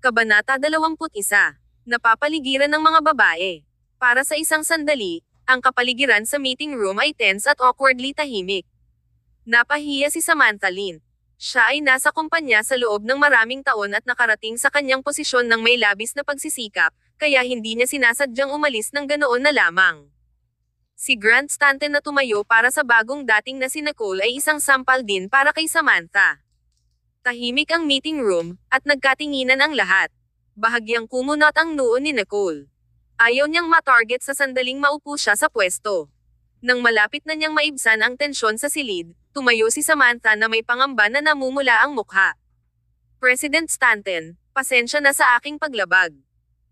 Kabanata 21. Napapaligiran ng mga babae. Para sa isang sandali, ang kapaligiran sa meeting room ay tense at awkwardly tahimik. Napahiya si Samantha Lin. Siya ay nasa kumpanya sa loob ng maraming taon at nakarating sa kanyang posisyon ng may labis na pagsisikap, kaya hindi niya sinasadyang umalis ng ganoon na lamang. Si Grant Stanton na tumayo para sa bagong dating na si Nicole ay isang sampal din para kay Samantha. Tahimik ang meeting room, at nagkatinginan ang lahat. Bahagyang kumunot ang noo ni Nicole. Ayaw niyang matarget sa sandaling maupo siya sa pwesto. Nang malapit na niyang maibsan ang tensyon sa silid, tumayo si Samantha na may pangamba na namumula ang mukha. President Stanton, pasensya na sa aking paglabag.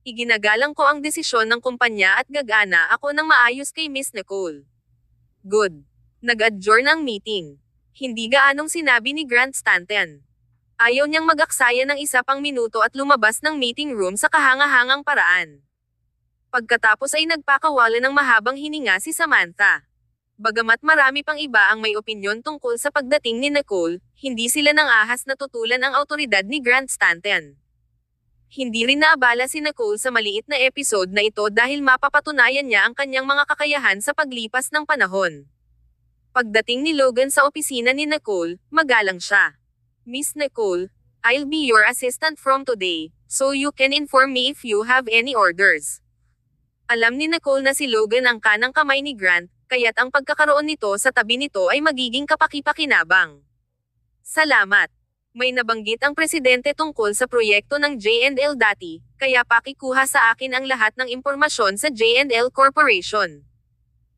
Iginagalang ko ang desisyon ng kumpanya at gagana ako ng maayos kay Miss Nicole. Good. Nag-adjourn ang meeting. Hindi gaanong sinabi ni Grant Stanton. Ayaw niyang mag-aksaya ng isa pang minuto at lumabas ng meeting room sa kahanga-hangang paraan. Pagkatapos ay nagpakawala ng mahabang hininga si Samantha. Bagamat marami pang iba ang may opinyon tungkol sa pagdating ni Nicole, hindi sila nang ahas na tutulan ang awtoridad ni Grant Stanton. Hindi rin naabala si Nicole sa maliit na episode na ito dahil mapapatunayan niya ang kanyang mga kakayahan sa paglipas ng panahon. Pagdating ni Logan sa opisina ni Nicole, magalang siya. Miss Nicole, I'll be your assistant from today, so you can inform me if you have any orders. Alam ni Nicole na si Logan ang kanang kamay ni Grant, kaya't ang pagkakaroon nito sa tabi nito ay magiging kapaki-pakinabang. Salamat. May nabanggit ang presidente tungkol sa proyekto ng J&L dati, kaya pakikuha sa akin ang lahat ng impormasyon sa J&L Corporation.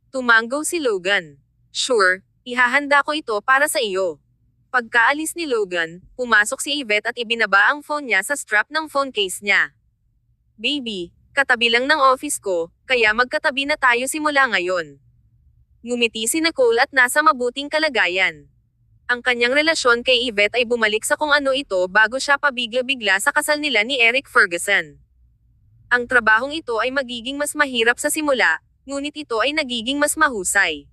Tumanggo si Logan. Sure, ihahanda ko ito para sa iyo. Pagkaalis ni Logan, pumasok si Yvette at ibinaba ang phone niya sa strap ng phone case niya. Baby, katabi lang ng office ko, kaya magkatabi na tayo simula ngayon. Ngumiti si Nicole at nasa mabuting kalagayan. Ang kanyang relasyon kay Yvette ay bumalik sa kung ano ito bago siya pabigla-bigla sa kasal nila ni Eric Ferguson. Ang trabahong ito ay magiging mas mahirap sa simula, ngunit ito ay nagiging mas mahusay.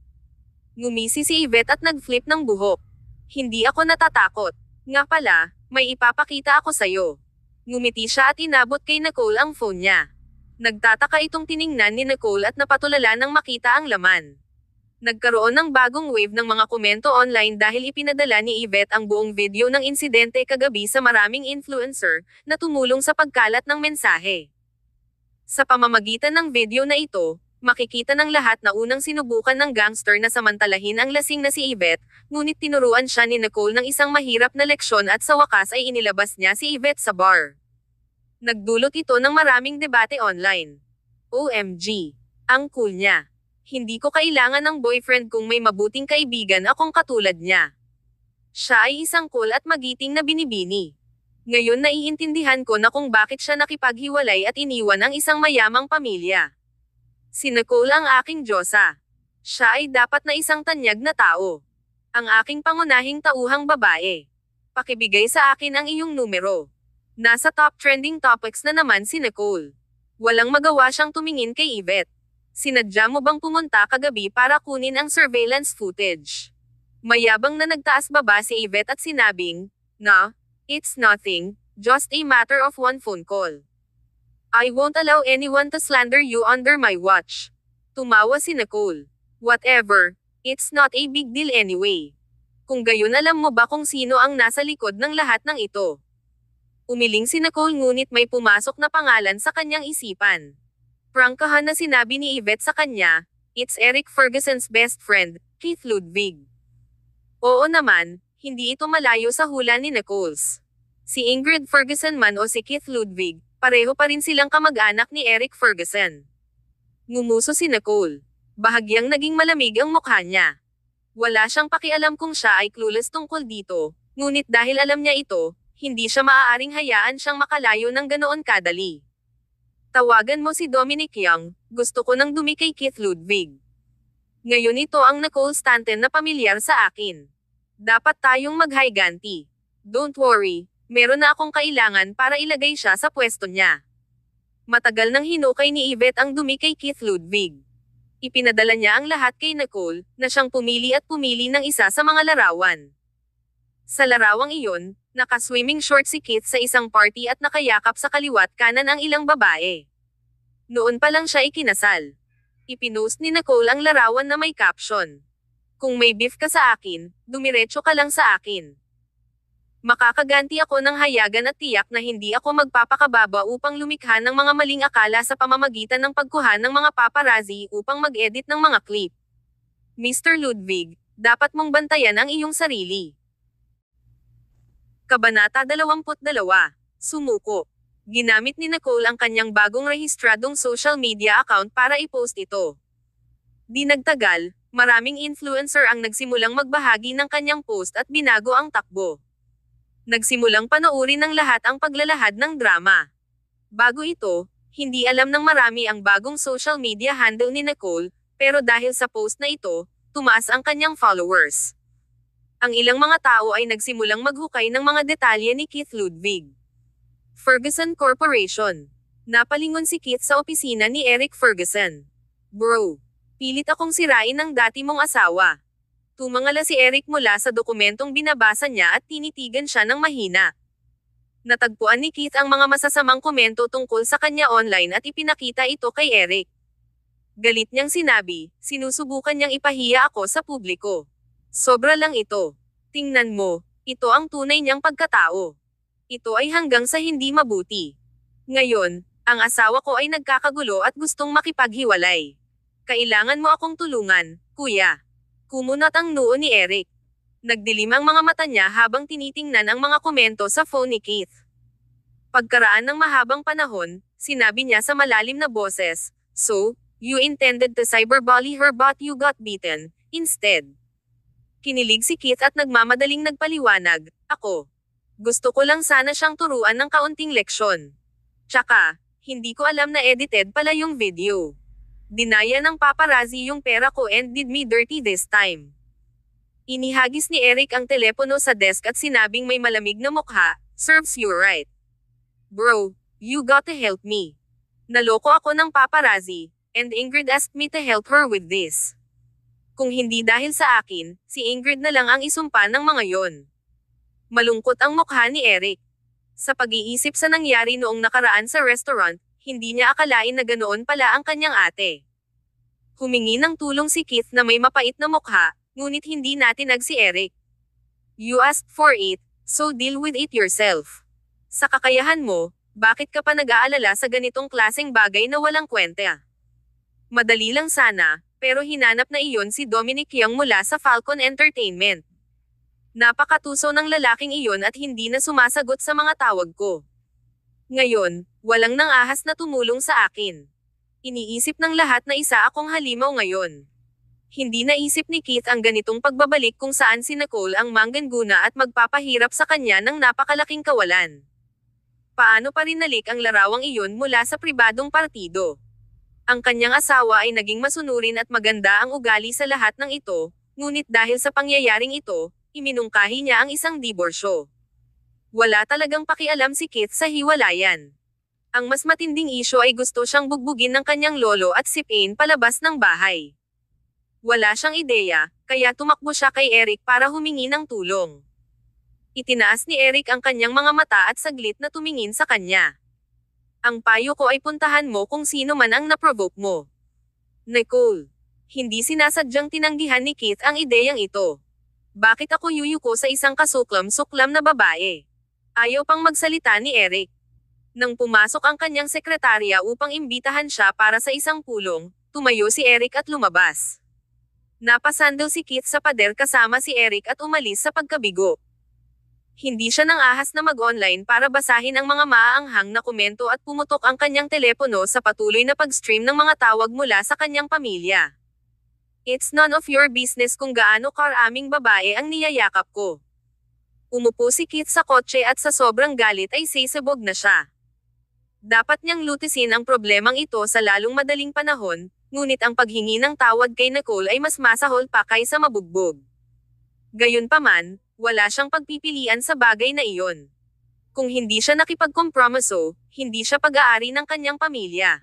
Ngumisi si Yvette at nag-flip ng buhok. Hindi ako natatakot. Nga pala, may ipapakita ako sa'yo. Ngumiti siya at inabot kay Nicole ang phone niya. Nagtataka itong tiningnan ni Nicole at napatulala nang makita ang laman. Nagkaroon ng bagong wave ng mga komento online dahil ipinadala ni Yvette ang buong video ng insidente kagabi sa maraming influencer, na tumulong sa pagkalat ng mensahe. Sa pamamagitan ng video na ito, makikita ng lahat na unang sinubukan ng gangster na samantalahin ang lasing na si Yvette, ngunit tinuruan siya ni Nicole ng isang mahirap na leksyon at sa wakas ay inilabas niya si Yvette sa bar. Nagdulot ito ng maraming debate online. OMG! Ang cool niya. Hindi ko kailangan ng boyfriend kung may mabuting kaibigan akong katulad niya. Siya ay isang cool at magiting na binibini. Ngayon naiintindihan ko na kung bakit siya nakipaghiwalay at iniwan ang isang mayamang pamilya. Si Nicole ang aking diyosa. Siya ay dapat na isang tanyag na tao. Ang aking pangunahing tauhang babae. Pakibigay sa akin ang iyong numero. Nasa top trending topics na naman si Nicole. Walang magawa siyang tumingin kay Yvette. Sinadya mo bang pumunta kagabi para kunin ang surveillance footage? Mayabang na nagtaas baba si Yvette at sinabing, "No, it's nothing, just a matter of one phone call. I won't allow anyone to slander you under my watch." Tumawa si Nicole. "Whatever, it's not a big deal anyway. Kung gayon alam mo ba kung sino ang nasa likod ng lahat ng ito?" Umiling si Nicole ngunit may pumasok na pangalan sa kanyang isipan. Prangkahan na sinabi ni Yvette sa kanya, "It's Eric Ferguson's best friend, Keith Ludwig." Oo naman, hindi ito malayo sa hula ni Nicole's. Si Ingrid Ferguson man o si Keith Ludwig, pareho pa rin silang kamag-anak ni Eric Ferguson. Ngumuso si Nicole. Bahagyang naging malamig ang mukha niya. Wala siyang pakialam kung siya ay clueless tungkol dito, ngunit dahil alam niya ito, hindi siya maaaring hayaan siyang makalayo ng ganoon kadali. Tawagan mo si Dominic Young, gusto ko nang dumi kay Keith Ludwig. Ngayon ito ang Nicole Stanton na pamilyar sa akin. Dapat tayong maghiganti. Don't worry, meron na akong kailangan para ilagay siya sa pwesto niya. Matagal nang hinukay ni Yvette ang dumi kay Keith Ludwig. Ipinadala niya ang lahat kay Nicole, na siyang pumili at pumili ng isa sa mga larawan. Sa larawang iyon, Naka-swimming short si Keith sa isang party at nakayakap sa kaliwat kanan ang ilang babae. Noon pa lang siya ikinasal. Ipinost ni Nicole ang larawan na may caption. Kung may beef ka sa akin, dumiretso ka lang sa akin. Makakaganti ako ng hayagan at tiyak na hindi ako magpapakababa upang lumikha ng mga maling akala sa pamamagitan ng pagkuha ng mga paparazzi upang mag-edit ng mga clip. Mr. Ludwig, dapat mong bantayan ang iyong sarili. Kabanata 22. Sumuko. Ginamit ni Nicole ang kanyang bagong rehistradong social media account para i-post ito. Di nagtagal, maraming influencer ang nagsimulang magbahagi ng kanyang post at binago ang takbo. Nagsimulang panoorin ng lahat ang paglalahad ng drama. Bago ito, hindi alam ng marami ang bagong social media handle ni Nicole, pero dahil sa post na ito, tumaas ang kanyang followers. Ang ilang mga tao ay nagsimulang maghukay ng mga detalye ni Keith Ludwig. Ferguson Corporation. Napalingon si Keith sa opisina ni Eric Ferguson. Bro, pilit akong sirain ng dati mong asawa. Tumangala si Eric mula sa dokumentong binabasa niya at tinitigan siya ng mahina. Natagpuan ni Keith ang mga masasamang komento tungkol sa kanya online at ipinakita ito kay Eric. Galit niyang sinabi, sinusubukan niyang ipahiya ako sa publiko. Sobra lang ito. Tingnan mo, ito ang tunay niyang pagkatao. Ito ay hanggang sa hindi mabuti. Ngayon, ang asawa ko ay nagkakagulo at gustong makipaghiwalay. Kailangan mo akong tulungan, kuya. Kumunat ang noo ni Eric. Nagdilim ang mga mata niya habang tinitingnan ang mga komento sa phone ni Keith. Pagkaraan ng mahabang panahon, sinabi niya sa malalim na boses, "So, you intended to cyberbully her but you got beaten, instead." Kinilig si Keith at nagmamadaling nagpaliwanag, "Ako. Gusto ko lang sana siyang turuan ng kaunting leksyon. Tsaka, hindi ko alam na edited pala yung video. Dinaya ng paparazzi yung pera ko and did me dirty this time." Inihagis ni Eric ang telepono sa desk at sinabing may malamig na mukha, "Serves you right. Bro, you gotta help me. Naloko ako ng paparazzi, and Ingrid asked me to help her with this. Kung hindi dahil sa akin, si Ingrid na lang ang isumpa ng mga yon." Malungkot ang mukha ni Eric. Sa pag-iisip sa nangyari noong nakaraan sa restaurant, hindi niya akalain na ganoon pala ang kanyang ate. Humingi ng tulong si Keith na may mapait na mukha, ngunit hindi natinag si Eric. "You asked for it, so deal with it yourself. Sa kakayahan mo, bakit ka pa nag-aalala sa ganitong klaseng bagay na walang kwenta? Madali lang sana, pero hinanap na iyon si Dominic Young mula sa Falcon Entertainment. Napakatuso ng lalaking iyon at hindi na sumasagot sa mga tawag ko. Ngayon, walang nang ahas na tumulong sa akin. Iniisip ng lahat na isa akong halimaw ngayon." Hindi naisip ni Keith ang ganitong pagbabalik kung saan si Nicole ang manggaguna at magpapahirap sa kanya ng napakalaking kawalan. Paano pa rinalik ang larawang iyon mula sa pribadong partido? Ang kanyang asawa ay naging masunurin at maganda ang ugali sa lahat ng ito, ngunit dahil sa pangyayaring ito, iminungkahi niya ang isang diborsyo. Wala talagang pakialam si Keith sa hiwalayan. Ang mas matinding isyo ay gusto siyang bugbugin ng kanyang lolo at sipin palabas ng bahay. Wala siyang ideya, kaya tumakbo siya kay Eric para humingi ng tulong. Itinaas ni Eric ang kanyang mga mata at saglit na tumingin sa kanya. "Ang payo ko ay puntahan mo kung sino man ang naprovoke mo." Nicole. Hindi sinasadyang tinanggihan ni Keith ang ideyang ito. "Bakit ako yuyuko sa isang kasuklam-suklam na babae?" Ayaw pang magsalita ni Eric. Nang pumasok ang kanyang sekretarya upang imbitahan siya para sa isang pulong, tumayo si Eric at lumabas. Napasandal si Keith sa pader kasama si Eric at umalis sa pagkabigo. Hindi siya nang ahas na mag-online para basahin ang mga maaanghang na komento at pumutok ang kanyang telepono sa patuloy na pag-stream ng mga tawag mula sa kanyang pamilya. "It's none of your business kung gaano karaming babae ang niyayakap ko." Umupo si Keith sa kotse at sa sobrang galit ay sisibog na siya. Dapat niyang lutisin ang problemang ito sa lalong madaling panahon, ngunit ang paghingi ng tawad kay Nicole ay mas masahol pa kaysa mabugbog. Gayunpaman, wala siyang pagpipilian sa bagay na iyon. Kung hindi siya nakipagkompromiso, hindi siya pag-aari ng kanyang pamilya.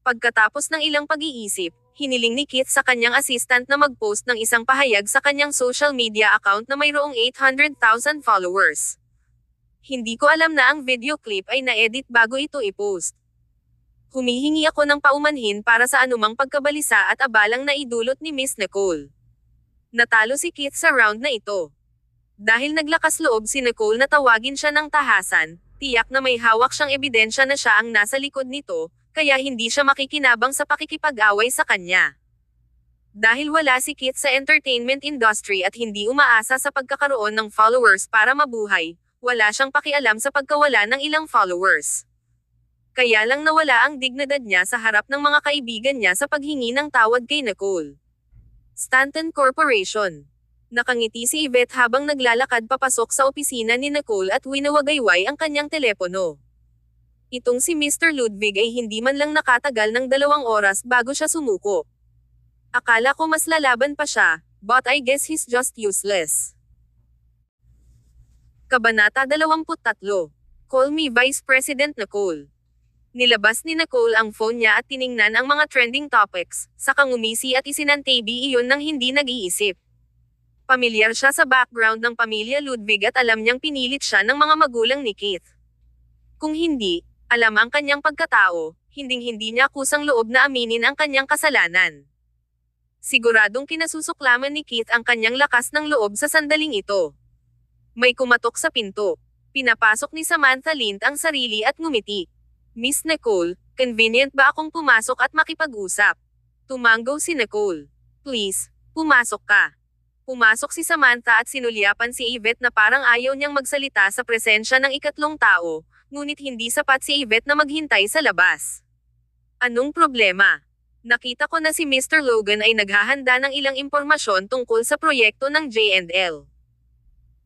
Pagkatapos ng ilang pag-iisip, hiniling ni Keith sa kanyang assistant na mag-post ng isang pahayag sa kanyang social media account na mayroong 800,000 followers. Hindi ko alam na ang video clip ay na-edit bago ito i-post. Humihingi ako ng paumanhin para sa anumang pagkabalisa at abalang naidulot ni Miss Nicole. Natalo si Keith sa round na ito. Dahil naglakas loob si Nicole na tawagin siya ng tahasan, tiyak na may hawak siyang ebidensya na siya ang nasa likod nito, kaya hindi siya makikinabang sa pakikipag-away sa kanya. Dahil wala si Keith sa entertainment industry at hindi umaasa sa pagkakaroon ng followers para mabuhay, wala siyang pakialam sa pagkawala ng ilang followers. Kaya lang nawala ang dignidad niya sa harap ng mga kaibigan niya sa paghingi ng tawad kay Nicole. Stanton Corporation. Nakangiti si Yvette habang naglalakad papasok sa opisina ni Nicole at winawagayway ang kanyang telepono. Itong si Mr. Ludwig ay hindi man lang nakatagal ng 2 oras bago siya sumuko. Akala ko mas lalaban pa siya, but I guess he's just useless. Kabanata 23. Call me Vice President Nicole. Nilabas ni Nicole ang phone niya at tiningnan ang mga trending topics, saka ngumisi at isinantabi iyon nang hindi nag-iisip. Pamilyar siya sa background ng pamilya Ludwig at alam niyang pinilit siya ng mga magulang ni Keith. Kung hindi, alam ang kanyang pagkatao, hinding-hindi niya kusang loob na aminin ang kanyang kasalanan. Siguradong kinasusuklaman ni Keith ang kanyang lakas ng loob sa sandaling ito. May kumatok sa pinto. Pinapasok ni Samantha Lint ang sarili at ngumiti. Miss Nicole, convenient ba akong pumasok at makipag-usap? Tumanggaw si Nicole. Please, pumasok ka. Pumasok si Samantha at sinulyapan si Yvette na parang ayaw niyang magsalita sa presensya ng ikatlong tao, ngunit hindi sapat si Yvette na maghintay sa labas. Anong problema? Nakita ko na si Mr. Logan ay naghahanda ng ilang impormasyon tungkol sa proyekto ng J&L.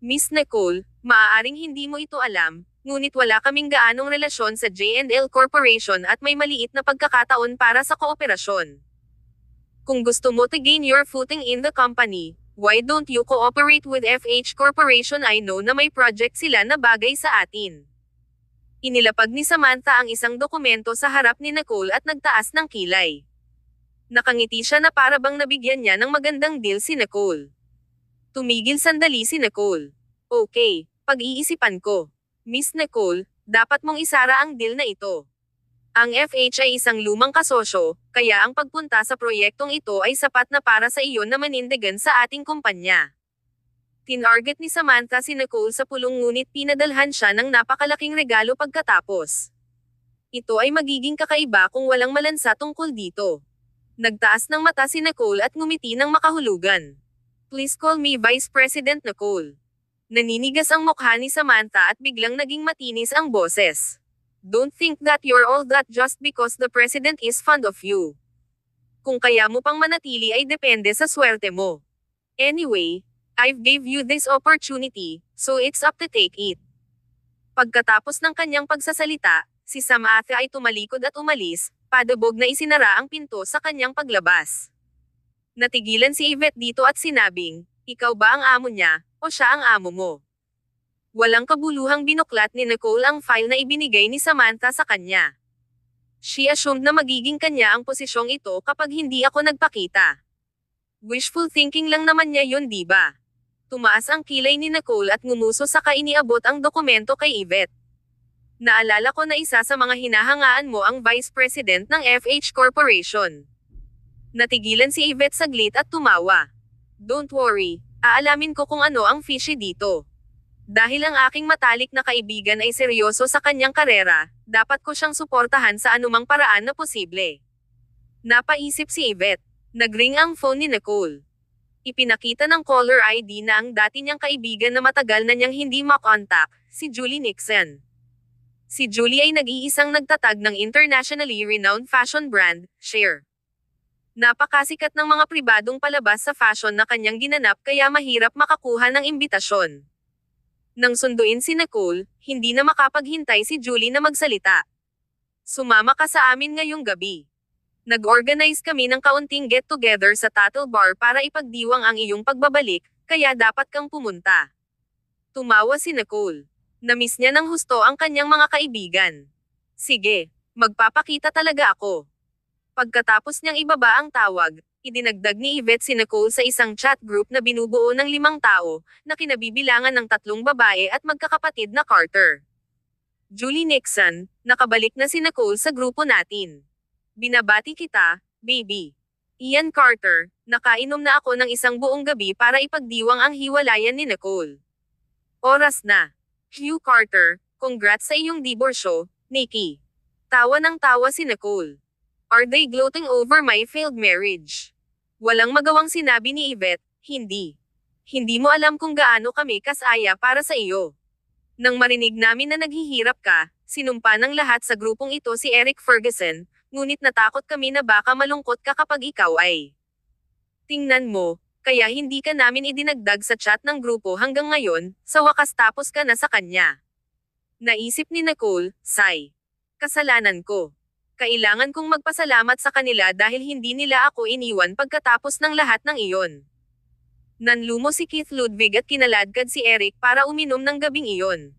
Miss Nicole, maaaring hindi mo ito alam, ngunit wala kaming gaanong relasyon sa J&L Corporation at may maliit na pagkakataon para sa kooperasyon. Kung gusto mo to gain your footing in the company, why don't you cooperate with FH Corporation? I know na may project sila na bagay sa atin. Inilapag ni Samantha ang isang dokumento sa harap ni Nicole at nagtaas ng kilay. Nakangiti siya na para bang nabigyan niya ng magandang deal si Nicole. Tumigil sandali si Nicole. Okay, pag-iisipan ko. Miss Nicole, dapat mong isara ang deal na ito. Ang FH ay isang lumang kasosyo, kaya ang pagpunta sa proyektong ito ay sapat na para sa iyo na manindigan sa ating kumpanya. Tinarget ni Samantha si Nicole sa pulong ngunit pinadalhan siya ng napakalaking regalo pagkatapos. Ito ay magiging kakaiba kung walang malansa tungkol dito. Nagtaas ng mata si Nicole at ngumiti ng makahulugan. Please call me Vice President Nicole. Naninigas ang mukha ni Samantha at biglang naging matinis ang boses. Don't think that you're all that just because the president is fond of you. Kung kaya mo pang manatili ay depende sa swerte mo. Anyway, I've gave you this opportunity, so it's up to take it. Pagkatapos ng kanyang pagsasalita, si Samantha ay tumalikod at umalis, padabog na isinara ang pinto sa kanyang paglabas. Natigilan si Yvette dito at sinabing, ikaw ba ang amo niya, o siya ang amo mo? Walang kabuluhang binuklat ni Nicole ang file na ibinigay ni Samantha sa kanya. She assumed na magiging kanya ang posisyong ito kapag hindi ako nagpakita. Wishful thinking lang naman niya yun, di ba? Tumaas ang kilay ni Nicole at ngumuso saka iniabot ang dokumento kay Yvette. Naalala ko na isa sa mga hinahangaan mo ang Vice President ng FH Corporation. Natigilan si Yvette saglit at tumawa. Don't worry, aalamin ko kung ano ang fishy dito. Dahil ang aking matalik na kaibigan ay seryoso sa kanyang karera, dapat ko siyang suportahan sa anumang paraan na posible. Napaisip si Yvette. Nagring ang phone ni Nicole. Ipinakita ng caller ID na ang dati niyang kaibigan na matagal na niyang hindi makontak, si Julie Nixon. Si Julie ay nag-iisang nagtatag ng internationally renowned fashion brand, Cher. Napakasikat ng mga pribadong palabas sa fashion na kanyang ginanap kaya mahirap makakuha ng imbitasyon. Nang sunduin si Nicole, hindi na makapaghintay si Julie na magsalita. Sumama ka sa amin ngayong gabi. Nag-organize kami ng kaunting get-together sa Tattle Bar para ipagdiwang ang iyong pagbabalik, kaya dapat kang pumunta. Tumawa si Nicole. Namiss niya ng husto ang kanyang mga kaibigan. Sige, magpapakita talaga ako. Pagkatapos niyang ibaba ang tawag, Idinagdag ni Yvette si Nicole sa isang chat group na binubuo ng 5 tao, na kinabibilangan ng 3 babae at magkakapatid na Carter. Julie Nixon, nakabalik na si Nicole sa grupo natin. Binabati kita, baby. Ian Carter, nakainom na ako ng isang buong gabi para ipagdiwang ang hiwalayan ni Nicole. Oras na. Hugh Carter, congrats sa iyong diborsyo, Nikki. Tawa ng tawa si Nicole. Are they gloating over my failed marriage? Walang magawang sinabi ni Yvette, hindi. Hindi mo alam kung gaano kami kasaya para sa iyo. Nang marinig namin na naghihirap ka, sinumpa ng lahat sa grupong ito si Eric Ferguson, ngunit natakot kami na baka malungkot ka kapag ikaw ay. Tingnan mo, kaya hindi ka namin idinagdag sa chat ng grupo hanggang ngayon, sa wakas tapos ka na sa kanya. Naisip ni Nicole, sigh. Kasalanan ko. Kailangan kong magpasalamat sa kanila dahil hindi nila ako iniwan pagkatapos ng lahat ng iyon. Nanlumo si Keith Ludwig at kinaladkad si Eric para uminom ng gabing iyon.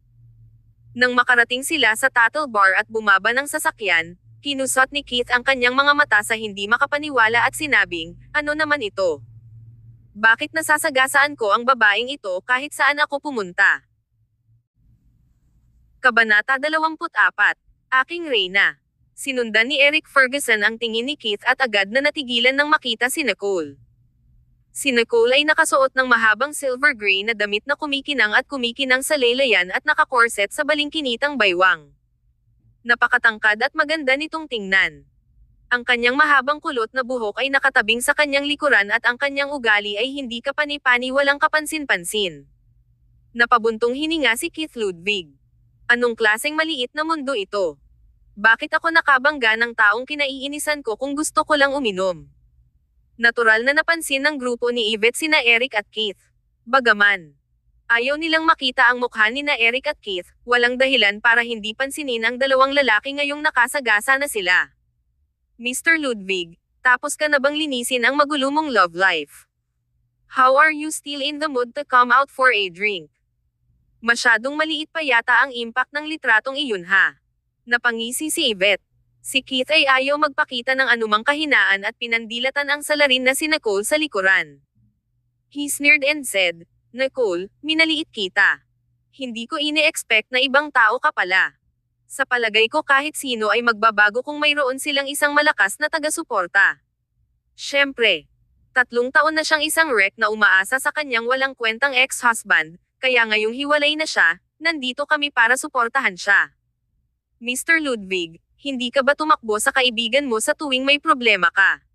Nang makarating sila sa Tattle Bar at bumaba ng sasakyan, kinusot ni Keith ang kanyang mga mata sa hindi makapaniwala at sinabing, ano naman ito? Bakit nasasagasaan ko ang babaeng ito kahit saan ako pumunta? Kabanata 24. Aking Reyna. Sinundan ni Eric Ferguson ang tingin ni Keith at agad na natigilan nang makita si Nicole. Si Nicole ay nakasuot ng mahabang silver gray na damit na kumikinang sa laylayan at nakakorset sa balingkinitang baywang. Napakatangkad at maganda nitong tingnan. Ang kanyang mahabang kulot na buhok ay nakatabing sa kanyang likuran at ang kanyang ugali ay hindi kapani-pani walang kapansin-pansin. Napabuntong hininga si Keith Ludwig. Anong klaseng maliit na mundo ito? Bakit ako nakabangga ng taong kinaiinisan ko kung gusto ko lang uminom? Natural na napansin ng grupo ni Yvette sina Eric at Keith. Bagaman ayaw nilang makita ang mukha ni na Eric at Keith, walang dahilan para hindi pansinin ang dalawang lalaki ngayong nakasagasa na sila. Mr. Ludwig, tapos ka na bang linisin ang magulo mong love life? How are you still in the mood to come out for a drink? Masyadong maliit pa yata ang impact ng litratong iyon ha. Napangisi si Yvette. Si Keith ay ayaw magpakita ng anumang kahinaan at pinandilatan ang salarin na si Nicole sa likuran. He sneered and said, Nicole, minaliit kita. Hindi ko ine-expect na ibang tao ka pala. Sa palagay ko kahit sino ay magbabago kung mayroon silang isang malakas na taga-suporta. Siyempre, 3 taon na siyang isang wreck na umaasa sa kanyang walang kwentang ex-husband, kaya ngayong hiwalay na siya, nandito kami para suportahan siya. Mr. Ludwig, hindi ka ba tumakbo sa kaibigan mo sa tuwing may problema ka?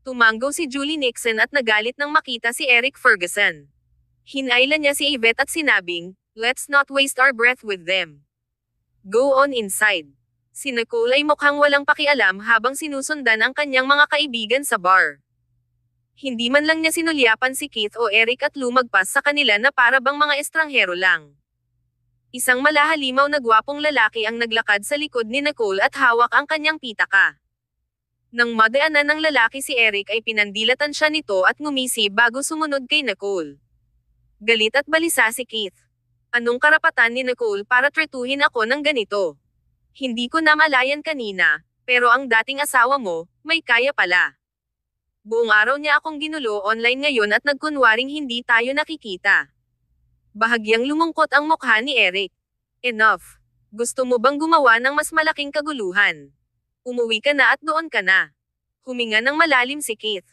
Tumanggaw si Julie Nixon at nagalit nang makita si Eric Ferguson. Hinailan niya si Yvette at sinabing, let's not waste our breath with them. Go on inside. Si Nicole ay mukhang walang pakialam habang sinusundan ang kanyang mga kaibigan sa bar. Hindi man lang niya sinulyapan si Keith o Eric at lumagpas sa kanila na para bang mga estranghero lang. Isang malahalimaw na gwapong lalaki ang naglakad sa likod ni Nicole at hawak ang kanyang pitaka. Nang madaanan ng lalaki si Eric ay pinandilatan siya nito at ngumisi bago sumunod kay Nicole. Galit at balisa si Keith. Anong karapatan ni Nicole para tretuhin ako ng ganito? Hindi ko namalayan kanina, pero ang dating asawa mo, may kaya pala. Buong araw niya akong ginulo online ngayon at nagkunwaring hindi tayo nakikita. Bahagyang lumungkot ang mukha ni Eric. Enough. Gusto mo bang gumawa ng mas malaking kaguluhan? Umuwi ka na at doon ka na. Huminga ng malalim si Keith.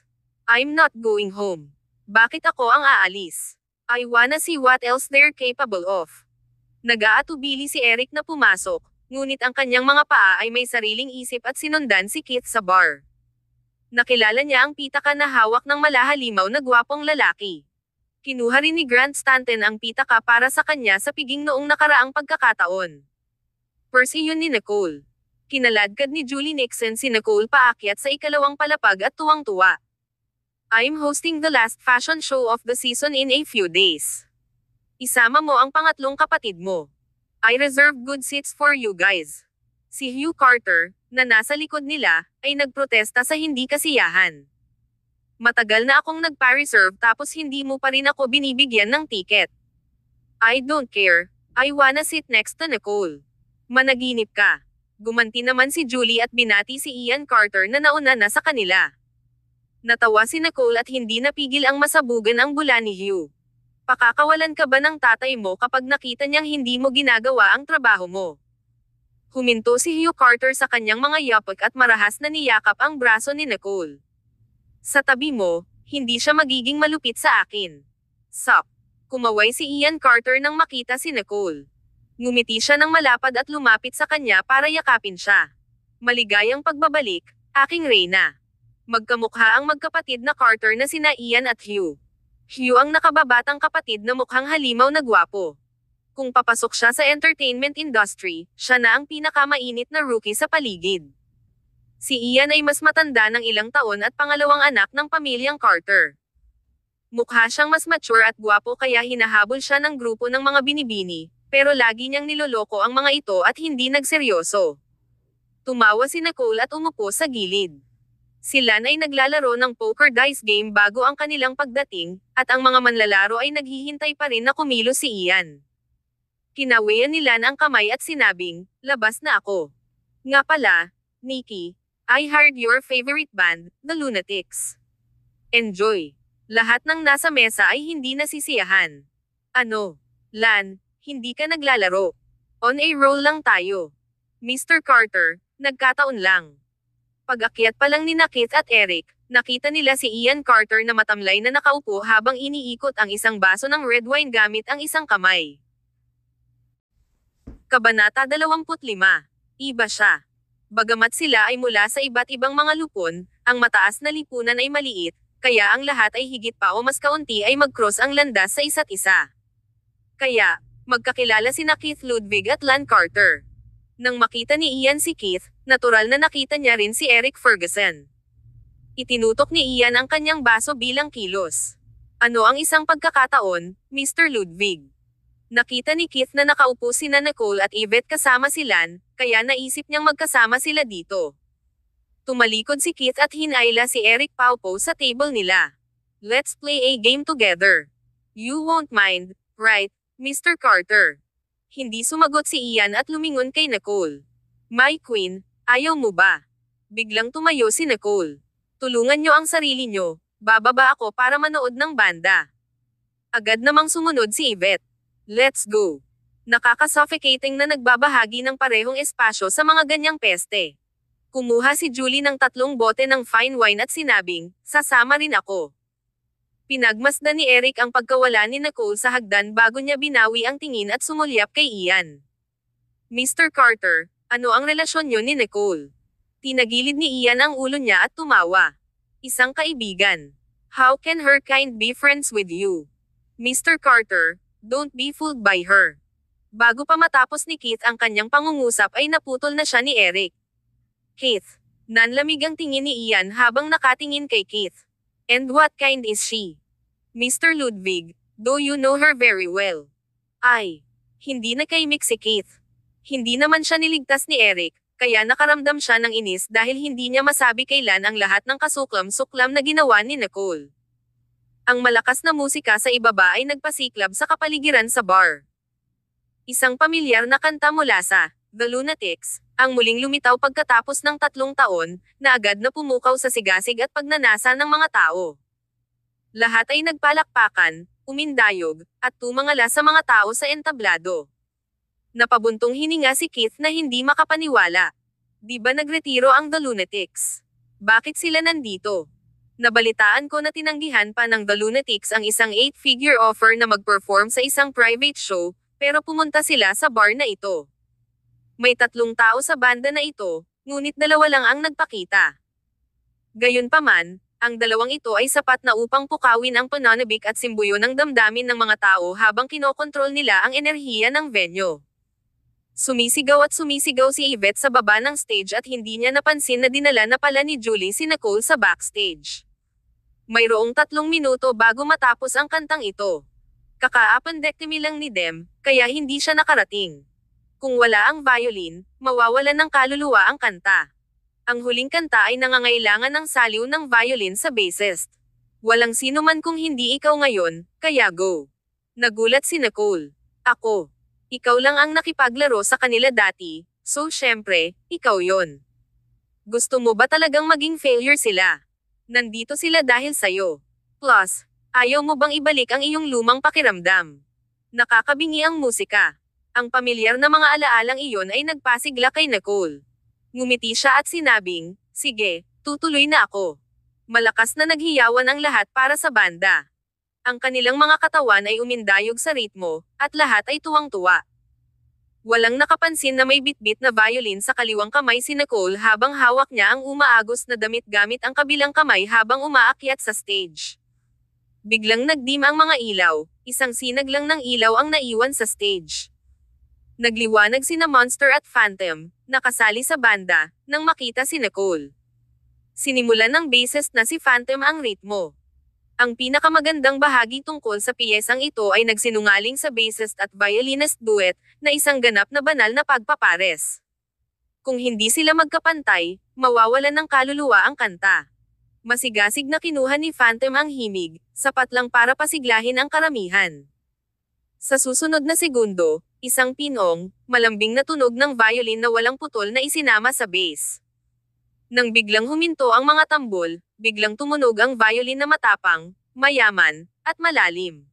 I'm not going home. Bakit ako ang aalis? I wanna see what else they're capable of. Nag-aatubili si Eric na pumasok, ngunit ang kanyang mga paa ay may sariling isip at sinundan si Keith sa bar. Nakilala niya ang pitaka na hawak ng malahalimaw na gwapong lalaki. Kinuha rin ni Grant Stanton ang pitaka para sa kanya sa piging noong nakaraang pagkakataon. Percy yun ni Nicole. Kinaladkad ni Julie Nixon si Nicole paakyat sa ikalawang palapag at tuwang-tuwa. I'm hosting the last fashion show of the season in a few days. Isama mo ang pangatlong kapatid mo. I reserved good seats for you guys. Si Hugh Carter, na nasa likod nila, ay nagprotesta sa hindi kasiyahan. Matagal na akong nagpa-reserve tapos hindi mo pa rin ako binibigyan ng ticket. I don't care. I wanna sit next to Nicole. Managinip ka. Gumanti naman si Julie at binati si Ian Carter na nauna na sa kanila. Natawa si Nicole at hindi napigil ang masabugan ang bula ni Hugh. Pakakawalan ka ba ng tatay mo kapag nakita niyang hindi mo ginagawa ang trabaho mo? Huminto si Hugh Carter sa kanyang mga yapak at marahas na niyakap ang braso ni Nicole. Sa tabi mo, hindi siya magiging malupit sa akin. Sup. Kumaway si Ian Carter nang makita si Nicole. Ngumiti siya ng malapad at lumapit sa kanya para yakapin siya. Maligayang pagbabalik, aking reyna. Magkamukha ang magkapatid na Carter na sina Ian at Hugh. Hugh ang nakababatang kapatid na mukhang halimaw na gwapo. Kung papasok siya sa entertainment industry, siya na ang pinakamainit na rookie sa paligid. Si Ian ay mas matanda ng ilang taon at pangalawang anak ng pamilyang Carter. Mukha siyang mas mature at gwapo kaya hinahabol siya ng grupo ng mga binibini, pero lagi niyang niloloko ang mga ito at hindi nagseryoso. Tumawa si Nicole at umupo sa gilid. Sila ay naglalaro ng poker dice game bago ang kanilang pagdating, at ang mga manlalaro ay naghihintay pa rin na kumilos si Ian. Kinawayan nila ang kamay at sinabing, labas na ako. Nga pala, Nikki, I heard your favorite band, The Lunatics. Enjoy. Lahat ng nasa mesa ay hindi nasisiyahan. Ano? Lan, hindi ka naglalaro. On a roll lang tayo. Mr. Carter, nagkataon lang. Pag-akyat pa lang ni Keith at Eric, nakita nila si Ian Carter na matamlay na nakaupo habang iniikot ang isang baso ng red wine gamit ang isang kamay. Kabanata 25. Iba siya. Bagamat sila ay mula sa iba't ibang mga lupon, ang mataas na lipunan ay maliit, kaya ang lahat ay higit pa o mas kaunti ay mag-cross ang landas sa isa't isa. Kaya, magkakilala sina Keith Ludwig at Lan Carter. Nang makita ni Ian si Keith, natural na nakita niya rin si Eric Ferguson. Itinutok ni Ian ang kanyang baso bilang kilos. Ano ang isang pagkakataon, Mr. Ludwig? Nakita ni Keith na nakaupo sina Nicole at Yvette kasama si Lan, kaya naisip niyang magkasama sila dito. Tumalikod si Keith at hinayla si Eric paupo sa table nila. Let's play a game together. You won't mind, right, Mr. Carter? Hindi sumagot si Ian at lumingon kay Nicole. My queen, ayaw mo ba? Biglang tumayo si Nicole. Tulungan niyo ang sarili niyo, bababa ako para manood ng banda. Agad namang sumunod si Yvette. Let's go. Nakaka-suffocating na nagbabahagi ng parehong espasyo sa mga ganyang peste. Kumuha si Julie ng 3 bote ng fine wine at sinabing, sasama rin ako. Pinagmasdan ni Eric ang pagkawala ni Nicole sa hagdan bago niya binawi ang tingin at sumulyap kay Ian. Mr. Carter, ano ang relasyon niyo ni Nicole? Tinagilid ni Ian ang ulo niya at tumawa. Isang kaibigan. How can her kind be friends with you? Mr. Carter, don't be fooled by her. Bago pa matapos ni Keith ang kanyang pangungusap ay naputol na siya ni Eric. Keith. Nanlamig ang tingin ni Ian habang nakatingin kay Keith. And what kind is she? Mr. Ludwig, do you know her very well? Ay. Hindi nakaimik si Keith. Hindi naman siya niligtas ni Eric, kaya nakaramdam siya ng inis dahil hindi niya masabi kailan ang lahat ng kasuklam-suklam na ginawa ni Nicole. Ang malakas na musika sa ibaba ay nagpasiklab sa kapaligiran sa bar. Isang pamilyar na kanta mula sa The Lunatics, ang muling lumitaw pagkatapos ng 3 taon, na agad na pumukaw sa sigasig at pagnanasa ng mga tao. Lahat ay nagpalakpakan, umindayog, at tumangala sa mga tao sa entablado. Napabuntong hininga si Keith na hindi makapaniwala. Di ba nagretiro ang The Lunatics? Bakit sila nandito? Nabalitaan ko na tinanggihan pa ng The Lunatics ang isang 8-figure offer na mag-perform sa isang private show, pero pumunta sila sa bar na ito. May 3 tao sa banda na ito, ngunit 2 lang ang nagpakita. Gayunpaman, ang 2 ito ay sapat na upang pukawin ang pananabik at simbuyo ng damdamin ng mga tao habang kinokontrol nila ang enerhiya ng venue. Sumisigaw at sumisigaw si Yvette sa baba ng stage at hindi niya napansin na dinala na pala ni Julie si Nicole sa backstage. Mayroong 3 minuto bago matapos ang kantang ito. Kaka-appendectomy lang ni Dem, kaya hindi siya nakarating. Kung wala ang violin, mawawalan ng kaluluwa ang kanta. Ang huling kanta ay nangangailangan ng saliw ng violin sa bassist. Walang sino man kung hindi ikaw ngayon, kaya go. Nagulat si Nicole. Ako. Ikaw lang ang nakipaglaro sa kanila dati, so syempre, ikaw yon. Gusto mo ba talagang maging failure sila? Nandito sila dahil sa'yo. Plus, ayaw mo bang ibalik ang iyong lumang pakiramdam? Nakakabingi ang musika. Ang pamilyar na mga alaalang iyon ay nagpasigla kay Nicole. Ngumiti siya at sinabing, sige, tutuloy na ako. Malakas na naghiyawan ang lahat para sa banda. Ang kanilang mga katawan ay umindayog sa ritmo, at lahat ay tuwang-tuwa. Walang nakapansin na may bitbit na violin sa kaliwang kamay si Nicole habang hawak niya ang umaagos na damit gamit ang kabilang kamay habang umaakyat sa stage. Biglang nagdim ang mga ilaw, isang sinag lang ng ilaw ang naiwan sa stage. Nagliwanag sina Monster at Phantom, nakasali sa banda, nang makita si Nicole. Sinimulan ng bassist na si Phantom ang ritmo. Ang pinakamagandang bahagi tungkol sa piyesang ito ay nagsinungaling sa bassist at violinist duet, na isang ganap na banal na pagpapares. Kung hindi sila magkapantay, mawawalan ng kaluluwa ang kanta. Masigasig na kinuha ni Phantom ang himig, sapat lang para pasiglahin ang karamihan. Sa susunod na segundo, isang pinong, malambing na tunog ng violin na walang putol na isinama sa bass. Nang biglang huminto ang mga tambol, biglang tumunog ang violin na matapang, mayaman, at malalim.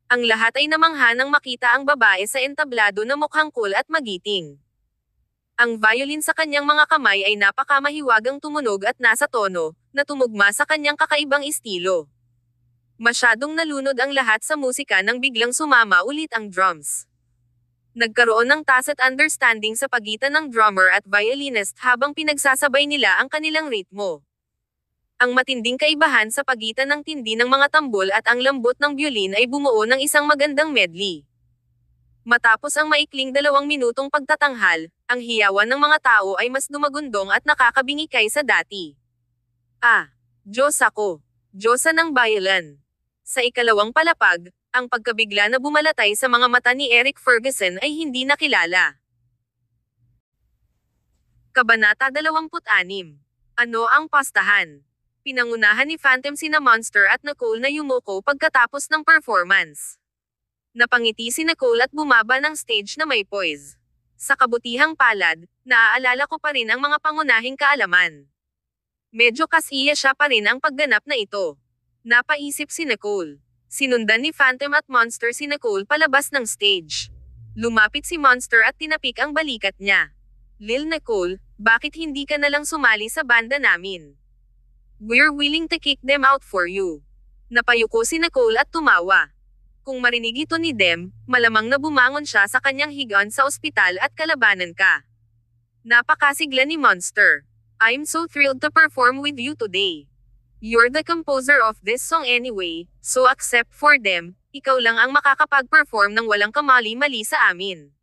Ang lahat ay namangha nang makita ang babae sa entablado na mukhang cool at magiting. Ang violin sa kanyang mga kamay ay napakamahiwagang tumunog at nasa tono, na tumugma sa kanyang kakaibang estilo. Masyadong nalunod ang lahat sa musika nang biglang sumama ulit ang drums. Nagkaroon ng tacit understanding sa pagitan ng drummer at violinist habang pinagsasabay nila ang kanilang ritmo. Ang matinding kaibahan sa pagitan ng tindi ng mga tambol at ang lambot ng violin ay bumuo ng isang magandang medley. Matapos ang maikling 2 minutong pagtatanghal, ang hiyawan ng mga tao ay mas dumagundong at nakakabingi kaysa dati. Diyos ako! Diyosa ng bayalan! Sa ikalawang palapag, ang pagkabigla na bumalatay sa mga mata ni Eric Ferguson ay hindi nakilala. Kabanata 26. Ano ang pastahan? Pinangunahan ni Phantom sina Monster at Nicole na yumuko pagkatapos ng performance. Napangiti si Nicole at bumaba ng stage na may poise. Sa kabutihang palad, naaalala ko pa rin ang mga pangunahing kaalaman. Medyo kasiya siya pa rin ang pagganap na ito. Napaisip si Nicole. Sinundan ni Phantom at Monster si Nicole palabas ng stage. Lumapit si Monster at tinapik ang balikat niya. Lil Nicole, bakit hindi ka nalang sumali sa banda namin? We're willing to kick them out for you. Napayuko si Nicole at tumawa. Kung marinig ito ni Dem, malamang na bumangon siya sa kanyang higaan sa ospital at kalabanan ka. Napakasigla ni Monster. I'm so thrilled to perform with you today. You're the composer of this song anyway, so except for them, ikaw lang ang makakapag-perform ng walang kamali-mali sa amin.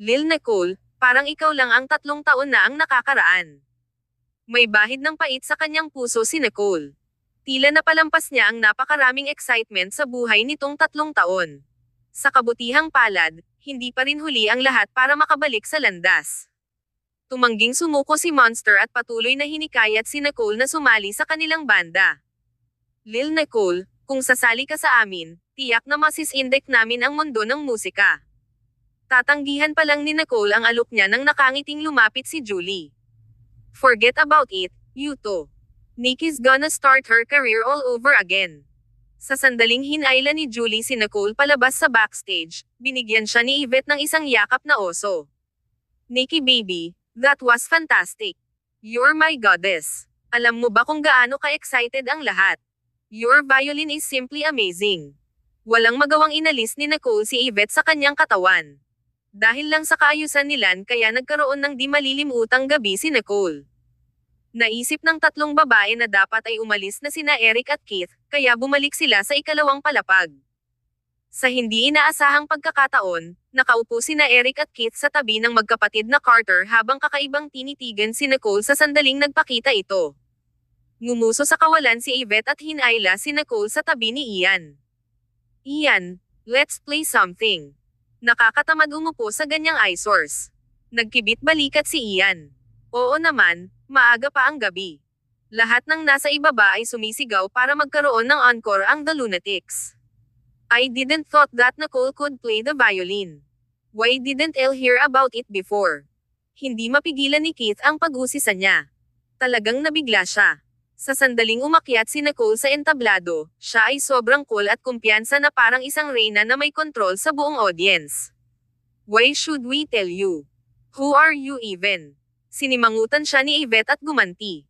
Lil Nicole, parang ikaw lang ang 3 taon na ang nakakaraan. May bahid ng pait sa kanyang puso si Nicole. Tila napalampas niya ang napakaraming excitement sa buhay nitong 3 taon. Sa kabutihang palad, hindi pa rin huli ang lahat para makabalik sa landas. Tumangging sumuko si Monster at patuloy na hinikayat si Nicole na sumali sa kanilang banda. Lil Nicole, kung sasali ka sa amin, tiyak na masisindek namin ang mundo ng musika. Tatanggihan pa lang ni Nicole ang alok niya nang nakangiting lumapit si Julie. Forget about it, Yuto. Nikki's gonna start her career all over again. Sa sandaling hinayla ni Julie si Nicole palabas sa backstage, binigyan siya ni Yvette ng isang yakap na oso. Nikki baby, that was fantastic. You're my goddess. Alam mo ba kung gaano ka-excited ang lahat? Your violin is simply amazing. Walang magawang inalis ni Nicole si Yvette sa kanyang katawan. Dahil lang sa kaayusan nilan kaya nagkaroon ng di malilimutang gabi si Nicole. Naisip ng 3 babae na dapat ay umalis na sina Eric at Keith, kaya bumalik sila sa ikalawang palapag. Sa hindi inaasahang pagkakataon, nakaupo sina Eric at Keith sa tabi ng magkapatid na Carter habang kakaibang tinitigan si Nicole sa sandaling nagpakita ito. Ngumuso sa kawalan si Yvette at hinayla si Nicole sa tabi ni Ian. Ian, let's play something. Nakakatamad umupo sa ganyang eyesores. Nagkibit balikat si Ian. Oo naman, maaga pa ang gabi. Lahat ng nasa ibaba ay sumisigaw para magkaroon ng encore ang The Lunatics. I didn't thought that Nicole could play the violin. Why didn't I hear about it before? Hindi mapigilan ni Keith ang pag-usisa niya. Talagang nabigla siya. Sa sandaling umakyat si Nicole sa entablado, siya ay sobrang cool at kumpiyansa na parang isang reyna na may kontrol sa buong audience. Why should we tell you? Who are you even? Sinimangutan siya ni Yvette at gumanti.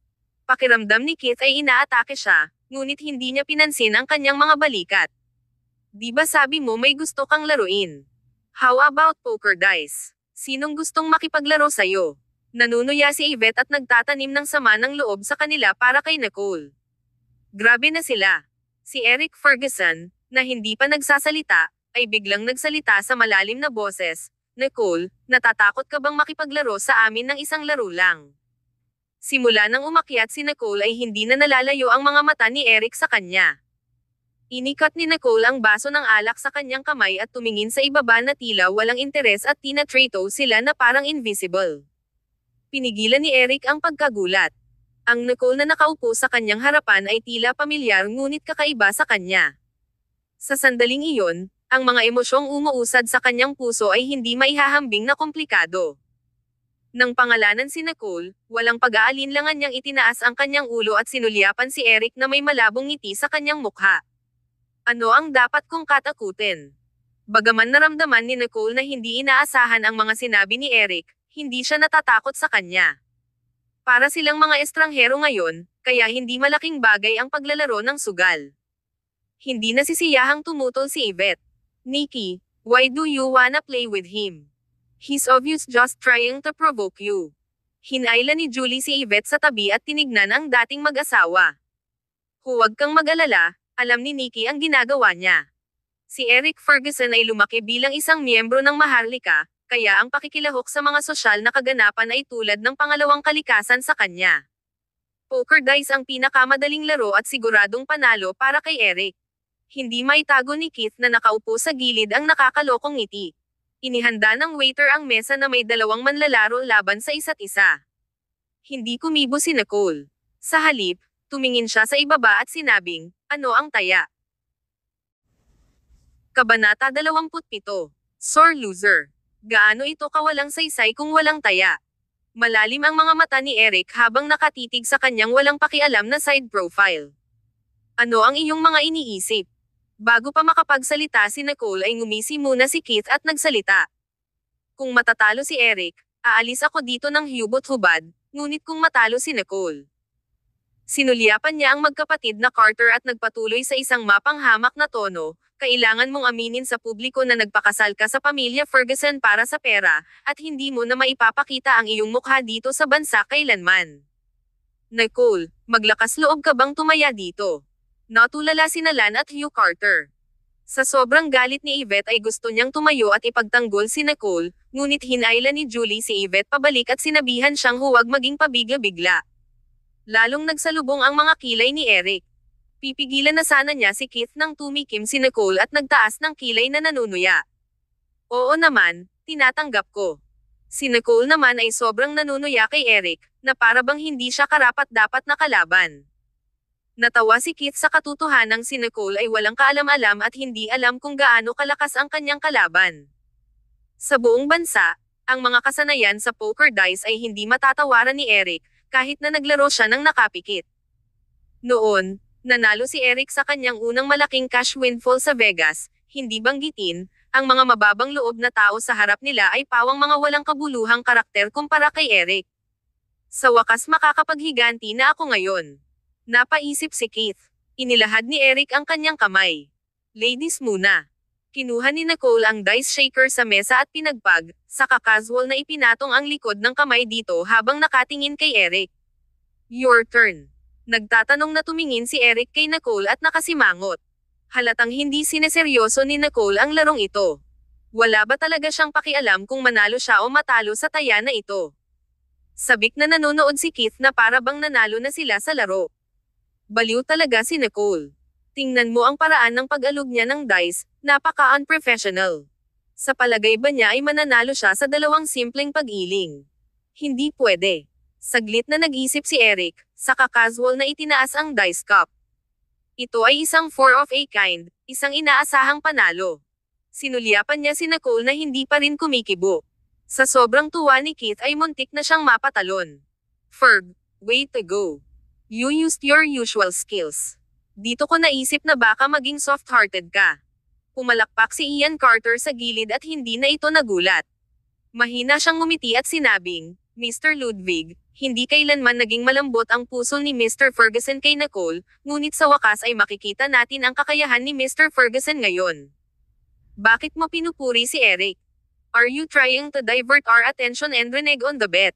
Pakiramdam ni Keith ay inaatake siya, ngunit hindi niya pinansin ang kanyang mga balikat. Di ba sabi mo may gusto kang laruin? How about poker dice? Sinong gustong makipaglaro sa'yo? Nanunuya si Yvette at nagtatanim ng sama ng loob sa kanila para kay Nicole. Grabe na sila. Si Eric Ferguson, na hindi pa nagsasalita, ay biglang nagsalita sa malalim na boses, Nicole, natatakot ka bang makipaglaro sa amin ng isang laro lang? Simula nang umakyat si Nicole ay hindi na nalalayo ang mga mata ni Eric sa kanya. Inikat ni Nicole ang baso ng alak sa kanyang kamay at tumingin sa ibaba na tila walang interes at tinatrato sila na parang invisible. Pinigilan ni Eric ang pagkagulat. Ang Nicole na nakaupo sa kanyang harapan ay tila pamilyar ngunit kakaiba sa kanya. Sa sandaling iyon, ang mga emosyong umuusad sa kanyang puso ay hindi maihahambing na komplikado. Nang pangalanan si Nicole, walang pag-aalinlangan niyang itinaas ang kanyang ulo at sinulyapan si Eric na may malabong ngiti sa kanyang mukha. Ano ang dapat kong katakutin? Bagaman naramdaman ni Nicole na hindi inaasahan ang mga sinabi ni Eric, hindi siya natatakot sa kanya. Para silang mga estranghero ngayon, kaya hindi malaking bagay ang paglalaro ng sugal. Hindi nasisiyahang tumutol si Yvette. Nikki, why do you wanna play with him? He's obvious just trying to provoke you. Hinayla ni Julie si Yvette sa tabi at tinignan ang dating mag-asawa. Huwag kang mag-alala, alam ni Nikki ang ginagawa niya. Si Eric Ferguson ay lumaki bilang isang miyembro ng Maharlika, kaya ang pakikilahok sa mga sosyal na kaganapan ay tulad ng pangalawang kalikasan sa kanya. Poker dice ang pinakamadaling laro at siguradong panalo para kay Eric. Hindi maitago ni Keith na nakaupo sa gilid ang nakakalokong ngiti. Inihanda ng waiter ang mesa na may dalawang manlalaro laban sa isa't isa. Hindi kumibo si Nicole. Sa halip, tumingin siya sa ibaba at sinabing, ano ang taya? Kabanata 27. Sore loser. Gaano ito kawalang saysay kung walang taya? Malalim ang mga mata ni Eric habang nakatitig sa kanyang walang pakialam na side profile. Ano ang iyong mga iniisip? Bago pa makapagsalita si Nicole ay ngumisi muna si Keith at nagsalita. Kung matatalo si Eric, aalis ako dito ng hubot-hubad, ngunit kung matalo si Nicole. Sinulyapan niya ang magkapatid na Carter at nagpatuloy sa isang mapanghamak na tono, kailangan mong aminin sa publiko na nagpakasal ka sa pamilya Ferguson para sa pera, at hindi mo na maipapakita ang iyong mukha dito sa bansa kailanman. Nicole, maglakas loob ka bang tumaya dito? Natulala si Nalan at Hugh Carter. Sa sobrang galit ni Yvette ay gusto niyang tumayo at ipagtanggol si Nicole, ngunit hinayla ni Julie si Yvette pabalik at sinabihan siyang huwag maging pabigla-bigla. Lalong nagsalubong ang mga kilay ni Eric. Pipigilan na sana niya si Keith nang tumikim si Nicole at nagtaas ng kilay na nanunuya. Oo naman, tinatanggap ko. Si Nicole naman ay sobrang nanunuya kay Eric, na para bang hindi siya karapat-dapat na kalaban. Natawa si Keith sa katotohanang si Nicole ay walang kaalam-alam at hindi alam kung gaano kalakas ang kanyang kalaban. Sa buong bansa, ang mga kasanayan sa poker dice ay hindi matatawaran ni Eric, kahit na naglaro siya ng nakapikit. Noon, nanalo si Eric sa kanyang unang malaking cash windfall sa Vegas, hindi banggitin, ang mga mababang loob na tao sa harap nila ay pawang mga walang kabuluhang karakter kumpara kay Eric. Sa wakas makakapaghiganti na ako ngayon. Napaisip si Keith. Inilahad ni Eric ang kanyang kamay. Ladies muna. Kinuha ni Nicole ang dice shaker sa mesa at pinagpag, saka casual na ipinatong ang likod ng kamay dito habang nakatingin kay Eric. Your turn. Nagtatanong na tumingin si Eric kay Nicole at nakasimangot. Halatang hindi sineseryoso ni Nicole ang larong ito. Wala ba talaga siyang pakialam kung manalo siya o matalo sa taya na ito? Sabik na nanonood si Keith na para bang nanalo na sila sa laro. Baliw talaga si Nicole. Tingnan mo ang paraan ng pag-alog niya ng dice, napaka-unprofessional. Sa palagay ba niya ay mananalo siya sa dalawang simpleng pag-iling? Hindi pwede. Saglit na nag-isip si Eric, saka casual na itinaas ang dice cup. Ito ay isang 4 of a kind, isang inaasahang panalo. Sinulyapan niya si Nicole na hindi pa rin kumikibo. Sa sobrang tuwa ni Keith ay muntik na siyang mapatalon. Ferg, way to go. You used your usual skills. Dito ko naisip na baka maging soft-hearted ka. Pumalakpak si Ian Carter sa gilid at hindi na ito nagulat. Mahina siyang ngumiti at sinabing, Mr. Ludwig, hindi kailanman naging malambot ang puso ni Mr. Ferguson kay Nicole, ngunit sa wakas ay makikita natin ang kakayahan ni Mr. Ferguson ngayon. Bakit mo pinupuri si Eric? Are you trying to divert our attention and renege on the bet?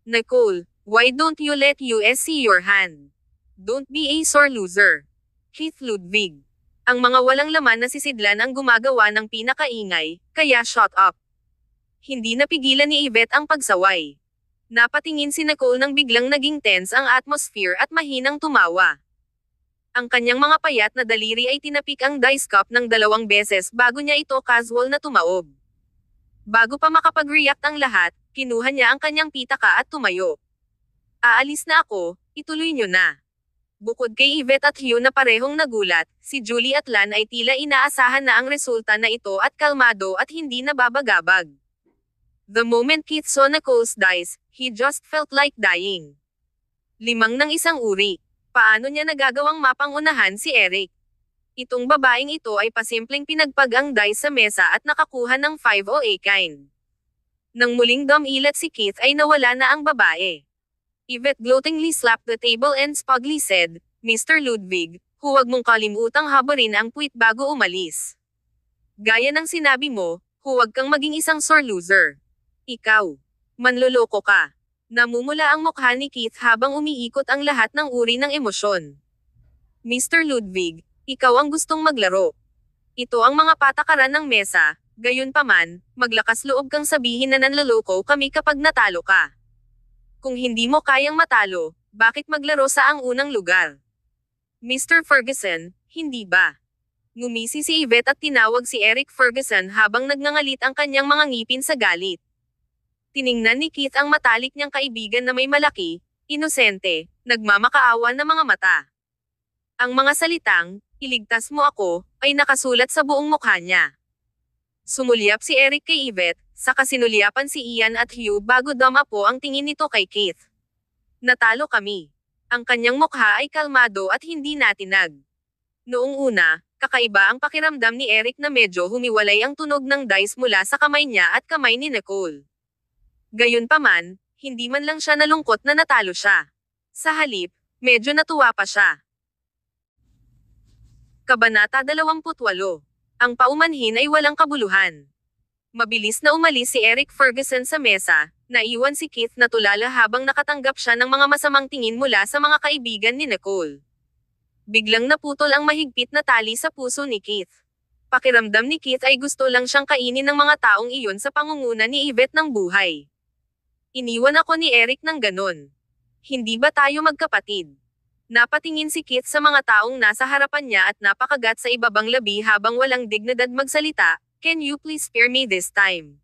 Nicole, why don't you let us see your hand? Don't be a sore loser. Keith Ludwig. Ang mga walang laman na sisidlan ang gumagawa ng pinakaingay, kaya shut up. Hindi napigilan ni Yvette ang pagsaway. Napatingin si Nicole nang biglang naging tense ang atmosphere at mahinang tumawa. Ang kanyang mga payat na daliri ay tinapik ang dice cup ng 2 beses bago niya ito casual na tumaob. Bago pa makapag-react ang lahat, kinuha niya ang kanyang pitaka at tumayo. Aalis na ako, ituloy niyo na. Bukod kay Yvette at Hugh na parehong nagulat, si Julie at Lan ay tila inaasahan na ang resulta na ito at kalmado at hindi nababagabag. The moment Keith saw Nicole's dice, he just felt like dying. 5 ng isang uri. Paano niya nagagawang mapangunahan si Eric? Itong babaeng ito ay pasimpleng pinagpag ang dice sa mesa at nakakuha ng 5 o a kind. Nang muling dumilat si Keith ay nawala na ang babae. Yvette gloatingly slapped the table and smugly said, Mr. Ludwig, huwag mong kalimutang habarin ang puwit bago umalis. Gaya ng sinabi mo, huwag kang maging isang sore loser. Ikaw. Manloloko ka. Namumula ang mukha ni Keith habang umiikot ang lahat ng uri ng emosyon. Mr. Ludwig, ikaw ang gustong maglaro. Ito ang mga patakaran ng mesa, gayunpaman, maglakas loob kang sabihin na nanloloko kami kapag natalo ka. Kung hindi mo kayang matalo, bakit maglaro sa ang unang lugar? Mr. Ferguson, hindi ba? Ngumisi si Yvette at tinawag si Eric Ferguson habang nagngangalit ang kanyang mga ngipin sa galit. Tiningnan ni Keith ang matalik niyang kaibigan na may malaki, inosente, nagmamakaawa na mga mata. Ang mga salitang, iligtas mo ako, ay nakasulat sa buong mukha niya. Sumulyap si Eric kay Yvette, saka sinulyapan si Ian at Hugh bago dumapo ang tingin nito kay Keith. Natalo kami. Ang kanyang mukha ay kalmado at hindi natinag. Noong una, kakaiba ang pakiramdam ni Eric na medyo humiwalay ang tunog ng dice mula sa kamay niya at kamay ni Nicole. Gayunpaman, hindi man lang siya nalungkot na natalo siya. Sa halip, medyo natuwa pa siya. Kabanata 28. Ang paumanhin ay walang kabuluhan. Mabilis na umalis si Eric Ferguson sa mesa, naiwan si Keith na tulala habang nakatanggap siya ng mga masamang tingin mula sa mga kaibigan ni Nicole. Biglang naputol ang mahigpit na tali sa puso ni Keith. Pakiramdam ni Keith ay gusto lang siyang kainin ng mga taong iyon sa pangunguna ni Yvette ng buhay. Iniwan ako ni Eric ng ganon. Hindi ba tayo magkapatid? Napatingin si Keith sa mga taong nasa harapan niya at napakagat sa ibabang labi habang walang dignidad magsalita, Can you please spare me this time?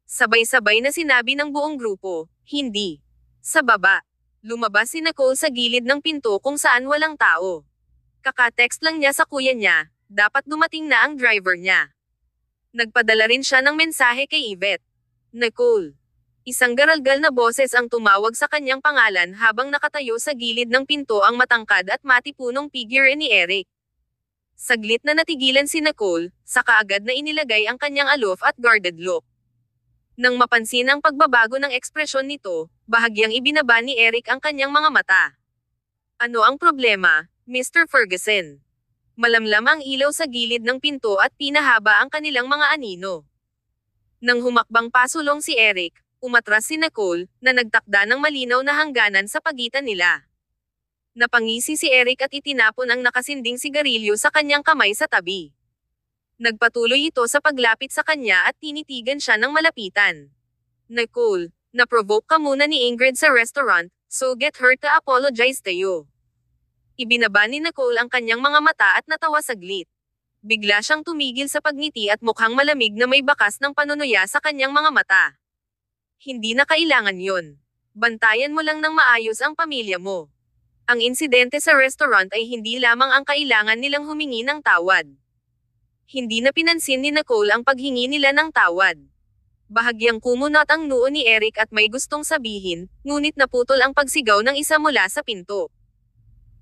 Sabay-sabay na sinabi ng buong grupo, hindi. Sa baba. Lumabas si Nicole sa gilid ng pinto kung saan walang tao. Kaka-text lang niya sa kuya niya, dapat dumating na ang driver niya. Nagpadala rin siya ng mensahe kay Yvette. Nicole. Isang garalgal na boses ang tumawag sa kanyang pangalan habang nakatayo sa gilid ng pinto ang matangkad at matipunong figure ni Eric. Saglit na natigilan si Nicole, saka agad na inilagay ang kanyang aloof at guarded look. Nang mapansin ang pagbabago ng ekspresyon nito, bahagyang ibinaba ni Eric ang kanyang mga mata. Ano ang problema, Mr. Ferguson? Malamlam ang ilaw sa gilid ng pinto at pinahaba ang kanilang mga anino. Nang humakbang pasulong si Eric, umatras si Nicole, na nagtakda ng malinaw na hangganan sa pagitan nila. Napangisi si Eric at itinapon ang nakasinding sigarilyo sa kanyang kamay sa tabi. Nagpatuloy ito sa paglapit sa kanya at tinitigan siya ng malapitan. Nicole, na-provoke ka muna ni Ingrid sa restaurant, so get her to apologize to you. Ibinaba ni Nicole ang kanyang mga mata at natawa saglit. Bigla siyang tumigil sa pagngiti at mukhang malamig na may bakas ng panunuya sa kanyang mga mata. Hindi na kailangan yon. Bantayan mo lang ng maayos ang pamilya mo. Ang insidente sa restaurant ay hindi lamang ang kailangan nilang humingi ng tawad. Hindi na pinansin ni Nicole ang paghingi nila ng tawad. Bahagyang kumunot ang noo ni Eric at may gustong sabihin, ngunit naputol ang pagsigaw ng isa mula sa pinto.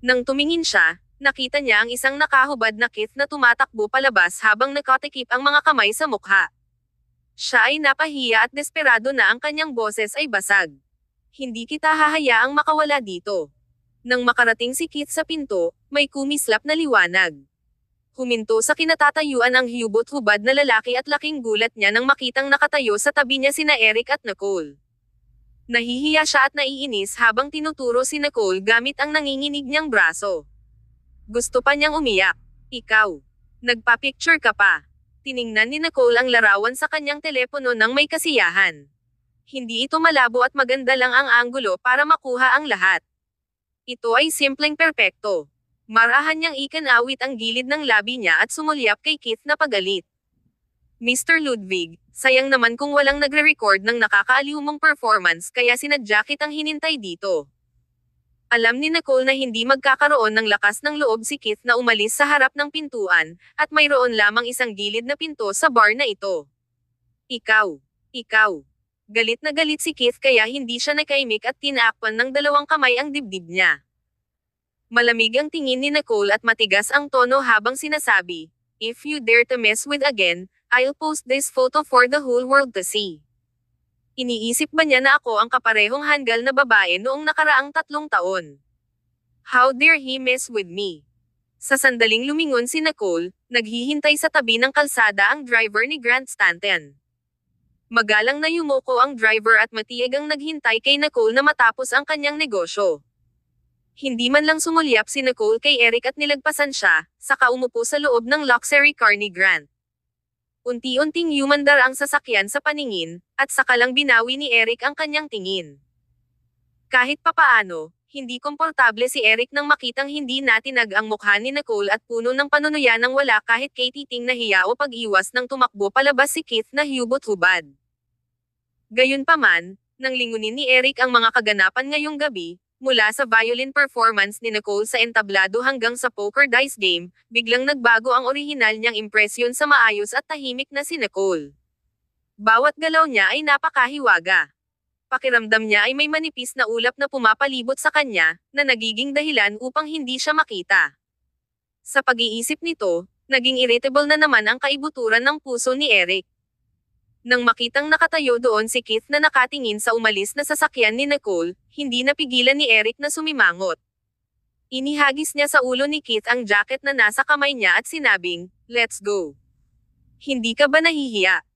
Nang tumingin siya, nakita niya ang isang nakahubad na Keith na tumatakbo palabas habang nakatikip ang mga kamay sa mukha. Siya ay napahiya at desperado na ang kanyang boses ay basag. Hindi kita hahayaang makawala dito. Nang makarating si Keith sa pinto, may kumislap na liwanag. Huminto sa kinatatayuan ang hubot-hubad na lalaki at laking gulat niya nang makitang nakatayo sa tabi niya sina Eric at Nicole. Nahihiya siya at naiinis habang tinuturo si Nicole gamit ang nanginginig niyang braso. Gusto pa niyang umiyak. Ikaw. Nagpa-picture ka pa. Tiningnan ni Nicole ang larawan sa kanyang telepono nang may kasiyahan. Hindi ito malabo at maganda lang ang anggulo para makuha ang lahat. Ito ay simpleng perpekto. Marahan niyang ikanawit ang gilid ng labi niya at sumulyap kay Keith na pagalit. Mr. Ludwig, sayang naman kung walang nagre-record ng nakakaaliw mong performance kaya sinadya kitang hinintay dito. Alam ni Nicole na hindi magkakaroon ng lakas ng loob si Keith na umalis sa harap ng pintuan, at mayroon lamang isang gilid na pinto sa bar na ito. Ikaw. Galit na galit si Keith kaya hindi siya nakaimik at tinakpan ng dalawang kamay ang dibdib niya. Malamig ang tingin ni Nicole at matigas ang tono habang sinasabi, "If you dare to mess with again, I'll post this photo for the whole world to see." Iniisip ba niya na ako ang kaparehong hanggal na babae noong nakaraang 3 taon? How dare he mess with me? Sa sandaling lumingon si Nicole, naghihintay sa tabi ng kalsada ang driver ni Grant Stanton. Magalang na yumuko ang driver at matiyagang naghintay kay Nicole na matapos ang kanyang negosyo. Hindi man lang sumulyap si Nicole kay Eric at nilagpasan siya, saka umupo sa loob ng luxury car ni Grant. Unti-unting yumandar ang sasakyan sa paningin, at saka lang binawi ni Eric ang kanyang tingin. Kahit papaano, hindi komportable si Eric nang makitang hindi natinag ang mukha ni Nicole at puno ng panunuya nang wala kahit kay titing na hiya o pag-iwas nang tumakbo palabas si Keith na hubot-hubad. Gayunpaman, nang lingunin ni Eric ang mga kaganapan ngayong gabi, mula sa violin performance ni Nicole sa entablado hanggang sa poker dice game, biglang nagbago ang orihinal niyang impresyon sa maayos at tahimik na si Nicole. Bawat galaw niya ay napakahiwaga. Pakiramdam niya ay may manipis na ulap na pumapalibot sa kanya, na nagiging dahilan upang hindi siya makita. Sa pag-iisip nito, naging irritable na naman ang kaibuturan ng puso ni Eric. Nang makitang nakatayo doon si Keith na nakatingin sa umalis na sasakyan ni Nicole, hindi napigilan ni Eric na sumimangot. Inihagis niya sa ulo ni Keith ang jacket na nasa kamay niya at sinabing, "Let's go." Hindi ka ba nahihiya?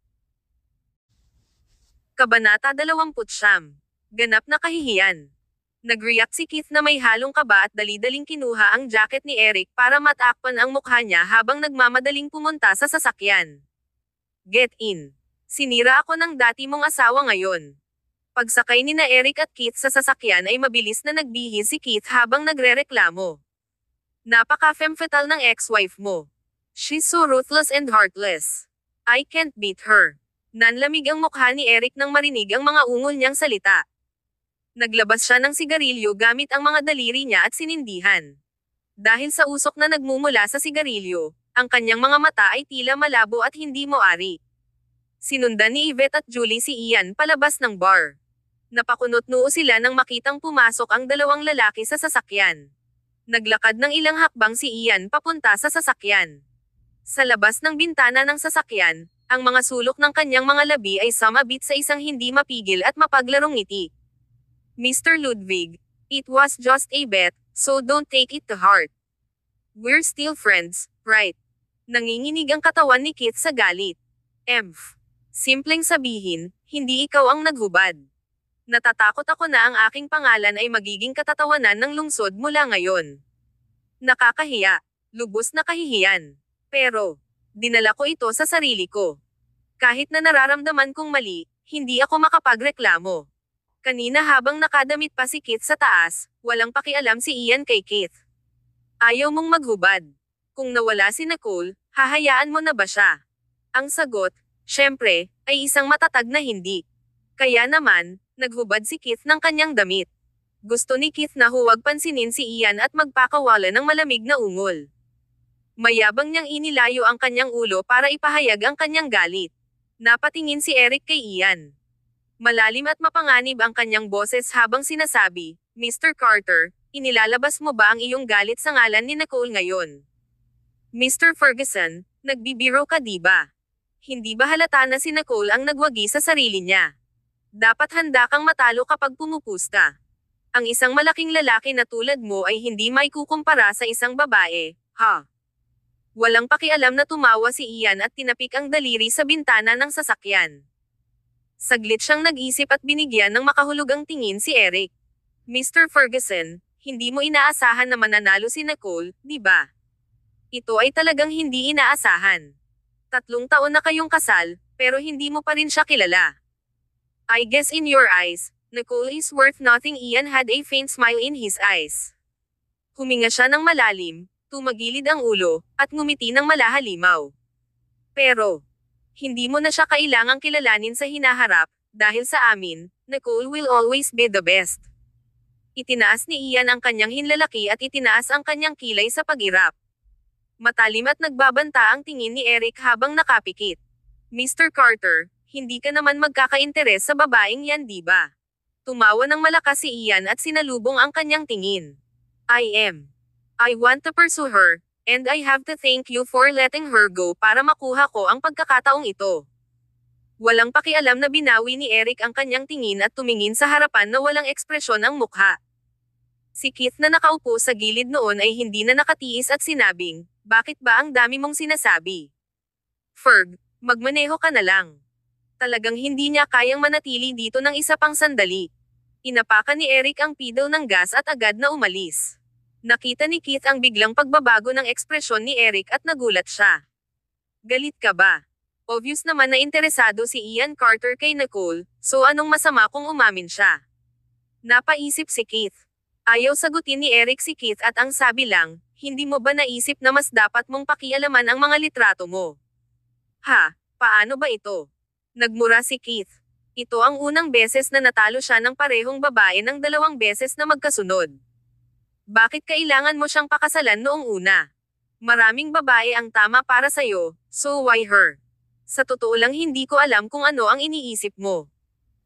Kabanata 29. Ganap na kahihiyan. Nag-react si Keith na may halong kaba at dali-daling kinuha ang jacket ni Eric para matakpan ang mukha niya habang nagmamadaling pumunta sa sasakyan. Get in. Sinira ako ng dati mong asawa ngayon. Pagsakay ni na Eric at Keith sa sasakyan ay mabilis na nagbihis si Keith habang nagrereklamo. Napaka-femme fatale ng ex-wife mo. She's so ruthless and heartless. I can't beat her. Nanlamig ang mukha ni Eric nang marinig ang mga ungol niyang salita. Naglabas siya ng sigarilyo gamit ang mga daliri niya at sinindihan. Dahil sa usok na nagmumula sa sigarilyo, ang kanyang mga mata ay tila malabo at hindi moari. Sinundan ni Yvette at Julie si Ian palabas ng bar. Napakunot-noo sila nang makitang pumasok ang dalawang lalaki sa sasakyan. Naglakad ng ilang hakbang si Ian papunta sa sasakyan. Sa labas ng bintana ng sasakyan, ang mga sulok ng kanyang mga labi ay sumabit sa isang hindi mapigil at mapaglarong ngiti. Mr. Ludwig, it was just a bet, so don't take it to heart. We're still friends, right? Nanginginig ang katawan ni Keith sa galit. Simpleng sabihin, hindi ikaw ang naghubad. Natatakot ako na ang aking pangalan ay magiging katatawanan ng lungsod mula ngayon. Nakakahiya. Lubos na kahihiyan. Pero, dinala ko ito sa sarili ko. Kahit na nararamdaman kong mali, hindi ako makapagreklamo. Kanina habang nakadamit pa si Keith sa taas, walang pakialam si Ian kay Keith. Ayaw mong maghubad. Kung nawala si Nicole, hahayaan mo na ba siya? Ang sagot, syempre, ay isang matatag na hindi. Kaya naman, naghubad si Keith ng kanyang damit. Gusto ni Keith na huwag pansinin si Ian at magpakawala ng malamig na ungol. Mayabang niyang inilayo ang kanyang ulo para ipahayag ang kanyang galit. Napatingin si Eric kay Ian. Malalim at mapanganib ang kanyang boses habang sinasabi, Mr. Carter, inilalabas mo ba ang iyong galit sa ngalan ni Nicole ngayon? Mr. Ferguson, nagbibiro ka di ba? Hindi ba halata na si Nicole ang nagwagi sa sarili niya? Dapat handa kang matalo kapag pumupusta. Ang isang malaking lalaki na tulad mo ay hindi maikukumpara sa isang babae, ha? Walang pakialam na tumawa si Ian at tinapik ang daliri sa bintana ng sasakyan. Saglit siyang nag-isip at binigyan ng makahulugang tingin si Eric. Mr. Ferguson, hindi mo inaasahan na mananalo si Nicole, di ba? Ito ay talagang hindi inaasahan. 3 taon na kayong kasal, pero hindi mo pa rin siya kilala. I guess in your eyes, Nicole is worth nothing. Ian had a faint smile in his eyes. Huminga siya ng malalim, tumagilid ang ulo, at ngumiti ng malahalimaw. Pero, hindi mo na siya kailangang kilalanin sa hinaharap, dahil sa amin, Nicole will always be the best. Itinaas ni Ian ang kanyang hinlalaki at itinaas ang kanyang kilay sa pag-irap. Matalim at nagbabanta ang tingin ni Eric habang nakapikit. Mr. Carter, hindi ka naman magkakainteres sa babaeng yan di ba? Tumawa ng malakas si Ian at sinalubong ang kanyang tingin. I want to pursue her, and I have to thank you for letting her go para makuha ko ang pagkakataong ito. Walang pakialam na binawi ni Eric ang kanyang tingin at tumingin sa harapan na walang ekspresyon ang mukha. Si Keith na nakaupo sa gilid noon ay hindi na nakatiis at sinabing, bakit ba ang dami mong sinasabi? Ferg, magmaneho ka na lang. Talagang hindi niya kayang manatili dito ng isa pang sandali. Inapakan ni Eric ang pedal ng gas at agad na umalis. Nakita ni Keith ang biglang pagbabago ng ekspresyon ni Eric at nagulat siya. Galit ka ba? Obvious naman na interesado si Ian Carter kay Nicole, so anong masama kung umamin siya? Napaisip si Keith. Ayaw sagutin ni Eric si Keith at ang sabi lang, hindi mo ba naisip na mas dapat mong pakialaman ang mga litrato mo? Ha, paano ba ito? Nagmura si Keith. Ito ang unang beses na natalo siya ng parehong babae ng 2 beses na magkasunod. Bakit kailangan mo siyang pakasalan noong una? Maraming babae ang tama para sa'yo, so why her? Sa totoo lang hindi ko alam kung ano ang iniisip mo.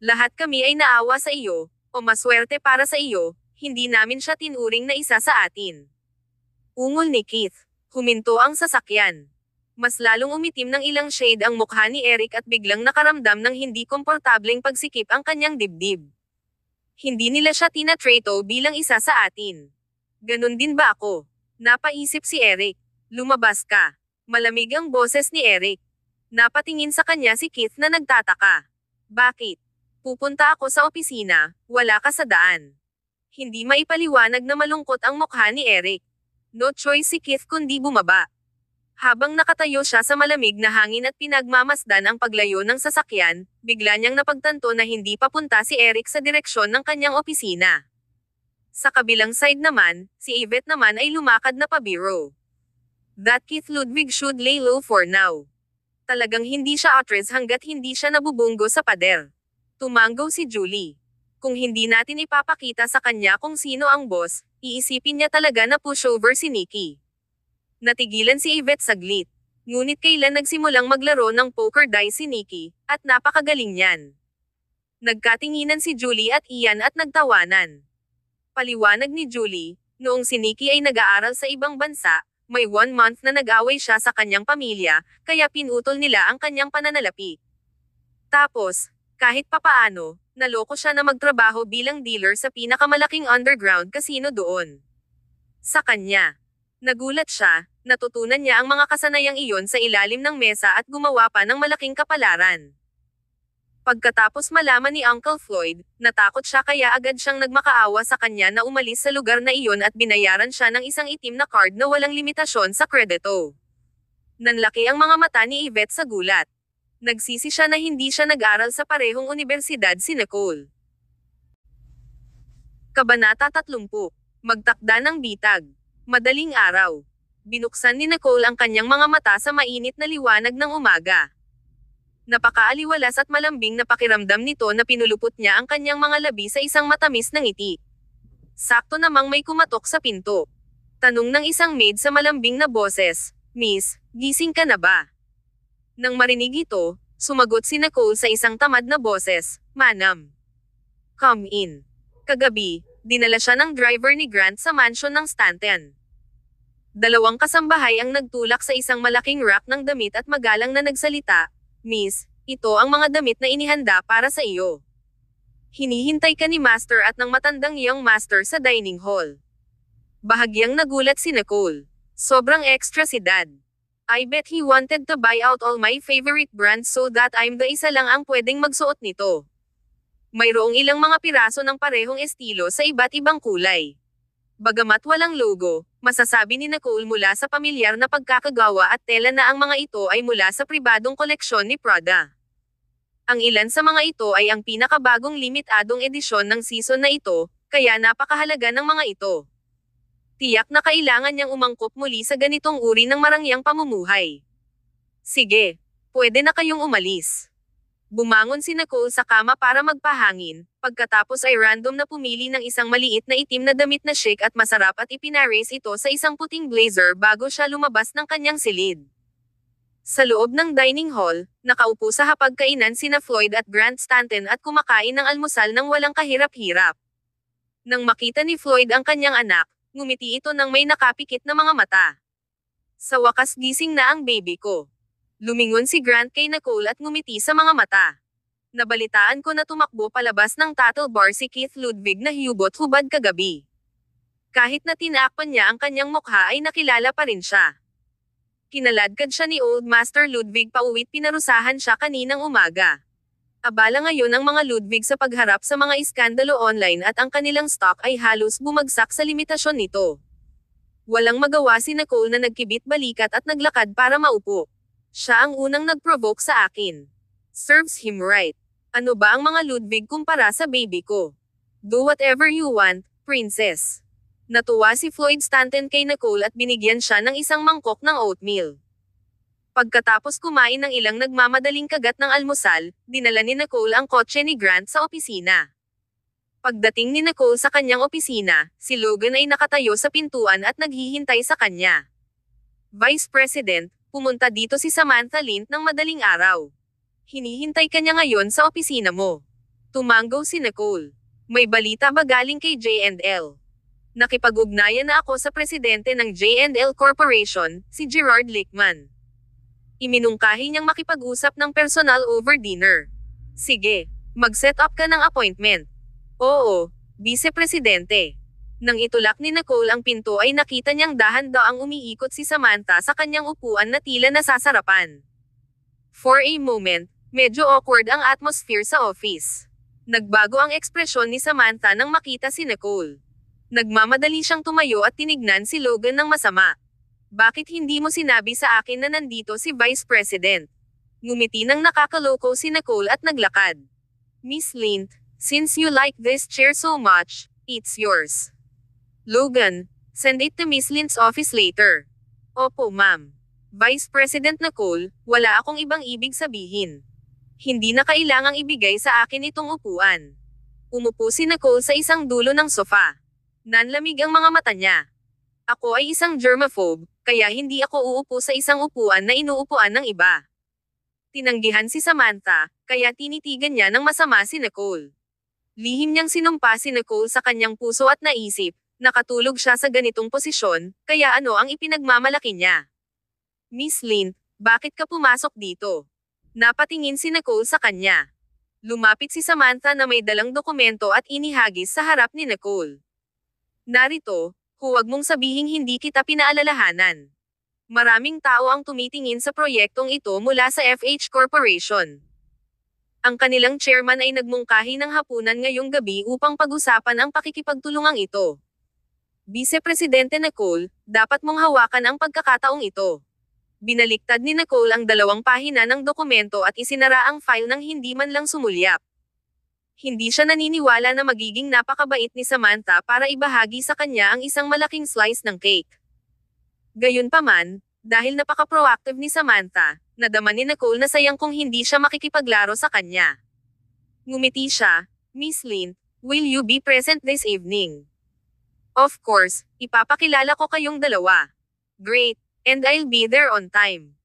Lahat kami ay naawa sa iyo, o maswerte para sa iyo, hindi namin siya tinuring na isa sa atin. Ungol ni Keith. Huminto ang sasakyan. Mas lalong umitim ng ilang shade ang mukha ni Eric at biglang nakaramdam ng hindi komportableng pagsikip ang kanyang dibdib. Hindi nila siya tinatrato bilang isa sa atin. Ganon din ba ako? Napaisip si Eric. Lumabas ka. Malamig ang boses ni Eric. Napatingin sa kanya si Keith na nagtataka. Bakit? Pupunta ako sa opisina, wala ka sa daan. Hindi maipaliwanag na malungkot ang mukha ni Eric. No choice si Keith kundi bumaba. Habang nakatayo siya sa malamig na hangin at pinagmamasdan ang paglayo ng sasakyan, bigla niyang napagtanto na hindi papunta si Eric sa direksyon ng kanyang opisina. Sa kabilang side naman, si Yvette naman ay lumakad na pabiro. That Keith Ludwig should lay low for now. Talagang hindi siya actress hanggat hindi siya nabubunggo sa pader. Tumanggo si Julie. Kung hindi natin ipapakita sa kanya kung sino ang boss, iisipin niya talaga na pushover si Nikki. Natigilan si Yvette saglit. Ngunit kailan nagsimulang maglaro ng poker dice si Nikki, at napakagaling niyan. Nagkatinginan si Julie at Ian at nagtawanan. Paliwanag ni Julie, noong si Nikki ay nag-aaral sa ibang bansa, may 1 month na nag-away siya sa kanyang pamilya, kaya pinutol nila ang kanyang pananalapi. Tapos, kahit papaano, naloko siya na magtrabaho bilang dealer sa pinakamalaking underground casino doon. Sa kanya. Nagulat siya, natutunan niya ang mga kasanayang iyon sa ilalim ng mesa at gumawa pa ng malaking kapalaran. Pagkatapos malaman ni Uncle Floyd, natakot siya kaya agad siyang nagmakaawa sa kanya na umalis sa lugar na iyon at binayaran siya ng isang itim na card na walang limitasyon sa kredito. Nanlaki ang mga mata ni Yvette sa gulat. Nagsisi siya na hindi siya nag-aral sa parehong unibersidad si Nicole. Kabanata 30. Magtakda ng bitag. Madaling araw. Binuksan ni Nicole ang kanyang mga mata sa mainit na liwanag ng umaga. Napakaaliwalas at malambing na pakiramdam nito na pinulupot niya ang kanyang mga labi sa isang matamis na ngiti. Sakto namang may kumatok sa pinto. Tanong ng isang maid sa malambing na boses, "Miss, gising ka na ba?" Nang marinig ito, Sumagot si Nicole sa isang tamad na boses, "Manam. Come in." Kagabi, dinala siya ng driver ni Grant sa mansion ng Stanton. Dalawang kasambahay ang nagtulak sa isang malaking rack ng damit at magalang na nagsalita, "Miss, ito ang mga damit na inihanda para sa iyo. Hinihintay ka ni Master at ng matandang iyong Master sa dining hall." Bahagyang nagulat si Nicole. Sobrang extra si Dad. "I bet he wanted to buy out all my favorite brands so that I'm the isa lang ang pwedeng magsuot nito." Mayroong ilang mga piraso ng parehong estilo sa iba't ibang kulay. Bagamat walang logo, masasabi ni Nicole mula sa pamilyar na pagkakagawa at tela na ang mga ito ay mula sa pribadong koleksyon ni Prada. Ang ilan sa mga ito ay ang pinakabagong limitadong edisyon ng season na ito, kaya napakahalaga ng mga ito. Tiyak na kailangan niyang umangkop muli sa ganitong uri ng marangyang pamumuhay. "Sige, pwede na kayong umalis." Bumangon si Nicole sa kama para magpahangin, pagkatapos ay random na pumili ng isang maliit na itim na damit na chic at masarap at ipinares ito sa isang puting blazer bago siya lumabas ng kanyang silid. Sa loob ng dining hall, nakaupo sa hapagkainan sina Floyd at Grant Stanton at kumakain ng almusal ng walang kahirap-hirap. Nang makita ni Floyd ang kanyang anak, ngumiti ito ng may nakapikit na mga mata. "Sa wakas gising na ang baby ko." Lumingon si Grant kay Nicole at ngumiti sa mga mata. "Nabalitaan ko na tumakbo palabas ng tattle bar si Keith Ludwig na hubot-hubad kagabi. Kahit na tinakpan niya ang kanyang mukha ay nakilala pa rin siya. Kinaladkad siya ni Old Master Ludwig pauwi't pinarusahan siya kaninang umaga. Abala ngayon ang mga Ludwig sa pagharap sa mga iskandalo online at ang kanilang stock ay halos bumagsak sa limitasyon nito. Walang magawa si Nicole na nagkibit balikat at naglakad para maupo. Siya ang unang nag-provoke sa akin. Serves him right. Ano ba ang mga Ludwig kumpara sa baby ko? Do whatever you want, princess." Natuwa si Floyd Stanton kay Nicole at binigyan siya ng isang mangkok ng oatmeal. Pagkatapos kumain ng ilang nagmamadaling kagat ng almusal, dinala ni Nicole ang kotse ni Grant sa opisina. Pagdating ni Nicole sa kanyang opisina, si Logan ay nakatayo sa pintuan at naghihintay sa kanya. "Vice President, pumunta dito si Samantha Lint ng madaling araw. Hinihintay ka niya ngayon sa opisina mo." Tumanggaw si Nicole. "May balita ba galing kay J&L? Nakipag-ugnayan na ako sa presidente ng J&L Corporation, si Gerard Lickman. Iminungkahi niyang makipag-usap ng personal over dinner. Sige, mag-set up ka ng appointment." "Oo, Vice Presidente." Nang itulak ni Nicole ang pinto ay nakita niyang dahan-daang umiikot si Samantha sa kanyang upuan na tila nasasarapan. For a moment, medyo awkward ang atmosphere sa office. Nagbago ang ekspresyon ni Samantha nang makita si Nicole. Nagmamadali siyang tumayo at tinignan si Logan ng masama. "Bakit hindi mo sinabi sa akin na nandito si Vice President?" Ngumiti ng nakakaloko si Nicole at naglakad. "Miss Lint, since you like this chair so much, it's yours. Logan, send it to Miss Lint's office later." "Opo, ma'am." "Vice President Nicole, wala akong ibang ibig sabihin. Hindi na kailangang ibigay sa akin itong upuan." Umupo si Nicole sa isang dulo ng sofa. Nanlamig ang mga mata niya. "Ako ay isang germaphobe, kaya hindi ako uupo sa isang upuan na inuupuan ng iba." Tinanggihan si Samantha, kaya tinitigan niya ng masama si Nicole. Lihim niyang sinumpa si Nicole sa kanyang puso at naisip, nakatulog siya sa ganitong posisyon, kaya ano ang ipinagmamalaki niya. "Miss Lint, bakit ka pumasok dito?" Napatingin si Nicole sa kanya. Lumapit si Samantha na may dalang dokumento at inihagis sa harap ni Nicole. "Narito, huwag mong sabihing hindi kita pinaalalahanan. Maraming tao ang tumitingin sa proyektong ito mula sa FH Corporation. Ang kanilang chairman ay nagmungkahi ng hapunan ngayong gabi upang pag-usapan ang pakikipagtulungang ito. Vice Presidente Nicole, dapat mong hawakan ang pagkakataong ito." Binaliktad ni Nicole ang 2 pahina ng dokumento at isinara ang file ng hindi man lang sumulyap. Hindi siya naniniwala na magiging napakabait ni Samantha para ibahagi sa kanya ang isang malaking slice ng cake. Gayunpaman, dahil napaka-proactive ni Samantha, nadama ni Nicole na sayang kung hindi siya makikipaglaro sa kanya. Ngumiti siya, "Miss Lint, will you be present this evening?" "Of course, ipapakilala ko kayong dalawa." "Great, and I'll be there on time."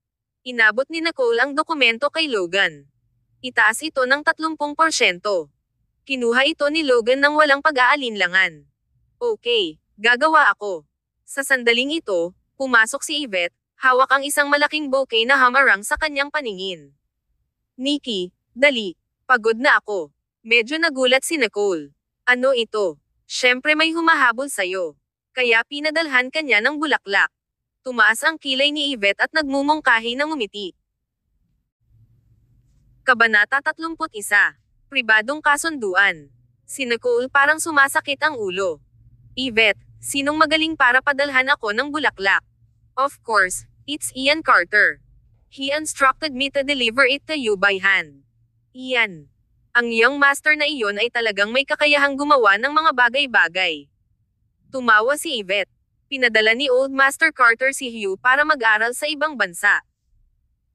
Inabot ni Nicole ang dokumento kay Logan. Itaas ito ng 30%. Kinuha ito ni Logan ng walang pag-aalinlangan. Okay, gagawa ako. Sa sandaling ito, pumasok si Yvette, hawak ang isang malaking bouquet na hamarang sa kanyang paningin. Nikki, dali. Pagod na ako. Medyo nagulat si Nicole. Ano ito? Syempre may humahabol sa'yo. Kaya pinadalhan kanya ng bulaklak. Tumaas ang kilay ni Yvette at nagmumungkahi ng umiti. Kabanata 31. Pribadong kasunduan. Si Nicole parang sumasakit ang ulo. Yvette, sinong magaling para padalhan ako ng bulaklak? Of course, it's Ian Carter. He instructed me to deliver it to you by hand. Ian. Ang young master na iyon ay talagang may kakayahang gumawa ng mga bagay-bagay. Tumawa si Yvette. Pinadala ni Old Master Carter si Hugh para mag-aral sa ibang bansa.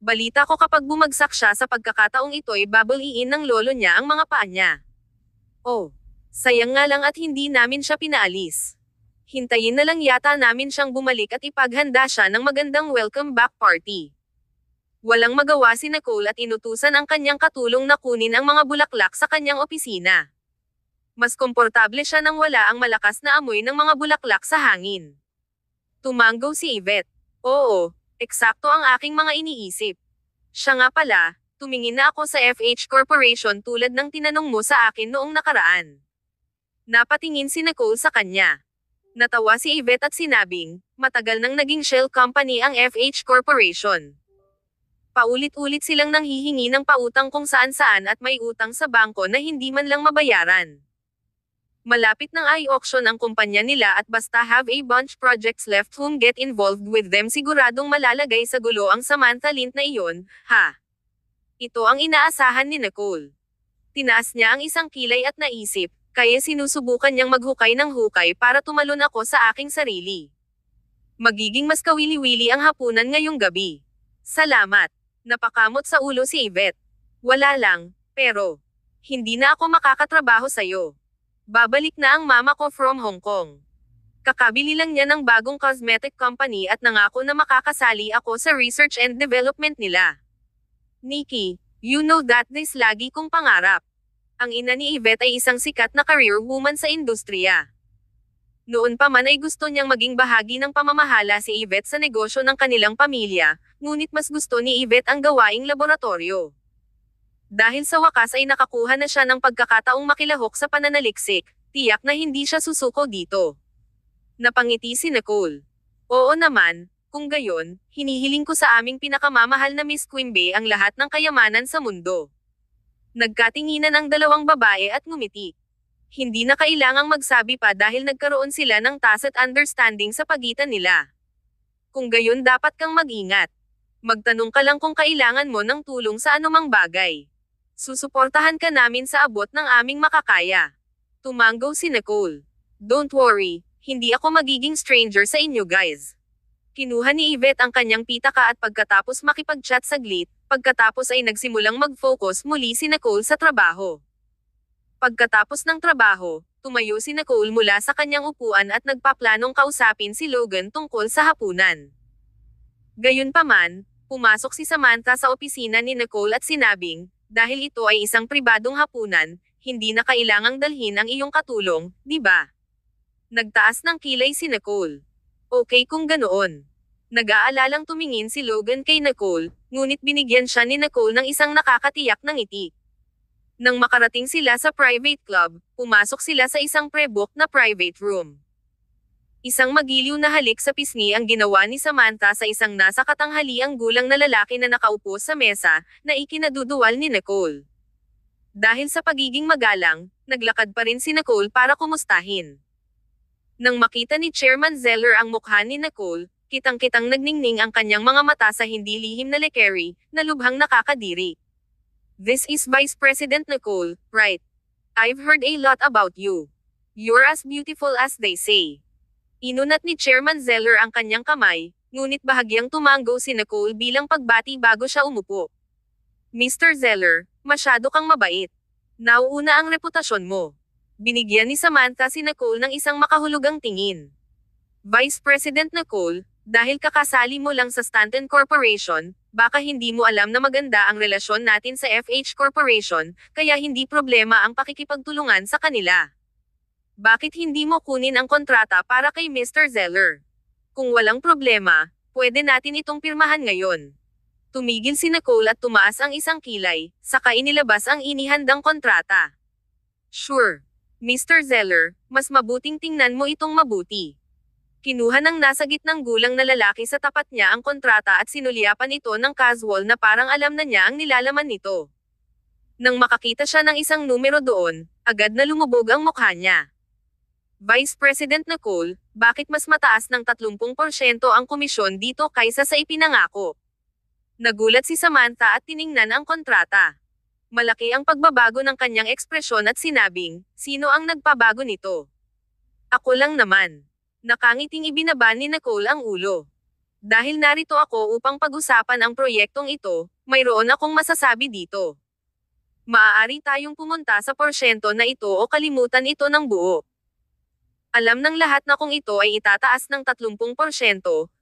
Balita ko kapag bumagsak siya sa pagkakataong ito'y babaliin ng lolo niya ang mga paa niya. Oh, sayang nga lang at hindi namin siya pinaalis. Hintayin na lang yata namin siyang bumalik at ipaghanda siya ng magandang welcome back party. Walang magawa si Nicole at inutusan ang kanyang katulong na kunin ang mga bulaklak sa kanyang opisina. Mas komportable siya nang wala ang malakas na amoy ng mga bulaklak sa hangin. Tumanggo si Yvette. Oo, eksakto ang aking mga iniisip. Siya nga pala, tumingin na ako sa FH Corporation tulad ng tinanong mo sa akin noong nakaraan. Napatingin si Nicole sa kanya. Natawa si Yvette at sinabing, matagal nang naging shell company ang FH Corporation. Paulit-ulit silang nanghihingi ng pautang kung saan-saan at may utang sa bangko na hindi man lang mabayaran. Malapit ng i-auction ang kumpanya nila at basta have a bunch projects left whom get involved with them siguradong malalagay sa gulo ang Samantha Lint na iyon, ha? Ito ang inaasahan ni Nicole. Tinaas niya ang isang kilay at naisip, kaya sinusubukan niyang maghukay ng hukay para tumalon ako sa aking sarili. Magiging mas kawili-wili ang hapunan ngayong gabi. Salamat. Napakamot sa ulo si Yvette. Wala lang, pero hindi na ako makakatrabaho sa'yo. Babalik na ang mama ko from Hong Kong. Kakabili lang niya ng bagong cosmetic company at nangako na makakasali ako sa research and development nila. Nikki, you know that this lagi kong pangarap. Ang ina ni Yvette ay isang sikat na career woman sa industriya. Noon pa man ay gusto niyang maging bahagi ng pamamahala si Yvette sa negosyo ng kanilang pamilya, ngunit mas gusto ni Yvette ang gawaing laboratorio. Dahil sa wakas ay nakakuha na siya ng pagkakataong makilahok sa pananaliksik, tiyak na hindi siya susuko dito. Napangiti si Nicole. Oo naman, kung gayon, hinihiling ko sa aming pinakamamahal na Miss Quimby ang lahat ng kayamanan sa mundo. Nagkatinginan ang dalawang babae at ngumiti. Hindi na kailangang magsabi pa dahil nagkaroon sila ng tacit understanding sa pagitan nila. Kung gayon dapat kang mag-ingat. Magtanong ka lang kung kailangan mo ng tulong sa anumang bagay. Susuportahan ka namin sa abot ng aming makakaya. Tumanggo si Nicole. Don't worry, hindi ako magiging stranger sa inyo guys. Kinuha ni Yvette ang kanyang pitaka at pagkatapos makipag-chat saglit, pagkatapos ay nagsimulang mag-focus muli si Nicole sa trabaho. Pagkatapos ng trabaho, tumayo si Nicole mula sa kanyang upuan at nagpaplanong kausapin si Logan tungkol sa hapunan. Gayunpaman, pumasok si Samantha sa opisina ni Nicole at sinabing, dahil ito ay isang pribadong hapunan, hindi na kailangang dalhin ang iyong katulong, di ba? Nagtaas ng kilay si Nicole. Okay kung ganoon. Nag-aalalang tumingin si Logan kay Nicole, ngunit binigyan siya ni Nicole ng isang nakakatiyak na ngiti. Nang makarating sila sa private club, pumasok sila sa isang pre-book na private room. Isang magiliw na halik sa pisngi ang ginawa ni Samantha sa isang nasa katanghaliang gulang na lalaki na nakaupo sa mesa, na ikinaduduwal ni Nicole. Dahil sa pagiging magalang, naglakad pa rin si Nicole para kumustahin. Nang makita ni Chairman Zeller ang mukha ni Nicole, kitang-kitang nagningning ang kanyang mga mata sa hindi lihim na lekeri, na lubhang nakakadiri. This is Vice President Nicole, right? I've heard a lot about you. You're as beautiful as they say. Inunat ni Chairman Zeller ang kanyang kamay, ngunit bahagyang tumango si Nicole bilang pagbati bago siya umupo. Mr. Zeller, masyado kang mabait. Nauuna ang reputasyon mo. Binigyan ni Samantha si Nicole ng isang makahulugang tingin. Vice President Nicole, dahil kakasali mo lang sa Stanton Corporation, Baka hindi mo alam na maganda ang relasyon natin sa FH Corporation, kaya hindi problema ang pakikipagtulungan sa kanila. Bakit hindi mo kunin ang kontrata para kay Mr. Zeller? Kung walang problema, pwede natin itong pirmahan ngayon. Tumigil si Nicole at tumaas ang isang kilay, saka inilabas ang inihandang kontrata. Sure. Mr. Zeller, mas mabuting tingnan mo itong mabuti. Kinuha ng nasa gitnang gulang na lalaki sa tapat niya ang kontrata at sinulyapan ito ng casual na parang alam na niya ang nilalaman nito. Nang makakita siya ng isang numero doon, agad na lumubog ang mukha niya. Vice President Nicole, bakit mas mataas ng 30% ang komisyon dito kaysa sa ipinangako? Nagulat si Samantha at tiningnan ang kontrata. Malaki ang pagbabago ng kanyang ekspresyon at sinabing, sino ang nagpabago nito? Ako lang naman. Nakangiting ibinaba ni Nicole ang ulo. Dahil narito ako upang pag-usapan ang proyektong ito, mayroon akong masasabi dito. Maaari tayong pumunta sa porsyento na ito o kalimutan ito ng buo. Alam ng lahat na kung ito ay itataas ng 30%,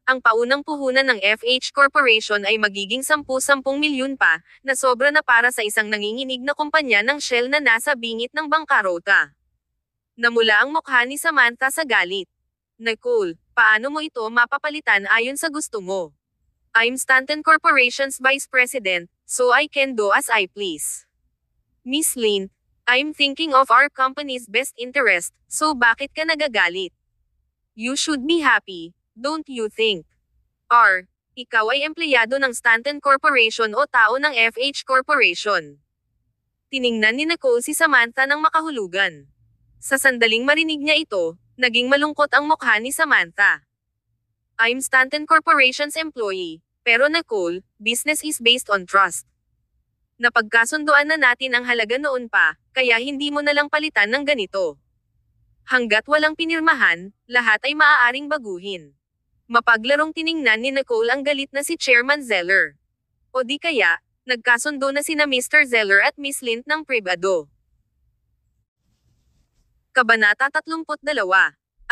ang paunang puhunan ng FH Corporation ay magiging 10-10 milyon pa, na sobra na para sa isang nanginginig na kumpanya ng Shell na nasa bingit ng bangkarota. Namula ang mukha ni Samantha sa galit. Nicole, paano mo ito mapapalitan ayon sa gusto mo? I'm Stanton Corporation's Vice President, so I can do as I please. Miss Lin, I'm thinking of our company's best interest, so bakit ka nagagalit? You should be happy, don't you think? Or, ikaw ay empleyado ng Stanton Corporation o tao ng FH Corporation? Tiningnan ni Nicole si Samantha ng makahulugan. Sa sandaling marinig niya ito, naging malungkot ang mukha ni Samantha. I'm Stanton Corporation's employee, pero Nicole, business is based on trust. Napagkasunduan na natin ang halaga noon pa, kaya hindi mo na lang palitan ng ganito. Hanggat walang pinirmahan, lahat ay maaaring baguhin. Mapaglarong tiningnan ni Nicole ang galit na si Chairman Zeller. O di kaya, nagkasundo na sina Mr. Zeller at Miss Lint ng pribado. Kabanata 32.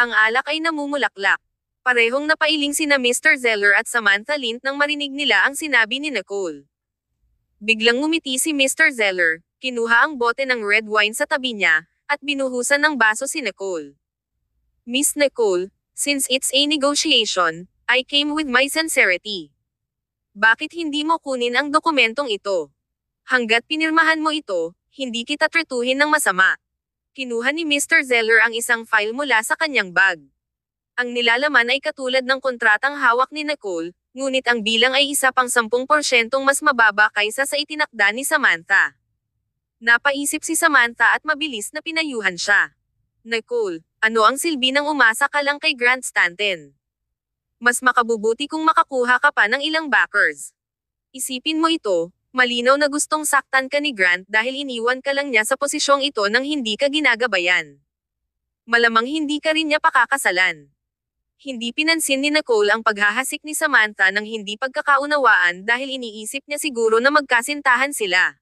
Ang alak ay namumulaklak. Parehong napailing sina Mr. Zeller at Samantha Lint nang marinig nila ang sinabi ni Nicole. Biglang ngumiti si Mr. Zeller, kinuha ang bote ng red wine sa tabi niya, at binuhusan ng baso si Nicole. Miss Nicole, since it's a negotiation, I came with my sincerity. Bakit hindi mo kunin ang dokumentong ito? Hanggat pinirmahan mo ito, hindi kita tretuhin ng masama. Kinuha ni Mr. Zeller ang isang file mula sa kanyang bag. Ang nilalaman ay katulad ng kontratang hawak ni Nicole, ngunit ang bilang ay isa pang 10% mas mababa kaysa sa itinakda ni Samantha. Napaisip si Samantha at mabilis na pinayuhan siya. Nicole, ano ang silbi ng umasa ka lang kay Grant Stanton? Mas makabubuti kung makakuha ka pa ng ilang backers. Isipin mo ito, malinaw na gustong saktan ka ni Grant dahil iniwan ka lang niya sa posisyong ito nang hindi ka ginagabayan. Malamang hindi ka rin niya pakakasalan. Hindi pinansin ni Nicole ang paghahasik ni Samantha ng hindi pagkakaunawaan dahil iniisip niya siguro na magkasintahan sila.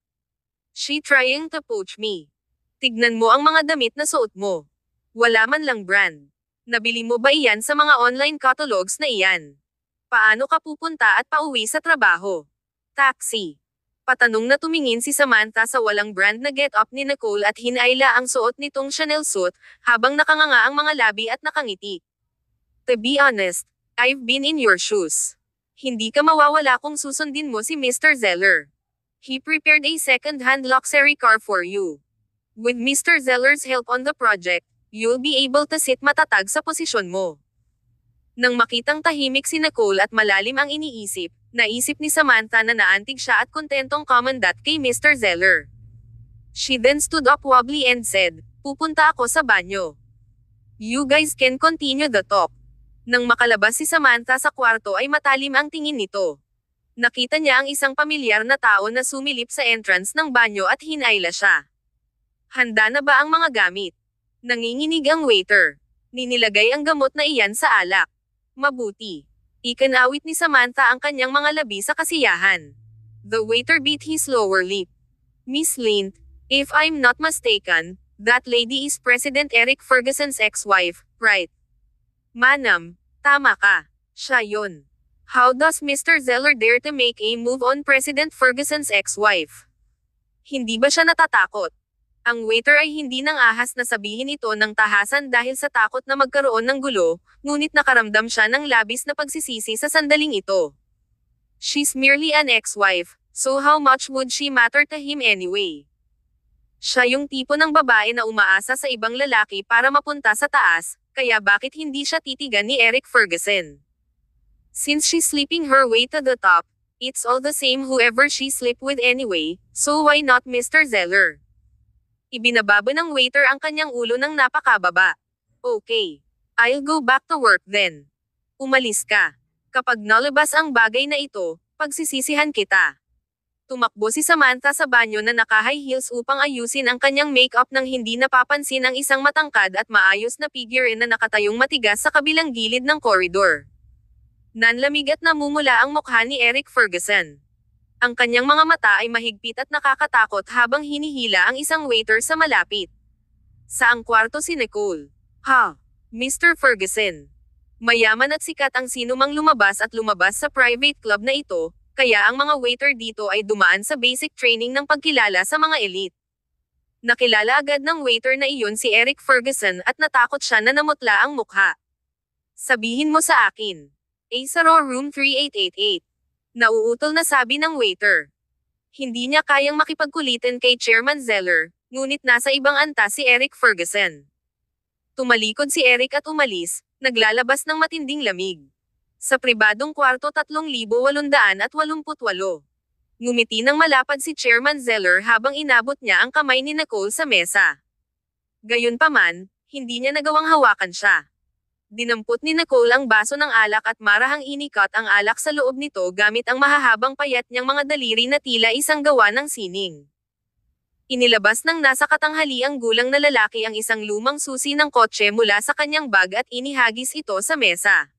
She trying to poach me. Tignan mo ang mga damit na suot mo. Wala man lang brand. Nabili mo ba iyan sa mga online catalogs na iyan? Paano ka pupunta at pauwi sa trabaho? Taxi. Patanong na tumingin si Samantha sa walang brand na get-up ni Nicole at hinayla ang suot nitong Chanel suit, habang nakanganga ang mga labi at nakangiti. To be honest, I've been in your shoes. Hindi ka mawawala kung susundin mo si Mr. Zeller. He prepared a second-hand luxury car for you. With Mr. Zeller's help on the project, you'll be able to sit matatag sa posisyon mo. Nang makitang tahimik si Nicole at malalim ang iniisip, naisip ni Samantha na naantig siya at kontentong commandant kay Mr. Zeller. She then stood up wobbly and said, "Pupunta ako sa banyo. You guys can continue the talk." Nang makalabas si Samantha sa kwarto ay matalim ang tingin nito. Nakita niya ang isang pamilyar na tao na sumilip sa entrance ng banyo at hinayla siya. Handa na ba ang mga gamit? Nanginginig ang waiter. Ninilagay ang gamot na iyan sa alak. Mabuti. Ikinawit ni Samantha ang kanyang mga labi sa kasiyahan. The waiter bit his lower lip. Miss Lint, if I'm not mistaken, that lady is President Eric Ferguson's ex-wife, right? Manam, tama ka. Siya yun. How does Mr. Zeller dare to make a move on President Ferguson's ex-wife? Hindi ba siya natatakot? Ang waiter ay hindi nang ahas na sabihin ito ng tahasan dahil sa takot na magkaroon ng gulo, ngunit nakaramdam siya ng labis na pagsisisi sa sandaling ito. She's merely an ex-wife, so how much would she matter to him anyway? Siya yung tipo ng babae na umaasa sa ibang lalaki para mapunta sa taas, kaya bakit hindi siya titigan ni Eric Ferguson? Since she's sleeping her way to the top, it's all the same whoever she sleep with anyway, so why not Mr. Zeller? Ibinababa ng waiter ang kanyang ulo ng napakababa. Okay. I'll go back to work then. Umalis ka. Kapag nalabas ang bagay na ito, pagsisisihan kita. Tumakbo si Samantha sa banyo na naka-high heels upang ayusin ang kanyang makeup nang hindi napapansin ang isang matangkad at maayos na figure na nakatayong matigas sa kabilang gilid ng koridor. Nanlamig at namumula ang mukha ni Eric Ferguson. Ang kanyang mga mata ay mahigpit at nakakatakot habang hinihila ang isang waiter sa malapit. Saang kwarto si Nicole? Ha? Mr. Ferguson. Mayaman at sikat ang sinumang lumabas sa private club na ito, kaya ang mga waiter dito ay dumaan sa basic training ng pagkilala sa mga elite. Nakilala agad ng waiter na iyon si Eric Ferguson at natakot siya na namutla ang mukha. Sabihin mo sa akin. Sa Raw Room 3888. Nauutol na sabi ng waiter. Hindi niya kayang makipagkulitan kay Chairman Zeller, ngunit nasa ibang antas si Eric Ferguson. Tumalikod si Eric at umalis, naglalabas ng matinding lamig. Sa pribadong kwarto 3,888. Ngumiti ng malapad si Chairman Zeller habang inabot niya ang kamay ni Nicole sa mesa. Gayunpaman, hindi niya nagawang hawakan siya. Dinampot ni Nicole ang baso ng alak at marahang inikat ang alak sa loob nito gamit ang mahahabang payat niyang mga daliri na tila isang gawa ng sining. Inilabas ng nasa katanghaliang gulang na lalaki ang isang lumang susi ng kotse mula sa kanyang bag at inihagis ito sa mesa.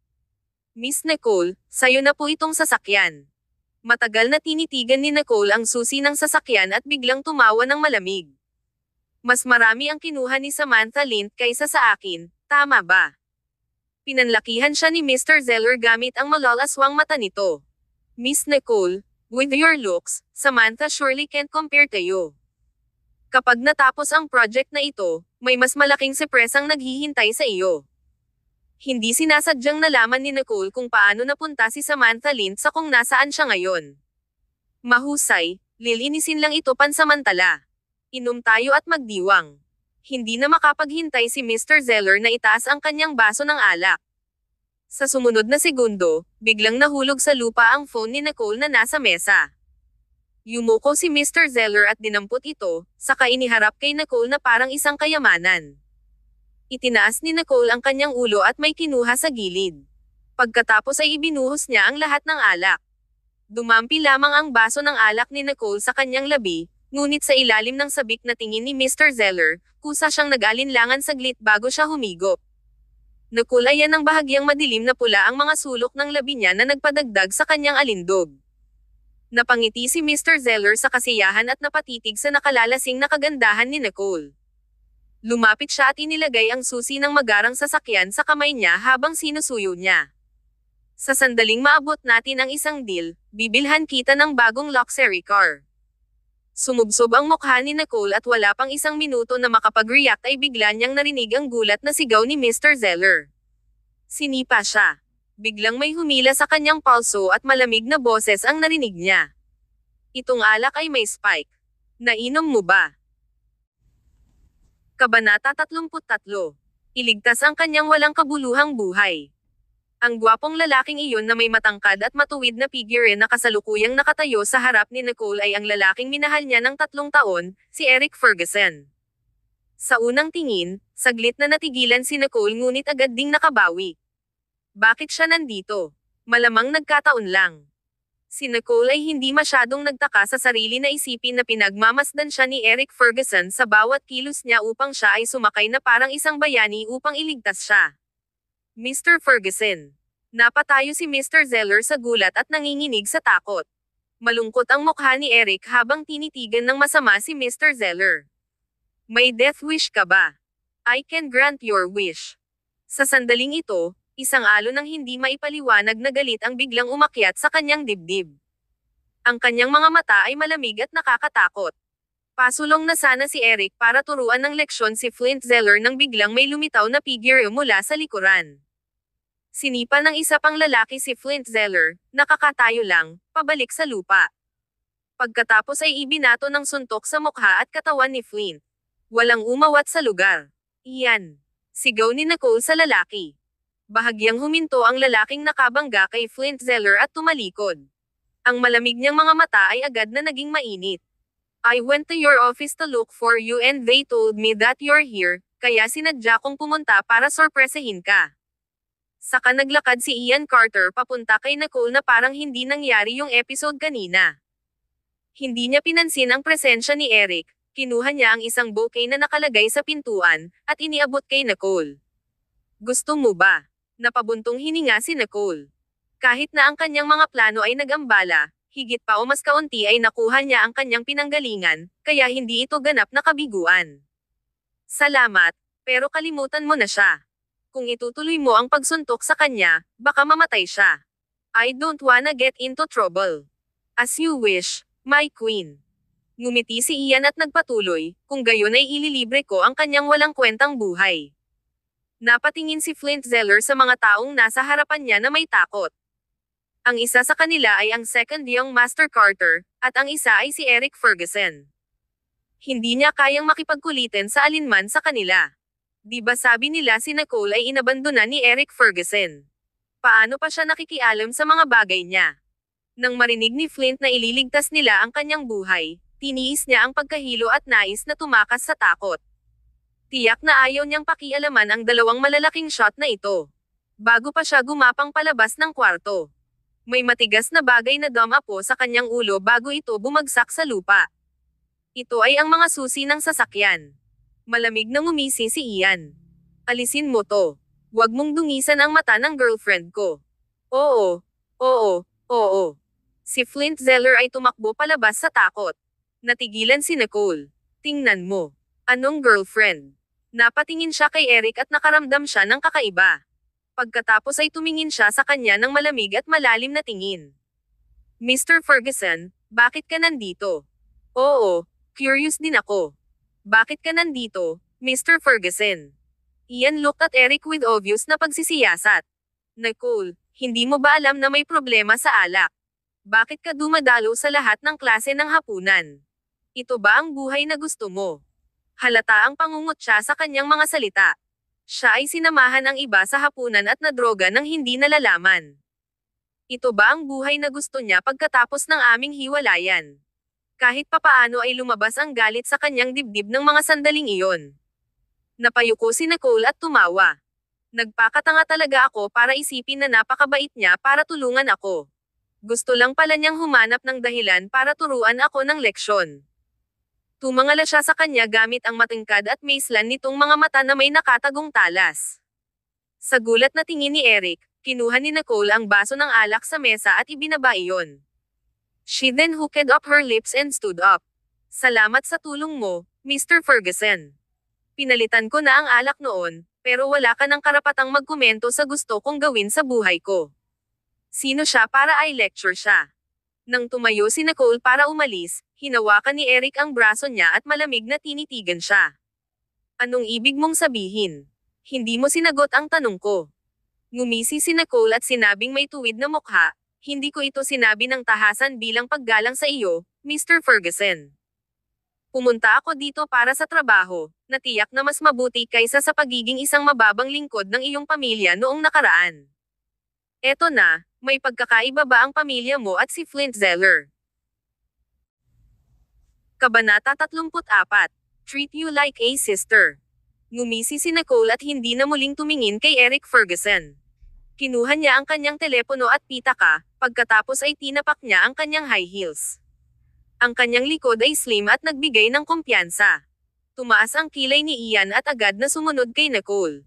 Miss Nicole, sayo na po itong sasakyan. Matagal na tinitigan ni Nicole ang susi ng sasakyan at biglang tumawa ng malamig. Mas marami ang kinuha ni Samantha Lint kaysa sa akin, tama ba? Pinanlakihan siya ni Mr. Zeller gamit ang malalaswang mata nito. Miss Nicole, with your looks, Samantha surely can't compare to you. Kapag natapos ang project na ito, may mas malaking surpresang naghihintay sa iyo. Hindi sinasadyang nalaman ni Nicole kung paano napunta si Samantha Lint sa kung nasaan siya ngayon. Mahusay, lilinisin lang ito pansamantala. Inom tayo at magdiwang. Hindi na makapaghintay si Mr. Zeller na itaas ang kanyang baso ng alak. Sa sumunod na segundo, biglang nahulog sa lupa ang phone ni Nicole na nasa mesa. Yumuko si Mr. Zeller at dinampot ito, saka iniharap kay Nicole na parang isang kayamanan. Itinaas ni Nicole ang kanyang ulo at may kinuha sa gilid. Pagkatapos ay ibinuhos niya ang lahat ng alak. Dumampi lamang ang baso ng alak ni Nicole sa kanyang labi, ngunit sa ilalim ng sabik na tingin ni Mr. Zeller, kusa siyang nag-alinlangan saglit bago siya humigop. Nakulayan ng bahagyang madilim na pula ang mga sulok ng labi niya na nagpadagdag sa kanyang alindog. Napangiti si Mr. Zeller sa kasiyahan at napatitig sa nakalalasing na kagandahan ni Nicole. Lumapit siya at inilagay ang susi ng magarang sasakyan sa kamay niya habang sinusuyo niya. Sa sandaling maabot natin ang isang deal, bibilhan kita ng bagong luxury car. Sumubsob ang mukha ni Nicole at wala pang isang minuto na makapag-react ay bigla niyang narinig ang gulat na sigaw ni Mr. Zeller. Sinipa siya. Biglang may humila sa kanyang palso at malamig na boses ang narinig niya. Itong alak ay may spike. Nainom mo ba? Kabanata 33. Iligtas ang kanyang walang kabuluhang buhay. Ang gwapong lalaking iyon na may matangkad at matuwid na figure na kasalukuyang nakatayo sa harap ni Nicole ay ang lalaking minahal niya ng 3 taon, si Eric Ferguson. Sa unang tingin, saglit na natigilan si Nicole ngunit agad ding nakabawi. Bakit siya nandito? Malamang nagkataon lang. Si Nicole ay hindi masyadong nagtaka sa sarili na isipin na pinagmamasdan siya ni Eric Ferguson sa bawat kilos niya upang siya ay sumakay na parang isang bayani upang iligtas siya. Mr. Ferguson. Napatayo si Mr. Zeller sa gulat at nanginginig sa takot. Malungkot ang mukha ni Eric habang tinitigan ng masama si Mr. Zeller. May death wish ka ba? I can grant your wish. Sa sandaling ito, Isang alon ng hindi maipaliwanag na galit ang biglang umakyat sa kanyang dibdib. Ang kanyang mga mata ay malamig at nakakatakot. Pasulong na sana si Eric para turuan ng leksyon si Flint Zeller nang biglang may lumitaw na figure mula sa likuran. Sinipa ng isa pang lalaki si Flint Zeller, nakakatayo lang, pabalik sa lupa. Pagkatapos ay ibinato ng suntok sa mukha at katawan ni Flint. Walang umawat sa lugar. Iyan. Sigaw ni Nicole sa lalaki. Bahagyang huminto ang lalaking nakabangga kay Flint Zeller at tumalikod. Ang malamig niyang mga mata ay agad na naging mainit. I went to your office to look for you and they told me that you're here, kaya sinadya kong pumunta para sorpresahin ka. Saka naglakad si Ian Carter papunta kay Nicole na parang hindi nangyari yung episode kanina. Hindi niya pinansin ang presensya ni Eric, kinuha niya ang isang bouquet na nakalagay sa pintuan, at iniabot kay Nicole. Gusto mo ba? Napabuntong hininga si Nicole. Kahit na ang kanyang mga plano ay nag-ambala, higit pa o mas kaunti ay nakuha niya ang kanyang pinanggalingan, kaya hindi ito ganap na kabiguan. Salamat, pero kalimutan mo na siya. Kung itutuloy mo ang pagsuntok sa kanya, baka mamatay siya. I don't wanna get into trouble. As you wish, my queen. Ngumiti si Ian at nagpatuloy, kung gayon ay ililibre ko ang kanyang walang kwentang buhay. Napatingin si Flint Zeller sa mga taong nasa harapan niya na may takot. Ang isa sa kanila ay ang second young Master Carter, at ang isa ay si Eric Ferguson. Hindi niya kayang makipagkulitin sa alinman sa kanila. Di ba sabi nila si Nicole ay inabandona ni Eric Ferguson? Paano pa siya nakikialam sa mga bagay niya? Nang marinig ni Flint na ililigtas nila ang kanyang buhay, tiniis niya ang pagkahilo at nais na tumakas sa takot. Tiyak na ayaw niyang pakialaman ang dalawang malalaking shot na ito. Bago pa siya gumapang palabas ng kwarto. May matigas na bagay na dumapo sa kanyang ulo bago ito bumagsak sa lupa. Ito ay ang mga susi ng sasakyan. Malamig na ngumisi si Ian. Alisin mo to. Huwag mong dungisan ang mata ng girlfriend ko. Oo. Oo. Si Flint Zeller ay tumakbo palabas sa takot. Natigilan si Nicole. Tingnan mo. Anong girlfriend? Napatingin siya kay Eric at nakaramdam siya ng kakaiba. Pagkatapos ay tumingin siya sa kanya ng malamig at malalim na tingin. Mr. Ferguson, bakit ka nandito? Oo, curious din ako. Bakit ka nandito, Mr. Ferguson? Ian looked at Eric with obvious na pagsisiyasat. Nicole, hindi mo ba alam na may problema sa alak? Bakit ka dumadalo sa lahat ng klase ng hapunan? Ito ba ang buhay na gusto mo? Halata ang pangungot siya sa kanyang mga salita. Siya ay sinamahan ang iba sa hapunan at nadroga ng hindi nalalaman. Ito ba ang buhay na gusto niya pagkatapos ng aming hiwalayan? Kahit papaano ay lumabas ang galit sa kanyang dibdib ng mga sandaling iyon. Napayuko si Nicole at tumawa. Nagpakatanga talaga ako para isipin na napakabait niya para tulungan ako. Gusto lang pala niyang humanap ng dahilan para turuan ako ng leksyon. Tumangala siya sa kanya gamit ang matingkad at maislan nitong mga mata na may nakatagong talas. Sa gulat na tingin ni Eric, kinuha ni Nicole ang baso ng alak sa mesa at ibinaba iyon. She then hooked up her lips and stood up. Salamat sa tulong mo, Mr. Ferguson. Pinalitan ko na ang alak noon, pero wala ka ng karapatang magkomento sa gusto kong gawin sa buhay ko. Sino siya para i-lecture siya? Nang tumayo si Nicole para umalis, hinawakan ni Eric ang braso niya at malamig na tinitigan siya. Anong ibig mong sabihin? Hindi mo sinagot ang tanong ko. Ngumisi si Nicole at sinabing may tuwid na mukha, hindi ko ito sinabi ng tahasan bilang paggalang sa iyo, Mr. Ferguson. Pumunta ako dito para sa trabaho, na tiyak na mas mabuti kaysa sa pagiging isang mababang lingkod ng iyong pamilya noong nakaraan. Eto na, may pagkakaiba ba ang pamilya mo at si Flint Zeller? Kabanata 34. Treat you like a sister. Ngumisi si Nicole at hindi na muling tumingin kay Eric Ferguson. Kinuha niya ang kanyang telepono at pitaka, pagkatapos ay tinapak niya ang kanyang high heels. Ang kanyang likod ay slim at nagbigay ng kumpiyansa. Tumaas ang kilay ni Ian at agad na sumunod kay Nicole.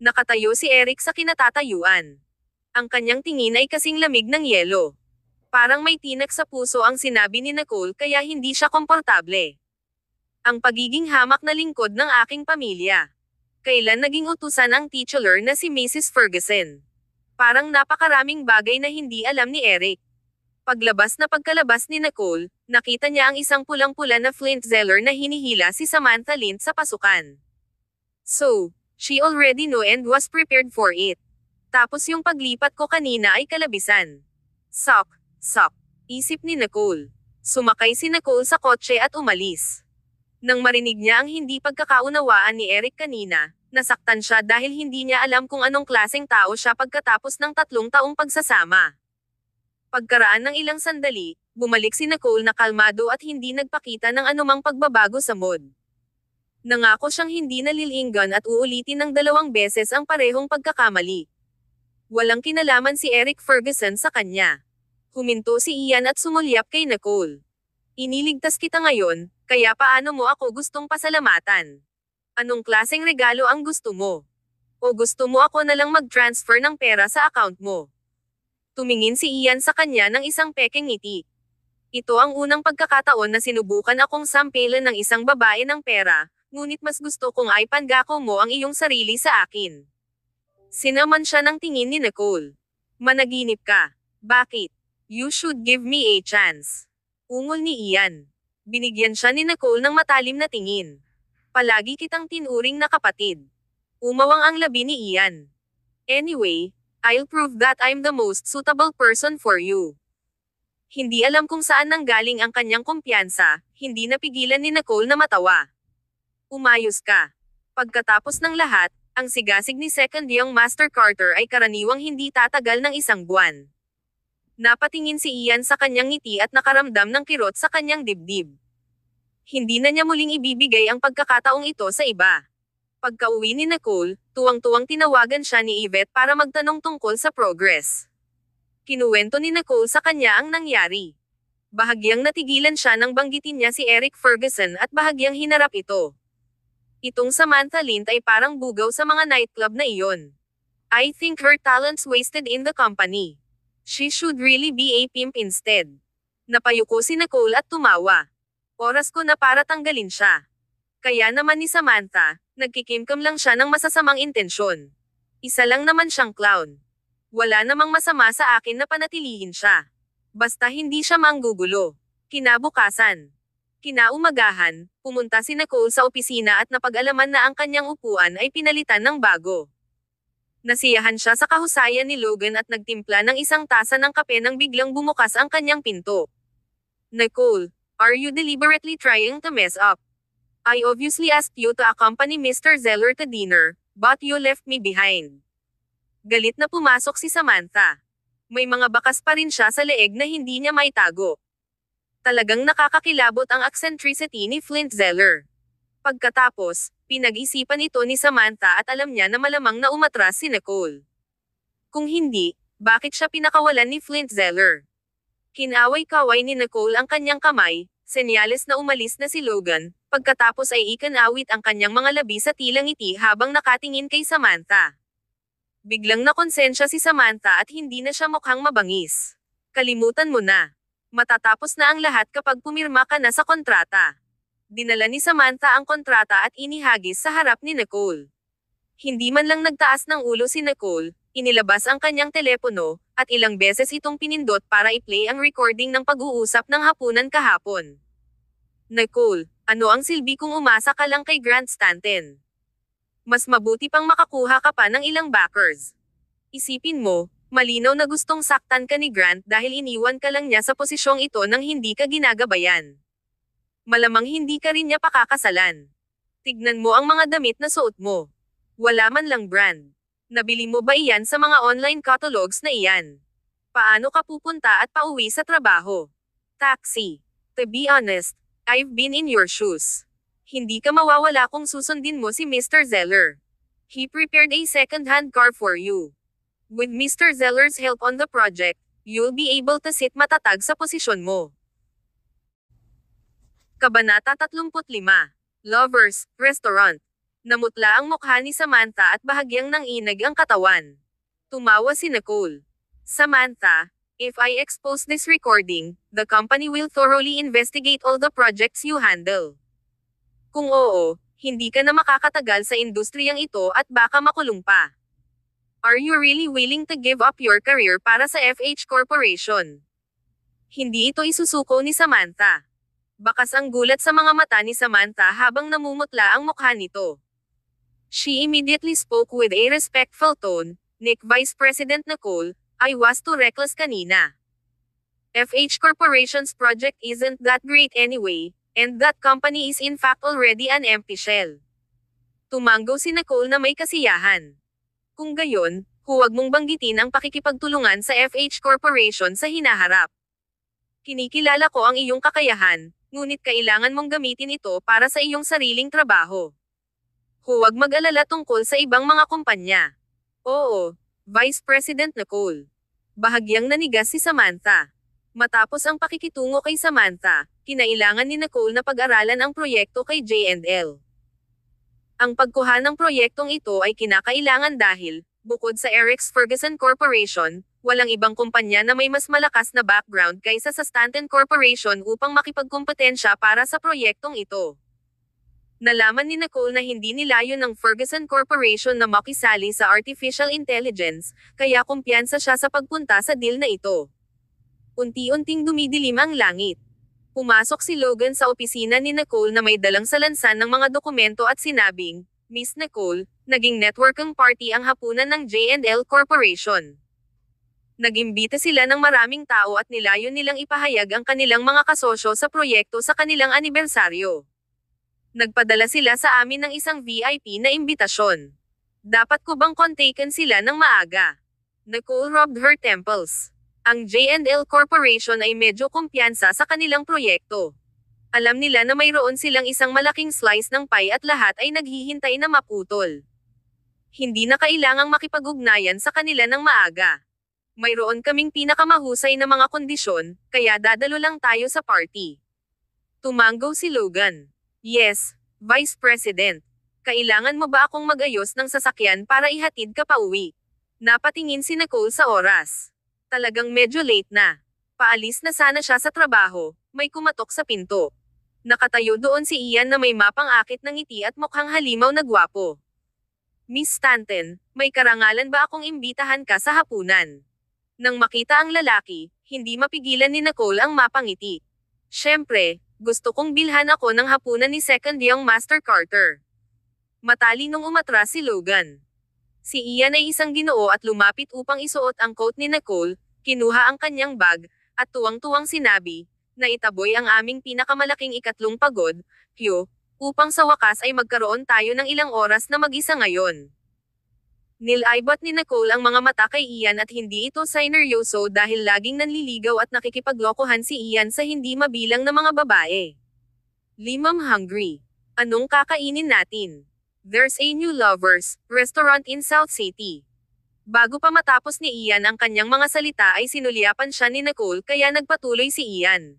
Nakatayo si Eric sa kinatatayuan. Ang kanyang tingin ay kasing lamig ng yelo. Parang may tinak sa puso ang sinabi ni Nicole kaya hindi siya komportable. Ang pagiging hamak na lingkod ng aking pamilya. Kailan naging utusan ang titular na si Mrs. Ferguson? Parang napakaraming bagay na hindi alam ni Eric. Pagkalabas ni Nicole, nakita niya ang isang pulang-pula na Flint Zeller na hinihila si Samantha Lint sa pasukan. So, she already knew and was prepared for it. Tapos yung paglipat ko kanina ay kalabisan. Sok, isip ni Nicole. Sumakay si Nicole sa kotse at umalis. Nang marinig niya ang hindi pagkakaunawaan ni Eric kanina, nasaktan siya dahil hindi niya alam kung anong klaseng tao siya pagkatapos ng 3 taong pagsasama. Pagkaraan ng ilang sandali, bumalik si Nicole na kalmado at hindi nagpakita ng anumang pagbabago sa mood. Nangako siyang hindi nalilinggan at uulitin ng 2 beses ang parehong pagkakamali. Walang kinalaman si Eric Ferguson sa kanya. Huminto si Ian at sumulyap kay Nicole. Iniligtas kita ngayon, kaya paano mo ako gustong pasalamatan? Anong klaseng regalo ang gusto mo? O gusto mo ako na lang mag-transfer ng pera sa account mo? Tumingin si Ian sa kanya ng isang pekeng ngiti. Ito ang unang pagkakataon na sinubukan akong sampilan ng isang babae ng pera, ngunit mas gusto kong ay pangako mo ang iyong sarili sa akin. Sinaman siya ng tingin ni Nicole. Managinip ka. Bakit? You should give me a chance. Ungol ni Ian. Binigyan siya ni Nicole ng matalim na tingin. Palagi kitang tinuring na kapatid. Umawang ang labi ni Ian. Anyway, I'll prove that I'm the most suitable person for you. Hindi alam kung saan nanggaling ang kanyang kumpiyansa, hindi napigilan ni Nicole na matawa. Umayos ka. Pagkatapos ng lahat, ang sigasig ni Second Young Master Carter ay karaniwang hindi tatagal ng 1 buwan. Napatingin si Ian sa kanyang ngiti at nakaramdam ng kirot sa kanyang dibdib. Hindi na niya muling ibibigay ang pagkakataong ito sa iba. Pagka-uwi ni Nicole, tuwang-tuwang tinawagan siya ni Yvette para magtanong tungkol sa progress. Kinuwento ni Nicole sa kanya ang nangyari. Bahagyang natigilan siya nang banggitin niya si Eric Ferguson at bahagyang hinarap ito. Itong Samantha Lint ay parang bugaw sa mga nightclub na iyon. I think her talent's wasted in the company. She should really be a pimp instead. Napayuko si Nicole at tumawa. Oras ko na para tanggalin siya. Kaya naman ni Samantha, nagkikimkam lang siya ng masasamang intensyon. Isa lang naman siyang clown. Wala namang masama sa akin na panatilihin siya. Basta hindi siya manggugulo. Kinabukasan. Kinaumagahan, pumunta si Nicole sa opisina at napag-alaman na ang kanyang upuan ay pinalitan ng bago. Nasiyahan siya sa kahusayan ni Logan at nagtimpla ng isang tasa ng kape nang biglang bumukas ang kanyang pinto. Nicole, are you deliberately trying to mess up? I obviously asked you to accompany Mr. Zeller to dinner, but you left me behind. Galit na pumasok si Samantha. May mga bakas pa rin siya sa leeg na hindi niya maitago. Talagang nakakakilabot ang eccentricity ni Flint Zeller. Pagkatapos, pinag-isipan ito ni Samantha at alam niya na malamang na umatras si Nicole. Kung hindi, bakit siya pinakawalan ni Flint Zeller? Kinaway-kaway ni Nicole ang kanyang kamay, senyales na umalis na si Logan, pagkatapos ay ikanawit ang kanyang mga labi sa tilang ngiti habang nakatingin kay Samantha. Biglang nakonsensya si Samantha at hindi na siya mukhang mabangis. Kalimutan mo na. Matatapos na ang lahat kapag pumirma ka na sa kontrata. Dinala ni Samantha ang kontrata at inihagis sa harap ni Nicole. Hindi man lang nagtaas ng ulo si Nicole, inilabas ang kanyang telepono, at ilang beses itong pinindot para i-play ang recording ng pag-uusap ng hapunan kahapon. Nicole, ano ang silbi kung umasa ka lang kay Grant Stanton? Mas mabuti pang makakuha ka pa ng ilang backers. Isipin mo, malinaw na gustong saktan ka ni Grant dahil iniwan ka lang niya sa posisyong ito nang hindi ka ginagabayan. Malamang hindi ka rin niya pakakasalan. Tignan mo ang mga damit na suot mo. Wala man lang brand. Nabili mo ba iyan sa mga online catalogs na iyan? Paano ka pupunta at pauwi sa trabaho? Taxi. To be honest, I've been in your shoes. Hindi ka mawawala kung susundin mo si Mr. Zeller. He prepared a second-hand car for you. With Mr. Zeller's help on the project, you'll be able to sit matatag sa posisyon mo. Kabanata 35. Lovers, Restaurant. Namutla ang mukha ni Samantha at bahagyang nanginag ang katawan. Tumawa si Nicole. Samantha, if I expose this recording, the company will thoroughly investigate all the projects you handle. Kung oo, hindi ka na makakatagal sa industriyang ito at baka makulong pa. Are you really willing to give up your career para sa FH Corporation? Hindi ito isusuko ni Samantha. Bakas ang gulat sa mga mata ni Samantha habang namumutla ang mukha nito. She immediately spoke with a respectful tone, Nick Vice President Nicole, I was too reckless kanina. FH Corporation's project isn't that great anyway, and that company is in fact already an empty shell. Tumango si Nicole na may kasiyahan. Kung gayon, huwag mong banggitin ang pakikipagtulungan sa FH Corporation sa hinaharap. Kinikilala ko ang iyong kakayahan, ngunit kailangan mong gamitin ito para sa iyong sariling trabaho. Huwag mag-alala tungkol sa ibang mga kumpanya. Oo, Vice President Nicole. Bahagyang nanigas si Samantha. Matapos ang pakikitungo kay Samantha, kinailangan ni Nicole na pag-aralan ang proyekto kay J&L. Ang pagkuha ng proyektong ito ay kinakailangan dahil, bukod sa Erics Ferguson Corporation, walang ibang kumpanya na may mas malakas na background kaysa sa Stanton Corporation upang makipagkompetensya para sa proyektong ito. Nalaman ni Nicole na hindi nilayon ng Ferguson Corporation na makisali sa artificial intelligence, kaya kumpiyansa siya sa pagpunta sa deal na ito. Unti-unting dumidilim ang langit. Pumasok si Logan sa opisina ni Nicole na may dalang salansan ng mga dokumento at sinabing, Miss Nicole, naging networking party ang hapunan ng J&L Corporation. Nagimbita sila ng maraming tao at nilayon nilang ipahayag ang kanilang mga kasosyo sa proyekto sa kanilang anibersaryo. Nagpadala sila sa amin ng isang VIP na imbitasyon. Dapat ko bang kontaken sila ng maaga? Nicole rubbed her temples. Ang J&L Corporation ay medyo kumpiyansa sa kanilang proyekto. Alam nila na mayroon silang isang malaking slice ng pie at lahat ay naghihintay na maputol. Hindi na kailangang makipag-ugnayan sa kanila ng maaga. Mayroon kaming pinakamahusay na mga kondisyon, kaya dadalo lang tayo sa party. Tumango si Logan. Yes, Vice President. Kailangan mo ba akong mag-ayos ng sasakyan para ihatid ka pa uwi? Napatingin si Nicole sa oras. Talagang medyo late na. Paalis na sana siya sa trabaho, may kumatok sa pinto. Nakatayo doon si Ian na may mapang-akit ng ngiti at mukhang halimaw na gwapo. Miss Stanton, may karangalan ba akong imbitahan ka sa hapunan? Nang makita ang lalaki, hindi mapigilan ni Nicole ang mapangiti. Siyempre, gusto kong bilhan ako ng hapunan ni Second Young Master Carter. Matalinong umatras si Logan. Si Ian ay isang Ginoo at lumapit upang isuot ang coat ni Nicole, kinuha ang kanyang bag, at tuwang-tuwang sinabi, na itaboy ang aming pinakamalaking ikatlong pagod, Hugh, upang sa wakas ay magkaroon tayo ng ilang oras na mag-isa ngayon. Nilaybot ni Nicole ang mga mata kay Ian at hindi ito sineryoso dahil laging nanliligaw at nakikipaglokohan si Ian sa hindi mabilang na mga babae. Limam hungry. Anong kakainin natin? There's a new lovers restaurant in South City. Bago pa matapos ni Ian ang kanyang mga salita ay sinulyapan siya ni Nicole kaya nagpatuloy si Ian.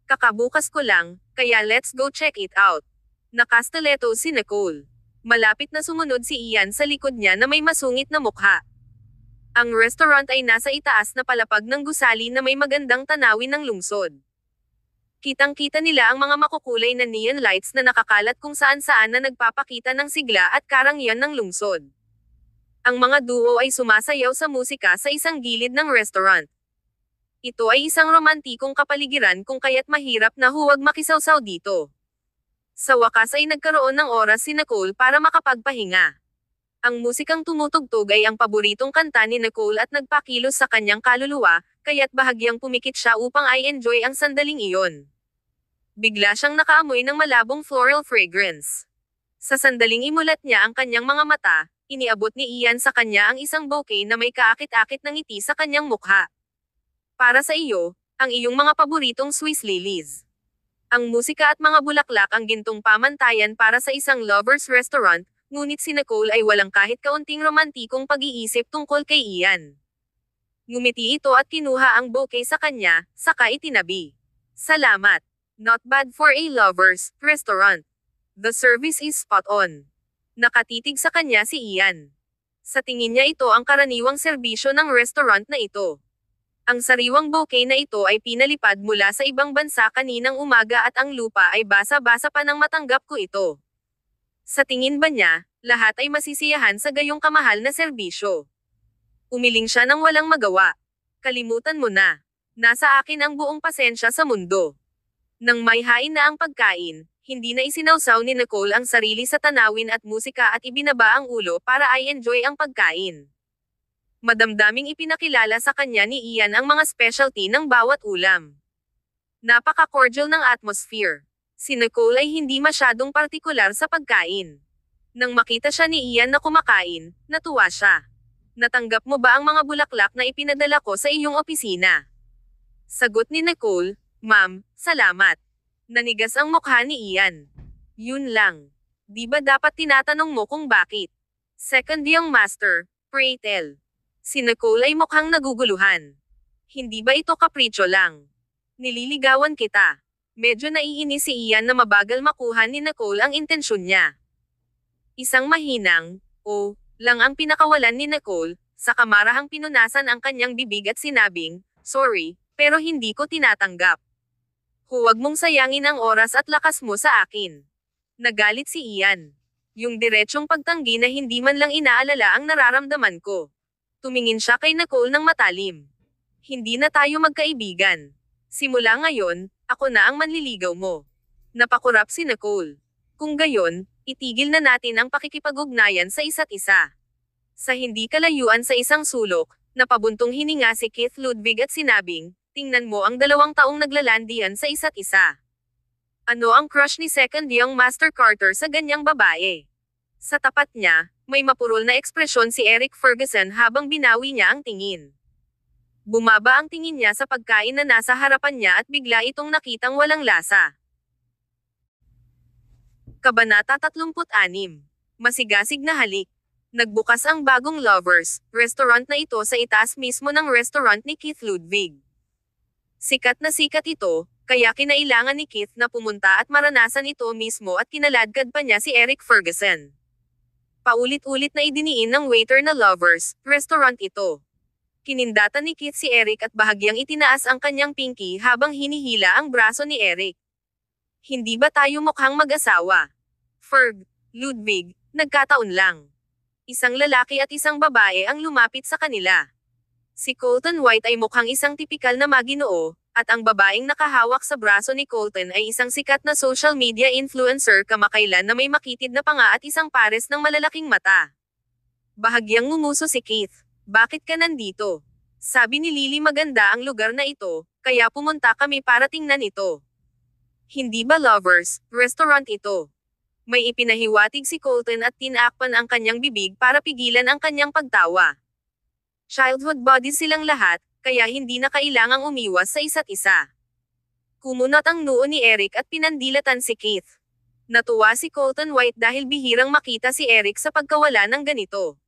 Kakabukas ko lang, kaya let's go check it out. Nakastiletto si Nicole. Malapit na sumunod si Ian sa likod niya na may masungit na mukha. Ang restaurant ay nasa itaas na palapag ng gusali na may magandang tanawin ng lungsod. Kitang-kita nila ang mga makukulay na neon lights na nakakalat kung saan-saan na nagpapakita ng sigla at karangyaan ng lungsod. Ang mga duo ay sumasayaw sa musika sa isang gilid ng restaurant. Ito ay isang romantikong kapaligiran kung kaya't mahirap na huwag makisawsaw dito. Sa wakas ay nagkaroon ng oras si Nicole para makapagpahinga. Ang musikang tumutugtog ay ang paboritong kanta ni Nicole at nagpakilos sa kanyang kaluluwa, kaya't bahagyang pumikit siya upang i-enjoy ang sandaling iyon. Bigla siyang nakaamoy ng malabong floral fragrance. Sa sandaling imulat niya ang kanyang mga mata, iniabot ni Ian sa kanya ang isang bouquet na may kaakit-akit ng ngiti sa kanyang mukha. Para sa iyo, ang iyong mga paboritong Swiss lilies. Ang musika at mga bulaklak ang gintong pamantayan para sa isang lover's restaurant, ngunit si Nicole ay walang kahit kaunting romantikong pag-iisip tungkol kay Ian. Ngumiti ito at kinuha ang bouquet sa kanya, saka itinabi. Salamat. Not bad for a lover's restaurant. The service is spot on. Nakatitig sa kanya si Ian. Sa tingin niya ito ang karaniwang serbisyo ng restaurant na ito. Ang sariwang bouquet na ito ay pinalipad mula sa ibang bansa kaninang umaga at ang lupa ay basa-basa pa nang matanggap ko ito. Sa tingin ba niya, lahat ay masisiyahan sa gayong kamahal na serbisyo? Umiling siya ng walang magawa. Kalimutan mo na. Nasa akin ang buong pasensya sa mundo. Nang may hain na ang pagkain, hindi na isinawsaw ni Nicole ang sarili sa tanawin at musika at ibinaba ang ulo para ay enjoy ang pagkain. Madamdaming ipinakilala sa kanya ni Ian ang mga specialty ng bawat ulam. Napaka-cordial ng atmosphere. Si Nicole ay hindi masyadong partikular sa pagkain. Nang makita siya ni Ian na kumakain, natuwa siya. Natanggap mo ba ang mga bulaklak na ipinadala ko sa iyong opisina? Sagot ni Nicole, Ma'am, salamat. Nanigas ang mukha ni Ian. Yun lang. Di ba dapat tinatanong mo kung bakit? Second young master, pray tell. Si Nicole ay mukhang naguguluhan. Hindi ba ito kapritsyo lang? Nililigawan kita. Medyo naiinis si Ian na mabagal makuha ni Nicole ang intensyon niya. Isang mahinang, lang ang pinakawalan ni Nicole, sa kamarahang pinunasan ang kanyang bibig at sinabing, sorry, pero hindi ko tinatanggap. Huwag mong sayangin ang oras at lakas mo sa akin. Nagalit si Ian. Yung diretsong pagtanggi na hindi man lang inaalala ang nararamdaman ko. Tumingin siya kay Nicole ng matalim. Hindi na tayo magkaibigan. Simula ngayon, ako na ang manliligaw mo. Napakurap si Nicole. Kung gayon, itigil na natin ang pakikipag-ugnayan sa isa't isa. Sa hindi kalayuan sa isang sulok, napabuntong hininga si Keith Ludwig at sinabing, tingnan mo ang 2 taong naglalandian sa isa't isa. Ano ang crush ni Second Young Master Carter sa ganyang babae? Sa tapat niya, may mapurol na ekspresyon si Eric Ferguson habang binawi niya ang tingin. Bumaba ang tingin niya sa pagkain na nasa harapan niya at bigla itong nakitang walang lasa. Kabanata 36. Masigasig na halik. Nagbukas ang bagong Lovers restaurant na ito sa itaas mismo ng restaurant ni Keith Ludwig. Sikat ito, kaya kinailangan ni Keith na pumunta at maranasan ito mismo at kinaladkad pa niya si Eric Ferguson. Paulit-ulit na idiniin ng waiter na Lovers restaurant ito. Kinindatan ni Keith si Eric at bahagyang itinaas ang kanyang pinky habang hinihila ang braso ni Eric. Hindi ba tayo mukhang mag-asawa? Ferg, Ludwig, nagkataon lang. Isang lalaki at isang babae ang lumapit sa kanila. Si Colton White ay mukhang isang tipikal na maginoo, at ang babaeng nakahawak sa braso ni Colton ay isang sikat na social media influencer kamakailan na may makitid na panga at isang pares ng malalaking mata. Bahagyang ngumuso si Keith. Bakit ka nandito? Sabi ni Lily maganda ang lugar na ito, kaya pumunta kami para tingnan ito. Hindi ba Lovers restaurant ito? May ipinahiwatig si Colton at tinakpan ang kanyang bibig para pigilan ang kanyang pagtawa. Childhood buddies silang lahat, kaya hindi na kailangang umiwas sa isa't isa. Kumunot ang noo ni Eric at pinandilatan si Keith. Natuwa si Colton White dahil bihirang makita si Eric sa pagkawala ng ganito.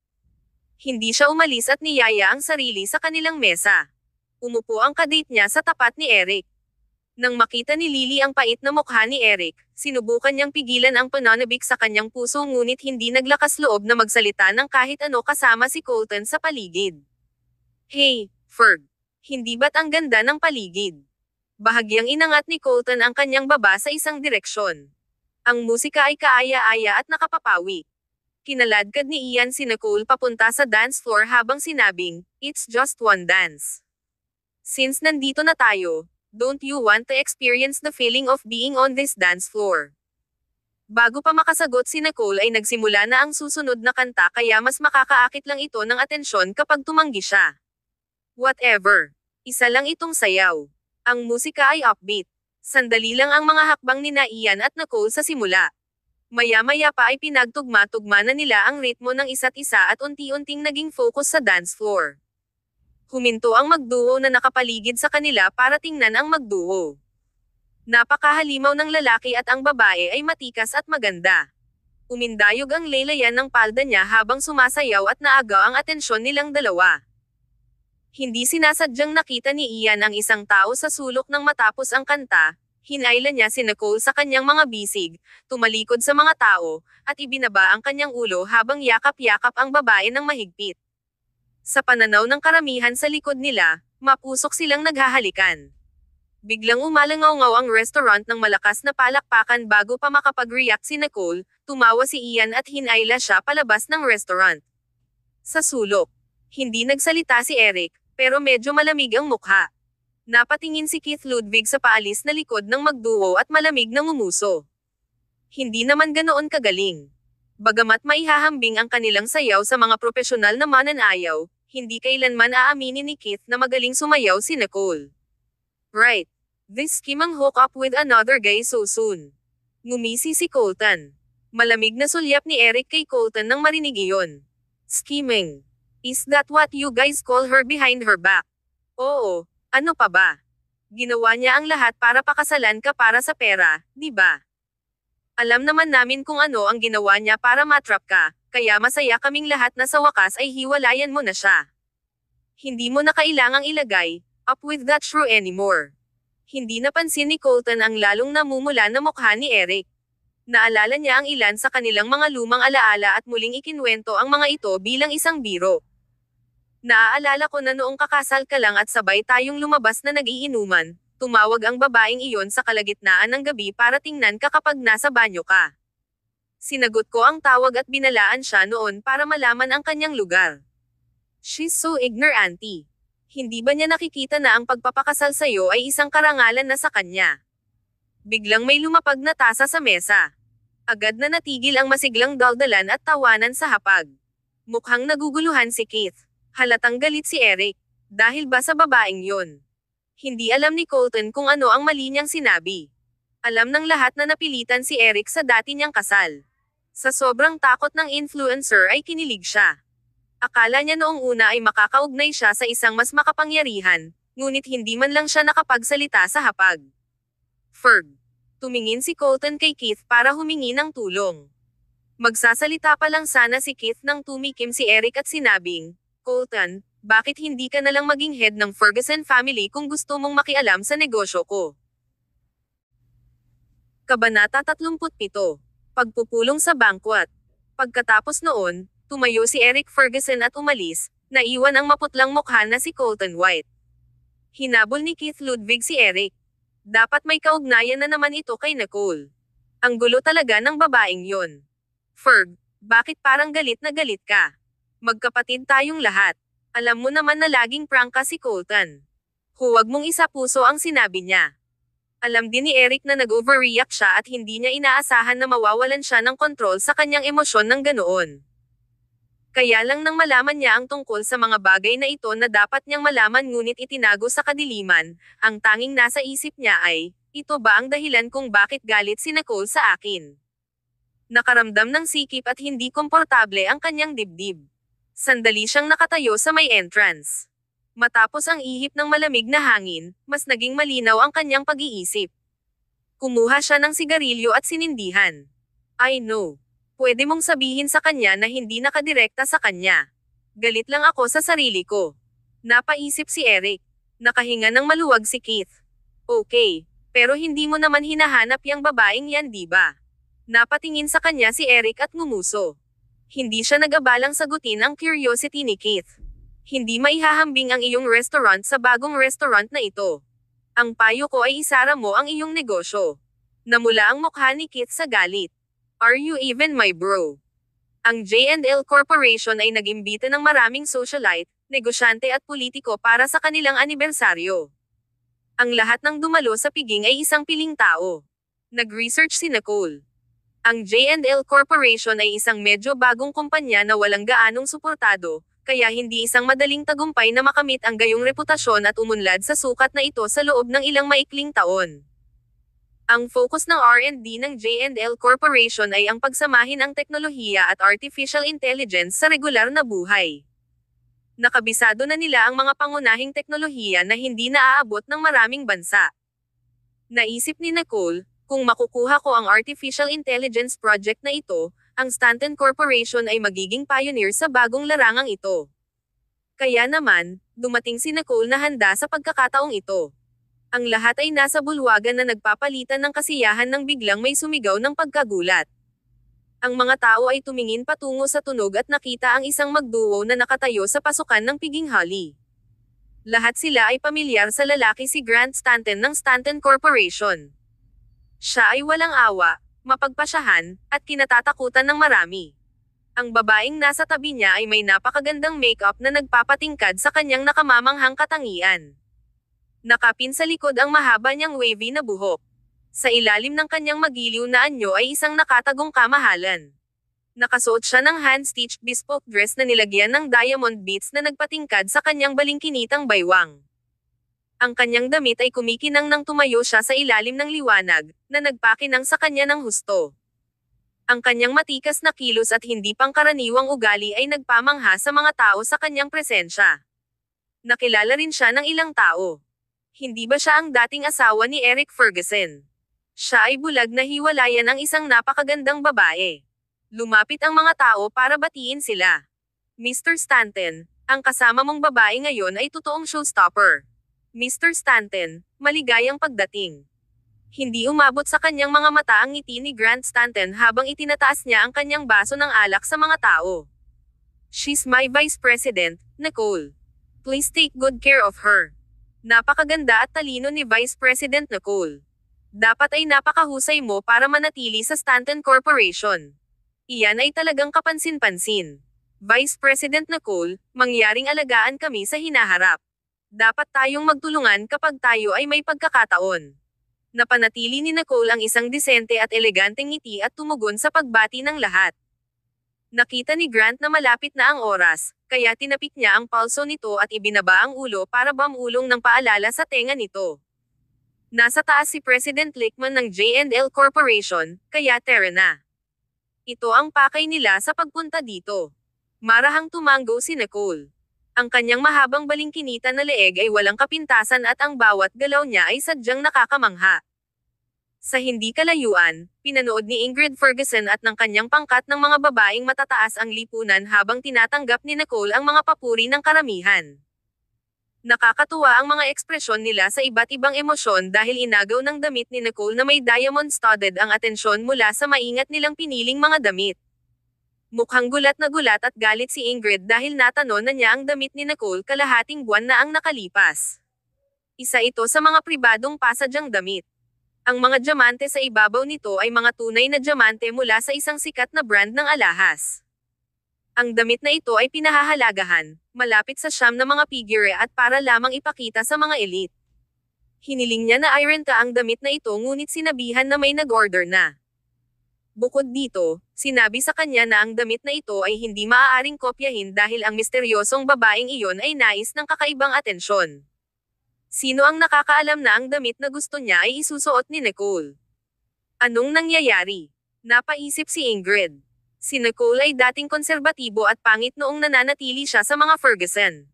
Hindi siya umalis at niyaya ang sarili sa kanilang mesa. Umupo ang kadate niya sa tapat ni Eric. Nang makita ni Lily ang pait na mukha ni Eric, sinubukan niyang pigilan ang pananabik sa kanyang puso ngunit hindi naglakas loob na magsalita ng kahit ano kasama si Colton sa paligid. Hey, Ferg. Hindi ba't ang ganda ng paligid? Bahagyang inangat ni Colton ang kanyang baba sa isang direksyon. Ang musika ay kaaya-aya at nakapapawi. Kinaladkad ni Ian si Nicole papunta sa dance floor habang sinabing, it's just one dance. Since nandito na tayo, don't you want to experience the feeling of being on this dance floor? Bago pa makasagot si Nicole ay nagsimula na ang susunod na kanta kaya mas makakaakit lang ito ng atensyon kapag tumanggi siya. Whatever. Isa lang itong sayaw. Ang musika ay upbeat. Sandali lang ang mga hakbang ni Ian at Nicole sa simula. Maya-maya pa ay pinagtugma-tugma na nila ang ritmo ng isa't isa at unti-unting naging focus sa dance floor. Huminto ang magduo na nakapaligid sa kanila para tingnan ang magduo. Napakahalimaw ng lalaki at ang babae ay matikas at maganda. Umindayog ang laylayan ng palda niya habang sumasayaw at naagaw ang atensyon nilang dalawa. Hindi sinasadyang nakita ni Ian ang isang tao sa sulok nang matapos ang kanta, hinayla niya si Nicole sa kanyang mga bisig, tumalikod sa mga tao, at ibinaba ang kanyang ulo habang yakap-yakap ang babae ng mahigpit. Sa pananaw ng karamihan sa likod nila, mapusok silang naghahalikan. Biglang umalangaw-ngaw ang restaurant ng malakas na palakpakan bago pa makapag-react si Nicole, Tumawa si Ian at hinayla siya palabas ng restaurant. Sa sulok, hindi nagsalita si Eric, pero medyo malamig ang mukha. Napatingin si Keith Ludwig sa paalis na likod ng magduo at malamig na ngumuso. Hindi naman ganoon kagaling. Bagamat maihahambing ang kanilang sayaw sa mga profesional na mananayaw, hindi kailanman aaminin ni Keith na magaling sumayaw si Nicole. Right. This schemang hook up with another guy so soon. Ngumisi si Colton. Malamig na sulyap ni Eric kay Colton nang marinig iyon. Scheming. Is that what you guys call her behind her back? Oo, ano pa ba? Ginawa niya ang lahat para pakasalan ka para sa pera, di ba? Alam naman namin kung ano ang ginawa niya para matrap ka, kaya masaya kaming lahat na sa wakas ay hiwalayan mo na siya. Hindi mo na kailangang ilagay, up with that shrew anymore. Hindi napansin ni Colton ang lalong namumula na mukha ni Eric. Naalala niya ang ilan sa kanilang mga lumang alaala at muling ikinwento ang mga ito bilang isang biro. Naaalala ko na noong kakasal ka lang at sabay tayong lumabas na nag-iinuman, tumawag ang babaeng iyon sa kalagitnaan ng gabi para tingnan ka kapag nasa banyo ka. Sinagot ko ang tawag at binalaan siya noon para malaman ang kanyang lugar. She's so ignorant. Hindi ba niya nakikita na ang pagpapakasal sa'yo ay isang karangalan na sa kanya? Biglang may lumapag na tasa sa mesa. Agad na natigil ang masiglang daldalan at tawanan sa hapag. Mukhang naguguluhan si Keith. Halatang galit si Eric. Dahil ba sa babaeng yon? Hindi alam ni Colton kung ano ang mali niyang sinabi. Alam ng lahat na napilitan si Eric sa dati niyang kasal. Sa sobrang takot ng influencer ay kinilig siya. Akala niya noong una ay makakaugnay siya sa isang mas makapangyarihan, ngunit hindi man lang siya nakapagsalita sa hapag. Ferg. Tumingin si Colton kay Keith para humingi ng tulong. Magsasalita pa lang sana si Keith nang tumikim si Eric at sinabing, Colton, bakit hindi ka na lang maging head ng Ferguson family kung gusto mong makialam sa negosyo ko? Kabanata 37. Pagpupulong sa bangkwat. Pagkatapos noon, tumayo si Eric Ferguson at umalis, naiwan ang maputlang mukha na si Colton White. Hinabol ni Keith Ludwig si Eric. Dapat may kaugnayan na naman ito kay Nicole. Ang gulo talaga ng babaeng yon. Ferg, bakit parang galit na galit ka? Magkapatid tayong lahat. Alam mo naman na laging prank ka si Colton. Huwag mong isapuso ang sinabi niya. Alam din ni Eric na nag-overreact siya at hindi niya inaasahan na mawawalan siya ng kontrol sa kanyang emosyon ng ganoon. Kaya lang nang malaman niya ang tungkol sa mga bagay na ito na dapat niyang malaman ngunit itinago sa kadiliman, ang tanging nasa isip niya ay, ito ba ang dahilan kung bakit galit si Nicole sa akin? Nakaramdam ng sikip at hindi komportable ang kanyang dibdib. Sandali siyang nakatayo sa may entrance. Matapos ang ihip ng malamig na hangin, mas naging malinaw ang kanyang pag-iisip. Kumuha siya ng sigarilyo at sinindihan. I know. Pwede mong sabihin sa kanya na hindi nakadirekta sa kanya. Galit lang ako sa sarili ko. Napaisip si Eric. Nakahinga ng maluwag si Keith. Okay, pero hindi mo naman hinahanap yang babaeng yan, di ba? Napatingin sa kanya si Eric at ngumuso. Hindi siya nag-abalang sagutin ang curiosity ni Keith. Hindi maihahambing ang iyong restaurant sa bagong restaurant na ito. Ang payo ko ay isara mo ang iyong negosyo. Namula ang mukha ni Keith sa galit. Are you even my bro? Ang J&L Corporation ay nag-imbita ng maraming socialite, negosyante at politiko para sa kanilang anibersaryo. Ang lahat ng dumalo sa piging ay isang piling tao. Nag-research si Nicole. Ang J&L Corporation ay isang medyo bagong kumpanya na walang gaanong suportado, kaya hindi isang madaling tagumpay na makamit ang gayong reputasyon at umunlad sa sukat na ito sa loob ng ilang maikling taon. Ang focus ng R&D ng J&L Corporation ay ang pagsamahin ang teknolohiya at artificial intelligence sa regular na buhay. Nakabisado na nila ang mga pangunahing teknolohiya na hindi naaabot ng maraming bansa. Naisip ni Nicole, kung makukuha ko ang artificial intelligence project na ito, ang Stanton Corporation ay magiging pioneer sa bagong larangang ito. Kaya naman, dumating si Nicole na handa sa pagkakataong ito. Ang lahat ay nasa bulwagan na nagpapalitan ng kasiyahan nang biglang may sumigaw ng pagkagulat. Ang mga tao ay tumingin patungo sa tunog at nakita ang isang magduo na nakatayo sa pasukan ng piging Holly. Lahat sila ay pamilyar sa lalaki si Grant Stanton ng Stanton Corporation. Siya ay walang awa, mapagpasyahan, at kinatatakutan ng marami. Ang babaeng nasa tabi niya ay may napakagandang makeup na nagpapatingkad sa kanyang nakamamanghang katangian. Nakapin sa likod ang mahaba niyang wavy na buhok. Sa ilalim ng kanyang magiliw na anyo ay isang nakatagong kamahalan. Nakasuot siya ng hand-stitched bespoke dress na nilagyan ng diamond beads na nagpatingkad sa kanyang balingkinitang baywang. Ang kanyang damit ay kumikinang nang tumayo siya sa ilalim ng liwanag, na nagpakinang sa kanya ng husto. Ang kanyang matikas na kilos at hindi pangkaraniwang ugali ay nagpamangha sa mga tao sa kanyang presensya. Nakilala rin siya ng ilang tao. Hindi ba siya ang dating asawa ni Eric Ferguson? Siya ay bulag na hiwalayan ng isang napakagandang babae. Lumapit ang mga tao para batiin sila. Mr. Stanton, ang kasama mong babae ngayon ay totoong showstopper. Mr. Stanton, maligayang pagdating. Hindi umabot sa kanyang mga mata ang ngiti ni Grant Stanton habang itinataas niya ang kanyang baso ng alak sa mga tao. She's my Vice President, Nicole. Please take good care of her. Napakaganda at talino ni Vice President Nicole. Dapat ay napakahusay mo para manatili sa Stanton Corporation. Iyan ay talagang kapansin-pansin. Vice President Nicole, mangyaring alagaan kami sa hinaharap. Dapat tayong magtulungan kapag tayo ay may pagkakataon. Napanatili ni Nicole ang isang disente at eleganteng ngiti at tumugon sa pagbati ng lahat. Nakita ni Grant na malapit na ang oras, kaya tinapik niya ang palso nito at ibinaba ang ulo para bamulong ng paalala sa tenga nito. Nasa taas si President Lickman ng J&L Corporation, kaya tara na. Ito ang pakay nila sa pagpunta dito. Marahang tumango si Nicole. Ang kanyang mahabang balingkinita na leeg ay walang kapintasan at ang bawat galaw niya ay sadyang nakakamangha. Sa hindi kalayuan, pinanood ni Ingrid Ferguson at ng kanyang pangkat ng mga babaeng matataas ang lipunan habang tinatanggap ni Nicole ang mga papuri ng karamihan. Nakakatuwa ang mga ekspresyon nila sa iba't ibang emosyon dahil inagaw ng damit ni Nicole na may diamond-studded ang atensyon mula sa maingat nilang piniling mga damit. Mukhang gulat na gulat at galit si Ingrid dahil natanong na niya ang damit ni Nicole kalahating buwan na ang nakalipas. Isa ito sa mga pribadong pasadyang damit. Ang mga diamante sa ibabaw nito ay mga tunay na diamante mula sa isang sikat na brand ng alahas. Ang damit na ito ay pinahahalagahan, malapit sa siyam na mga figure at para lamang ipakita sa mga elite. Hiniling niya na i-renta ang damit na ito ngunit sinabihan na may nag-order na. Bukod dito, sinabi sa kanya na ang damit na ito ay hindi maaaring kopyahin dahil ang misteryosong babaeng iyon ay nais ng kakaibang atensyon. Sino ang nakakaalam na ang damit na gusto niya ay isusuot ni Nicole? Anong nangyayari? Napaisip si Ingrid. Si Nicole ay dating konserbatibo at pangit noong nananatili siya sa mga Ferguson.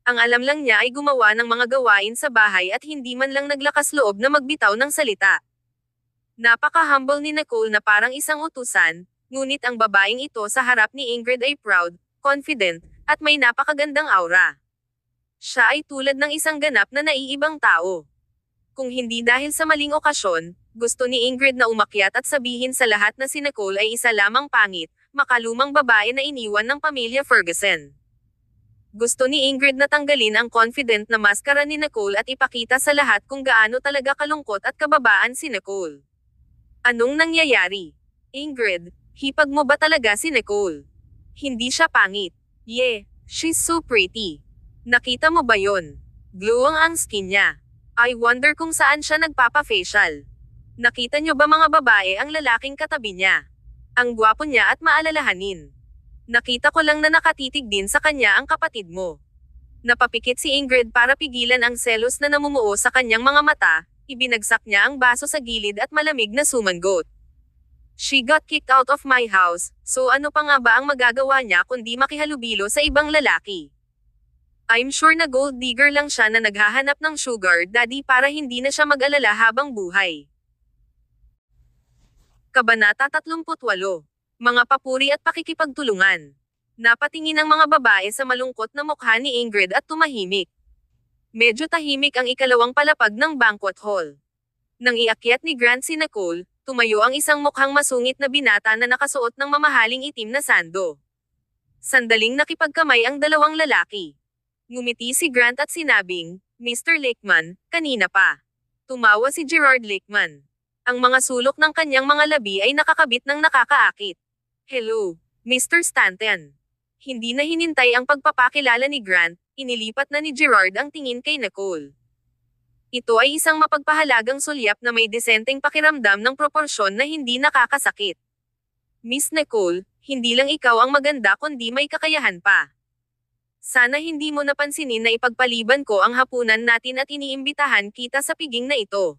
Ang alam lang niya ay gumawa ng mga gawain sa bahay at hindi man lang naglakas loob na magbitaw ng salita. Napaka-humble ni Nicole na parang isang utusan, ngunit ang babaeng ito sa harap ni Ingrid ay proud, confident, at may napakagandang aura. Siya ay tulad ng isang ganap na naiibang tao. Kung hindi dahil sa maling okasyon, gusto ni Ingrid na umakyat at sabihin sa lahat na si Nicole ay isa lamang pangit, makalumang babae na iniwan ng pamilya Ferguson. Gusto ni Ingrid na tanggalin ang confident na maskara ni Nicole at ipakita sa lahat kung gaano talaga kalungkot at kababaan si Nicole. Anong nangyayari? Ingrid, hipag mo ba talaga si Nicole? Hindi siya pangit. Yeah, she's so pretty. Nakita mo ba yon? Glowing ang skin niya. I wonder kung saan siya nagpapa-facial. Nakita niyo ba mga babae ang lalaking katabi niya? Ang gwapo niya at maalalahanin. Nakita ko lang na nakatitig din sa kanya ang kapatid mo. Napapikit si Ingrid para pigilan ang selos na namumuo sa kanyang mga mata. Ibinagsak niya ang baso sa gilid at malamig na sumangot. She got kicked out of my house, so ano pa nga ba ang magagawa niya kundi makihalubilo sa ibang lalaki? I'm sure na gold digger lang siya na naghahanap ng sugar daddy para hindi na siya mag-alala habang buhay. Kabanata 38. Mga papuri at pakikipagtulungan. Napatingin ang mga babae sa malungkot na mukha ni Ingrid at tumahimik. Medyo tahimik ang ikalawang palapag ng banquet hall. Nang iakyat ni Grant si Nicole, tumayo ang isang mukhang masungit na binata na nakasuot ng mamahaling itim na sando. Sandaling nakipagkamay ang dalawang lalaki. Ngumiti si Grant at sinabing, Mr. Lickman, kanina pa. Tumawa si Gerard Lickman. Ang mga sulok ng kanyang mga labi ay nakakabit ng nakakaakit. Hello, Mr. Stanton. Hindi na hinintay ang pagpapakilala ni Grant, inilipat na ni Gerard ang tingin kay Nicole. Ito ay isang mapagpahalagang sulyap na may desenteng pakiramdam ng proporsyon na hindi nakakasakit. Miss Nicole, hindi lang ikaw ang maganda kundi may kakayahan pa. Sana hindi mo napansinin na ipagpaliban ko ang hapunan natin at iniimbitahan kita sa piging na ito.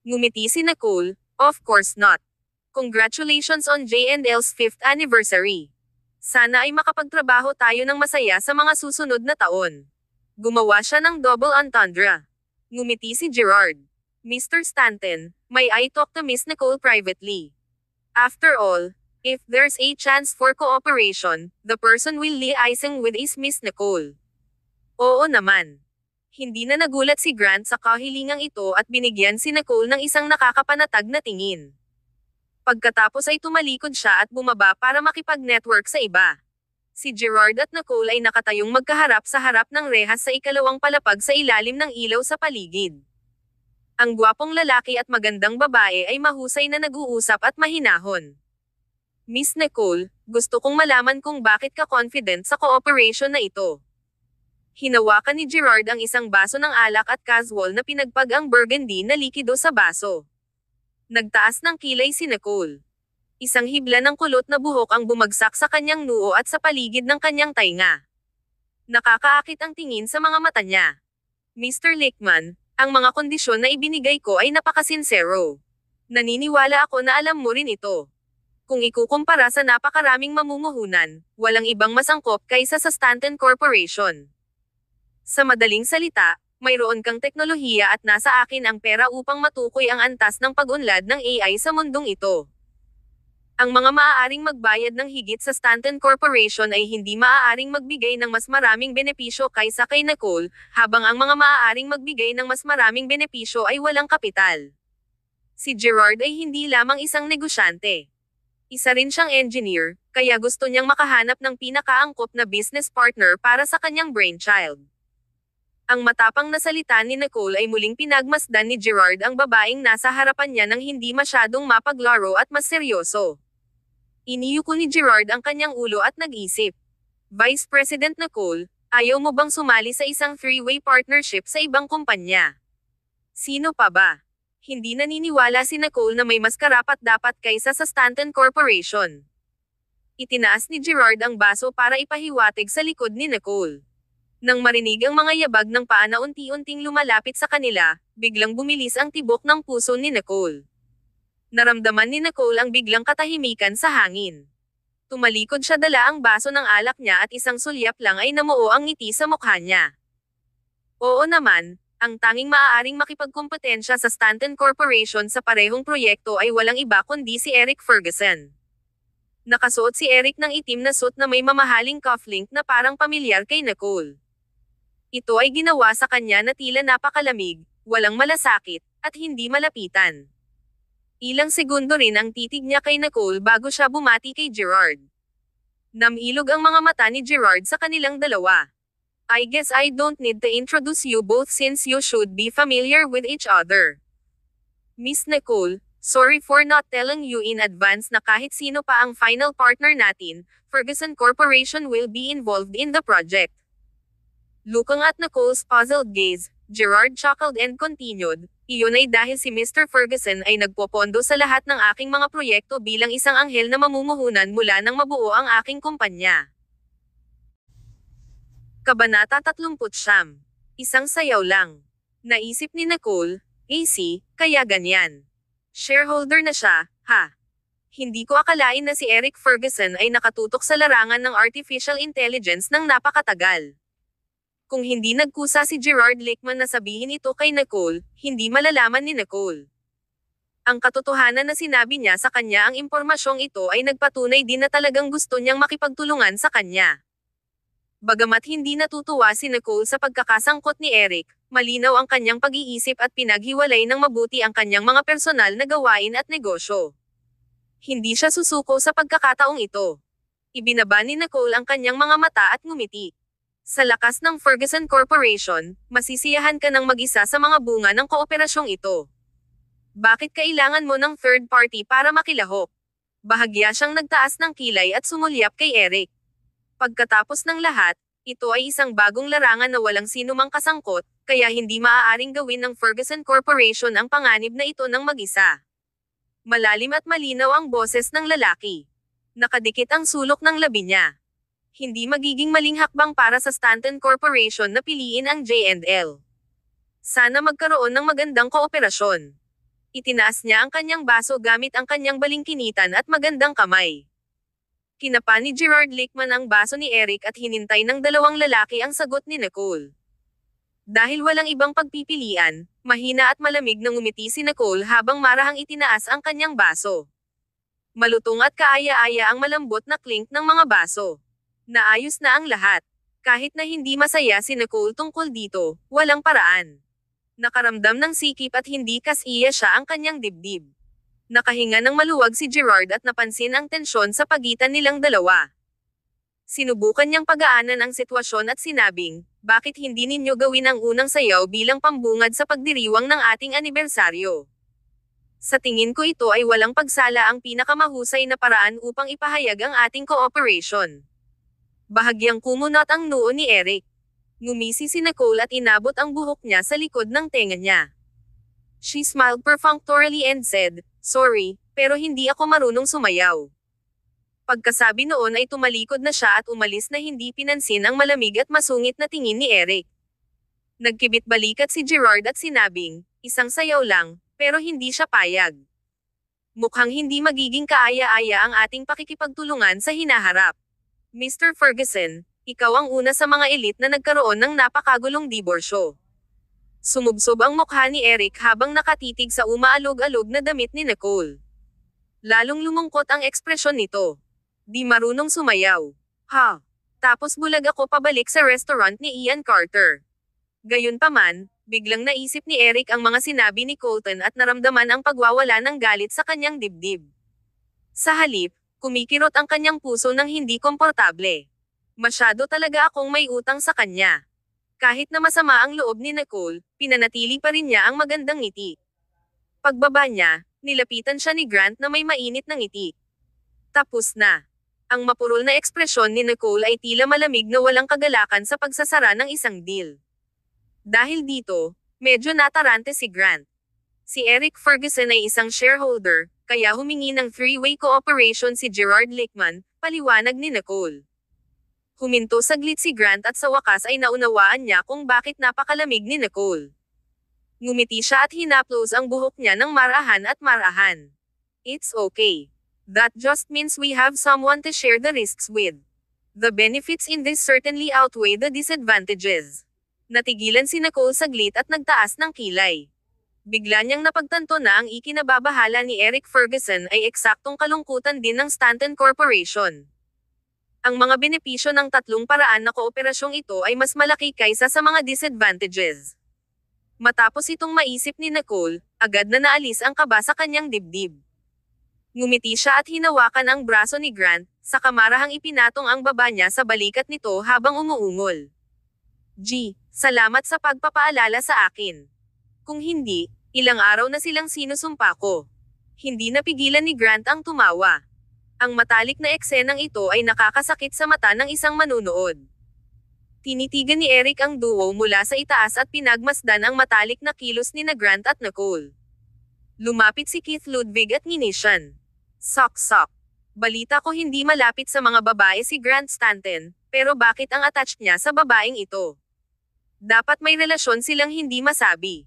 Ngumiti si Nicole, of course not. Congratulations on J&L's 5th anniversary. Sana ay makapagtrabaho tayo ng masaya sa mga susunod na taon. Gumawa siya ng double entendre. Ngumiti si Gerard. Mr. Stanton, may I talk to Miss Nicole privately? After all, if there's a chance for cooperation, the person we'll liaising with is Miss Nicole. Oo naman. Hindi na nagulat si Grant sa kahilingang ito at binigyan si Nicole ng isang nakakapanatag na tingin. Pagkatapos ay tumalikod siya at bumaba para makipag-network sa iba. Si Gerard at Nicole ay nakatayong magkaharap sa harap ng rehas sa ikalawang palapag sa ilalim ng ilaw sa paligid. Ang gwapong lalaki at magandang babae ay mahusay na nag-uusap at mahinahon. Miss Nicole, gusto kong malaman kung bakit ka confident sa cooperation na ito. Hinawakan ni Gerard ang isang baso ng alak at casual na pinagpag ang burgundy na likido sa baso. Nagtaas ng kilay si Nicole. Isang hibla ng kulot na buhok ang bumagsak sa kanyang noo at sa paligid ng kanyang tainga. Nakakaakit ang tingin sa mga mata niya. Mr. Lickman, ang mga kondisyon na ibinigay ko ay napakasinsero. Naniniwala ako na alam mo rin ito. Kung ikukumpara sa napakaraming mamumuhunan, walang ibang masangkop kaysa sa Stanton Corporation. Sa madaling salita, mayroon kang teknolohiya at nasa akin ang pera upang matukoy ang antas ng pag-unlad ng AI sa mundong ito. Ang mga maaaring magbayad ng higit sa Stanton Corporation ay hindi maaaring magbigay ng mas maraming benepisyo kaysa kay Nicole, habang ang mga maaaring magbigay ng mas maraming benepisyo ay walang kapital. Si Gerard ay hindi lamang isang negosyante. Isa rin siyang engineer, kaya gusto niyang makahanap ng pinakaangkop na business partner para sa kanyang brainchild. Ang matapang na salita ni Nicole ay muling pinagmasdan ni Gerard ang babaeng nasa harapan niya ng hindi masyadong mapaglaro at mas seryoso. Iniyuko ni Gerard ang kanyang ulo at nag-isip. Vice President Nicole, ayaw mo bang sumali sa isang three-way partnership sa ibang kumpanya? Sino pa ba? Hindi naniniwala si Nicole na may mas karapat-dapat kaysa sa Stanton Corporation. Itinaas ni Gerard ang baso para ipahiwatig sa likod ni Nicole. Nang marinig ang mga yabag ng paa na unti-unting lumalapit sa kanila, biglang bumilis ang tibok ng puso ni Nicole. Naramdaman ni Nicole ang biglang katahimikan sa hangin. Tumalikod siya, dala ang baso ng alak niya at isang sulyap lang ay namuo ang ngiti sa mukha niya. Oo naman, ang tanging maaaring makipagkompetensya sa Stanton Corporation sa parehong proyekto ay walang iba kundi si Eric Ferguson. Nakasuot si Eric ng itim na suit na may mamahaling cufflink na parang pamilyar kay Nicole. Ito ay ginawa sa kanya na tila napakalamig, walang malasakit, at hindi malapitan. Ilang segundo rin ang titig niya kay Nicole bago siya bumati kay Gerard. Namilog ang mga mata ni Gerard sa kanilang dalawa. I guess I don't need to introduce you both since you should be familiar with each other. Miss Nicole, sorry for not telling you in advance na kahit sino pa ang final partner natin, Ferguson Corporation will be involved in the project. Looking at Nicole's puzzled gaze, Gerard chuckled and continued, iyon ay dahil si Mr. Ferguson ay nagpopondo sa lahat ng aking mga proyekto bilang isang anghel na mamumuhunan mula nang mabuo ang aking kumpanya. Kabanata 39. Isang sayaw lang. Naisip ni Nicole, AC, kaya ganyan. Shareholder na siya, ha? Hindi ko akalain na si Eric Ferguson ay nakatutok sa larangan ng artificial intelligence ng napakatagal. Kung hindi nagkusa si Gerard Lickman na sabihin ito kay Nicole, hindi malalaman ni Nicole. Ang katotohanan na sinabi niya sa kanya ang impormasyong ito ay nagpatunay din na talagang gusto niyang makipagtulungan sa kanya. Bagamat hindi natutuwa si Nicole sa pagkakasangkot ni Eric, malinaw ang kanyang pag-iisip at pinaghiwalay ng mabuti ang kanyang mga personal na gawain at negosyo. Hindi siya susuko sa pagkakataong ito. Ibinaba ni Nicole ang kanyang mga mata at ngumiti. Sa lakas ng Ferguson Corporation, masisiyahan ka ng mag-isa sa mga bunga ng kooperasyong ito. Bakit kailangan mo ng third party para makilahok? Bahagya siyang nagtaas ng kilay at sumulyap kay Eric. Pagkatapos ng lahat, ito ay isang bagong larangan na walang sinumang kasangkot, kaya hindi maaaring gawin ng Ferguson Corporation ang panganib na ito ng mag-isa. Malalim at malinaw ang boses ng lalaki. Nakadikit ang sulok ng labi niya. Hindi magiging maling hakbang para sa Stanton Corporation na piliin ang J&L. Sana magkaroon ng magandang kooperasyon. Itinaas niya ang kanyang baso gamit ang kanyang balingkinitan at magandang kamay. Kinapa ni Gerard Lickman ang baso ni Eric at hinintay ng dalawang lalaki ang sagot ni Nicole. Dahil walang ibang pagpipilian, mahina at malamig na ngumiti si Nicole habang marahang itinaas ang kanyang baso. Malutong at kaaya-aya ang malambot na clink ng mga baso. Naayos na ang lahat. Kahit na hindi masaya si Nicole tungkol dito, walang paraan. Nakaramdam ng sikip at hindi kasiya siya ang kanyang dibdib. Nakahinga ng maluwag si Gerard at napansin ang tensyon sa pagitan nilang dalawa. Sinubukan niyang pagaanan ang sitwasyon at sinabing, bakit hindi ninyo gawin ang unang sayaw bilang pambungad sa pagdiriwang ng ating anibersaryo? Sa tingin ko ito ay walang pagsala ang pinakamahusay na paraan upang ipahayag ang ating cooperation. Bahagyang kumunot ang noo ni Eric. Ngumisi si Nicole at inabot ang buhok niya sa likod ng tenga niya. She smiled perfunctorily and said, sorry, pero hindi ako marunong sumayaw. Pagkasabi noon ay tumalikod na siya at umalis na hindi pinansin ang malamig at masungit na tingin ni Eric. Nagkibit balikat si Gerard at sinabing, isang sayaw lang, pero hindi siya payag. Mukhang hindi magiging kaaya-aya ang ating pakikipagtulungan sa hinaharap. Mr. Ferguson, ikaw ang una sa mga elite na nagkaroon ng napakagulong diborsyo. Sumubsob ang mukha ni Eric habang nakatitig sa umaalog-alog na damit ni Nicole. Lalong lumungkot ang ekspresyon nito. Di marunong sumayaw. Ha? Tapos bulag ako pabalik sa restaurant ni Ian Carter. Gayunpaman, biglang naisip ni Eric ang mga sinabi ni Colton at naramdaman ang pagwawala ng galit sa kanyang dibdib. Sa halip, kumikirot ang kanyang puso ng hindi komportable. Masyado talaga akong may utang sa kanya. Kahit na masama ang loob ni Nicole, pinanatili pa rin niya ang magandang ngiti. Pagbaba niya, nilapitan siya ni Grant na may mainit na ngiti. Tapos na. Ang mapurol na ekspresyon ni Nicole ay tila malamig na walang kagalakan sa pagsasara ng isang deal. Dahil dito, medyo natarante si Grant. Si Eric Ferguson ay isang shareholder, kaya humingi ng three-way cooperation si Gerard Lickman, paliwanag ni Nicole. Huminto saglit si Grant at sa wakas ay naunawaan niya kung bakit napakalamig ni Nicole. Ngumiti siya at hinaplos ang buhok niya ng marahan at marahan. It's okay. That just means we have someone to share the risks with. The benefits in this certainly outweigh the disadvantages. Natigilan si Nicole saglit at nagtaas ng kilay. Bigla niyang napagtanto na ang ikinababahala ni Eric Ferguson ay eksaktong kalungkutan din ng Stanton Corporation. Ang mga benepisyo ng tatlong paraan na kooperasyong ito ay mas malaki kaysa sa mga disadvantages. Matapos itong maisip ni Nicole, agad na naalis ang kaba sa kanyang dibdib. Ngumiti siya at hinawakan ang braso ni Grant, sa kamarahang ipinatong ang baba niya sa balikat nito habang umuungol. G, salamat sa pagpapaalala sa akin. Kung hindi, ilang araw na silang sinusumpa ko. Hindi napigilan ni Grant ang tumawa. Ang matalik na eksenang ito ay nakakasakit sa mata ng isang manunood. Tinitigan ni Eric ang duo mula sa itaas at pinagmasdan ang matalik na kilos ni Grant at Nicole. Lumapit si Keith Ludwig at nginisyan. Sok-sok. Balita ko hindi malapit sa mga babae si Grant Stanton, pero bakit ang attached niya sa babaeng ito? Dapat may relasyon silang hindi masabi.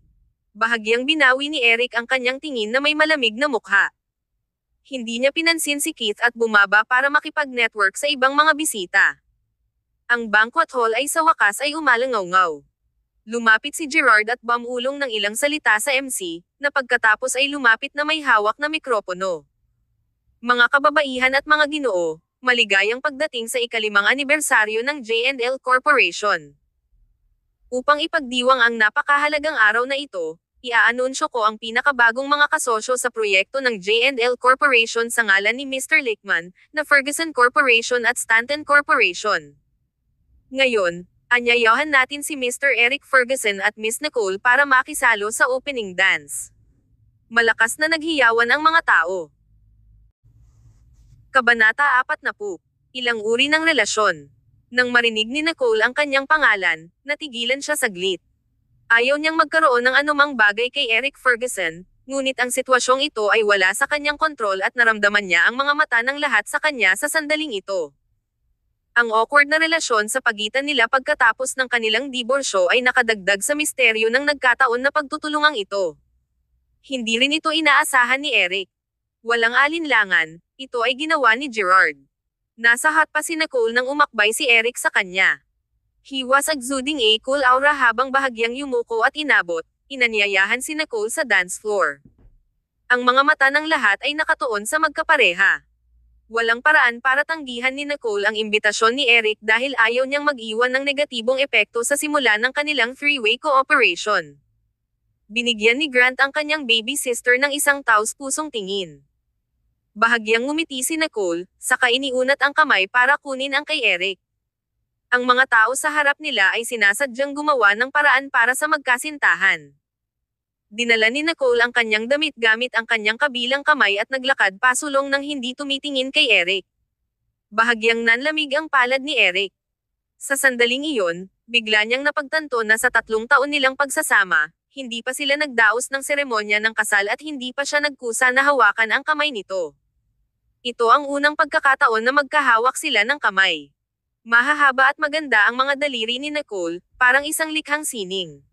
Bahagyang binawi ni Eric ang kanyang tingin na may malamig na mukha. Hindi niya pinansin si Keith at bumaba para makipag-network sa ibang mga bisita. Ang banquet hall ay sa wakas ay umalangaw-ngaw. Lumapit si Gerard at bumulong ng ilang salita sa MC, na pagkatapos ay lumapit na may hawak na mikropono. Mga kababaihan at mga ginoo, maligayang pagdating sa ikalimang anibersaryo ng J&L Corporation. Upang ipagdiwang ang napakahalagang araw na ito, iaanunsyo ko ang pinakabagong mga kasosyo sa proyekto ng J&L Corporation sa ngalan ni Mr. Lickman, na Ferguson Corporation at Stanton Corporation. Ngayon, anyayahan natin si Mr. Eric Ferguson at Miss Nicole para makisalo sa opening dance. Malakas na naghiyawan ang mga tao. Kabanata 40. Ilang uri ng relasyon. Nang marinig ni Nicole ang kanyang pangalan, natigilan siya saglit. Ayaw niyang magkaroon ng anumang bagay kay Eric Ferguson, ngunit ang sitwasyong ito ay wala sa kanyang kontrol at naramdaman niya ang mga mata ng lahat sa kanya sa sandaling ito. Ang awkward na relasyon sa pagitan nila pagkatapos ng kanilang diborsyo ay nakadagdag sa misteryo ng nagkataon na pagtutulungang ito. Hindi rin ito inaasahan ni Eric. Walang alinlangan, ito ay ginawa ni Gerard. Nasa hot pa si Nicole nang umakbay si Eric sa kanya. He was exuding a cool aura habang bahagyang yumuko at inabot, inanyayahan si Nicole sa dance floor. Ang mga mata ng lahat ay nakatuon sa magkapareha. Walang paraan para tanggihan ni Nicole ang imbitasyon ni Eric dahil ayaw niyang mag-iwan ng negatibong epekto sa simula ng kanilang three-way cooperation. Binigyan ni Grant ang kanyang baby sister ng isang taos-pusong tingin. Bahagyang ngumiti si Nicole, saka iniunat ang kamay para kunin ang kay Eric. Ang mga tao sa harap nila ay sinasadyang gumawa ng paraan para sa magkasintahan. Dinala ni Nicole ang kanyang damit gamit ang kanyang kabilang kamay at naglakad pasulong nang hindi tumitingin kay Eric. Bahagyang nanlamig ang palad ni Eric. Sa sandaling iyon, bigla niyang napagtanto na sa 3 taon nilang pagsasama, hindi pa sila nagdaos ng seremonya ng kasal at hindi pa siya nagkusa na hawakan ang kamay nito. Ito ang unang pagkakataon na magkahawak sila ng kamay. Mahahaba at maganda ang mga daliri ni Nicole, parang isang likhang sining.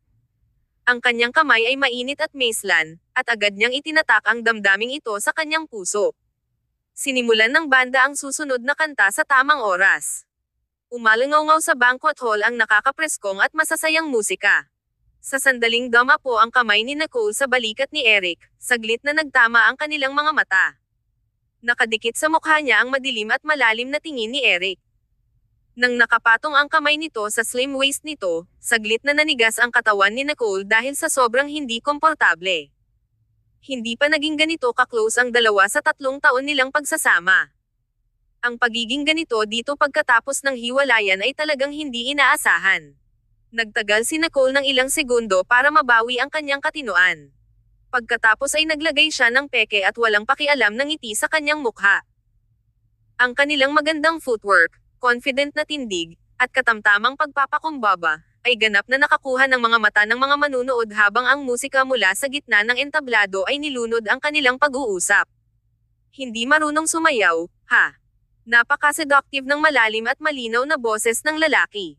Ang kanyang kamay ay mainit at maislan, at agad niyang itinatak ang damdaming ito sa kanyang puso. Sinimulan ng banda ang susunod na kanta sa tamang oras. Umalangaw sa banquet hall ang nakakapreskong at masasayang musika. Sa sandaling dumapo ang kamay ni Nicole sa balikat ni Eric, saglit na nagtama ang kanilang mga mata. Nakadikit sa mukha niya ang madilim at malalim na tingin ni Eric. Nang nakapatong ang kamay nito sa slim waist nito, saglit na nanigas ang katawan ni Nicole dahil sa sobrang hindi komportable. Hindi pa naging ganito ka-close ang dalawa sa 3 taon nilang pagsasama. Ang pagiging ganito dito pagkatapos ng hiwalayan ay talagang hindi inaasahan. Nagtagal si Nicole ng ilang segundo para mabawi ang kanyang katinoan. Pagkatapos ay naglagay siya ng peke at walang pakialam ng ngiti sa kanyang mukha. Ang kanilang magandang footwork, confident na tindig, at katamtamang pagpapakumbaba, ay ganap na nakakuha ng mga mata ng mga manunood habang ang musika mula sa gitna ng entablado ay nilunod ang kanilang pag-uusap. Hindi marunong sumayaw, ha? Napaka-seductive ng malalim at malinaw na boses ng lalaki.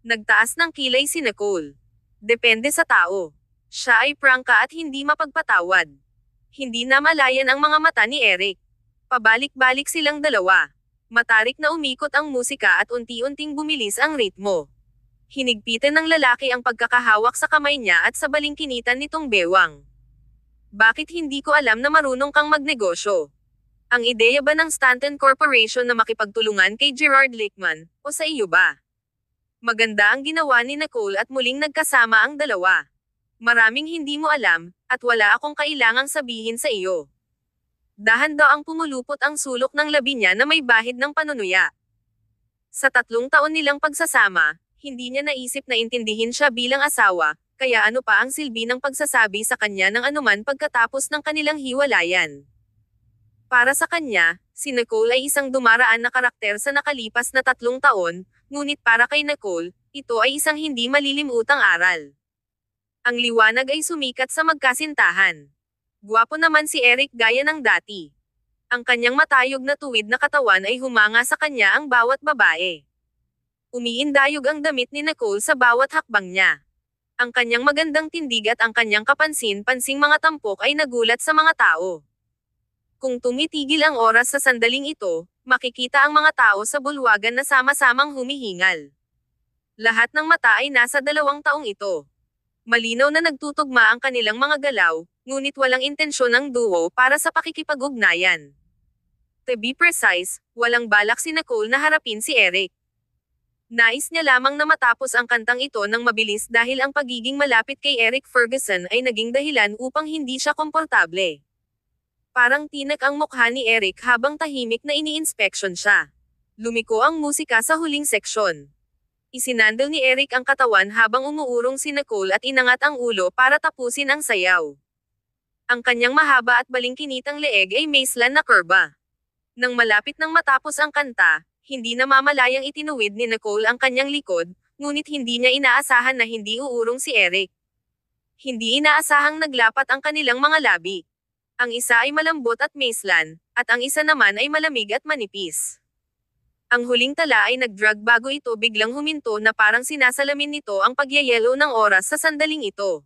Nagtaas ng kilay si Nicole. Depende sa tao. Siya ay prangka at hindi mapagpatawad. Hindi na malayan ang mga mata ni Eric. Pabalik-balik silang dalawa. Matarik na umikot ang musika at unti-unting bumilis ang ritmo. Hinigpitan ng lalaki ang pagkakahawak sa kamay niya at sa balingkinitan nitong bewang. Bakit hindi ko alam na marunong kang magnegosyo? Ang ideya ba ng Stanton Corporation na makipagtulungan kay Gerard Lickman, o sa iyo ba? Maganda ang ginawa ni Nicole at muling nagkasama ang dalawa. Maraming hindi mo alam, at wala akong kailangang sabihin sa iyo. Dahan daw ang pumulupot ang sulok ng labi niya na may bahid ng panunuya. Sa 3 taon nilang pagsasama, hindi niya naisip na intindihin siya bilang asawa, kaya ano pa ang silbi ng pagsasabi sa kanya ng anuman pagkatapos ng kanilang hiwalayan. Para sa kanya, si Nicole ay isang dumaraan na karakter sa nakalipas na 3 taon, ngunit para kay Nicole, ito ay isang hindi malilimutang aral. Ang liwanag ay sumikat sa magkasintahan. Gwapo naman si Eric gaya ng dati. Ang kanyang matayog na tuwid na katawan ay humanga sa kanya ang bawat babae. Umiindayog ang damit ni Nicole sa bawat hakbang niya. Ang kanyang magandang tindig at ang kanyang kapansin-pansing mga tampok ay nagulat sa mga tao. Kung tumitigil ang oras sa sandaling ito, makikita ang mga tao sa bulwagan na sama-samang humihingal. Lahat ng mata ay nasa 2 taong ito. Malinaw na nagtutugma ang kanilang mga galaw, ngunit walang intensyon ng duo para sa pakikipag-ugnayan. To be precise, walang balak si Nicole na harapin si Eric. Nais niya lamang na matapos ang kantang ito ng mabilis dahil ang pagiging malapit kay Eric Ferguson ay naging dahilan upang hindi siya komportable. Parang tinak ang mukha ni Eric habang tahimik na ini-inspection siya. Lumiko ang musika sa huling seksyon. Isinandal ni Eric ang katawan habang umuurong si Nicole at inangat ang ulo para tapusin ang sayaw. Ang kanyang mahaba at balingkinitang leeg ay Maislan na kurba. Nang malapit nang matapos ang kanta, hindi namamalayang itinuwid ni Nicole ang kanyang likod, ngunit hindi niya inaasahan na hindi uurong si Eric. Hindi inaasahang naglapat ang kanilang mga labi. Ang isa ay malambot at Maislan, at ang isa naman ay malamig at manipis. Ang huling tala ay nag-drug bago ito biglang huminto na parang sinasalamin nito ang pagyayelo ng oras sa sandaling ito.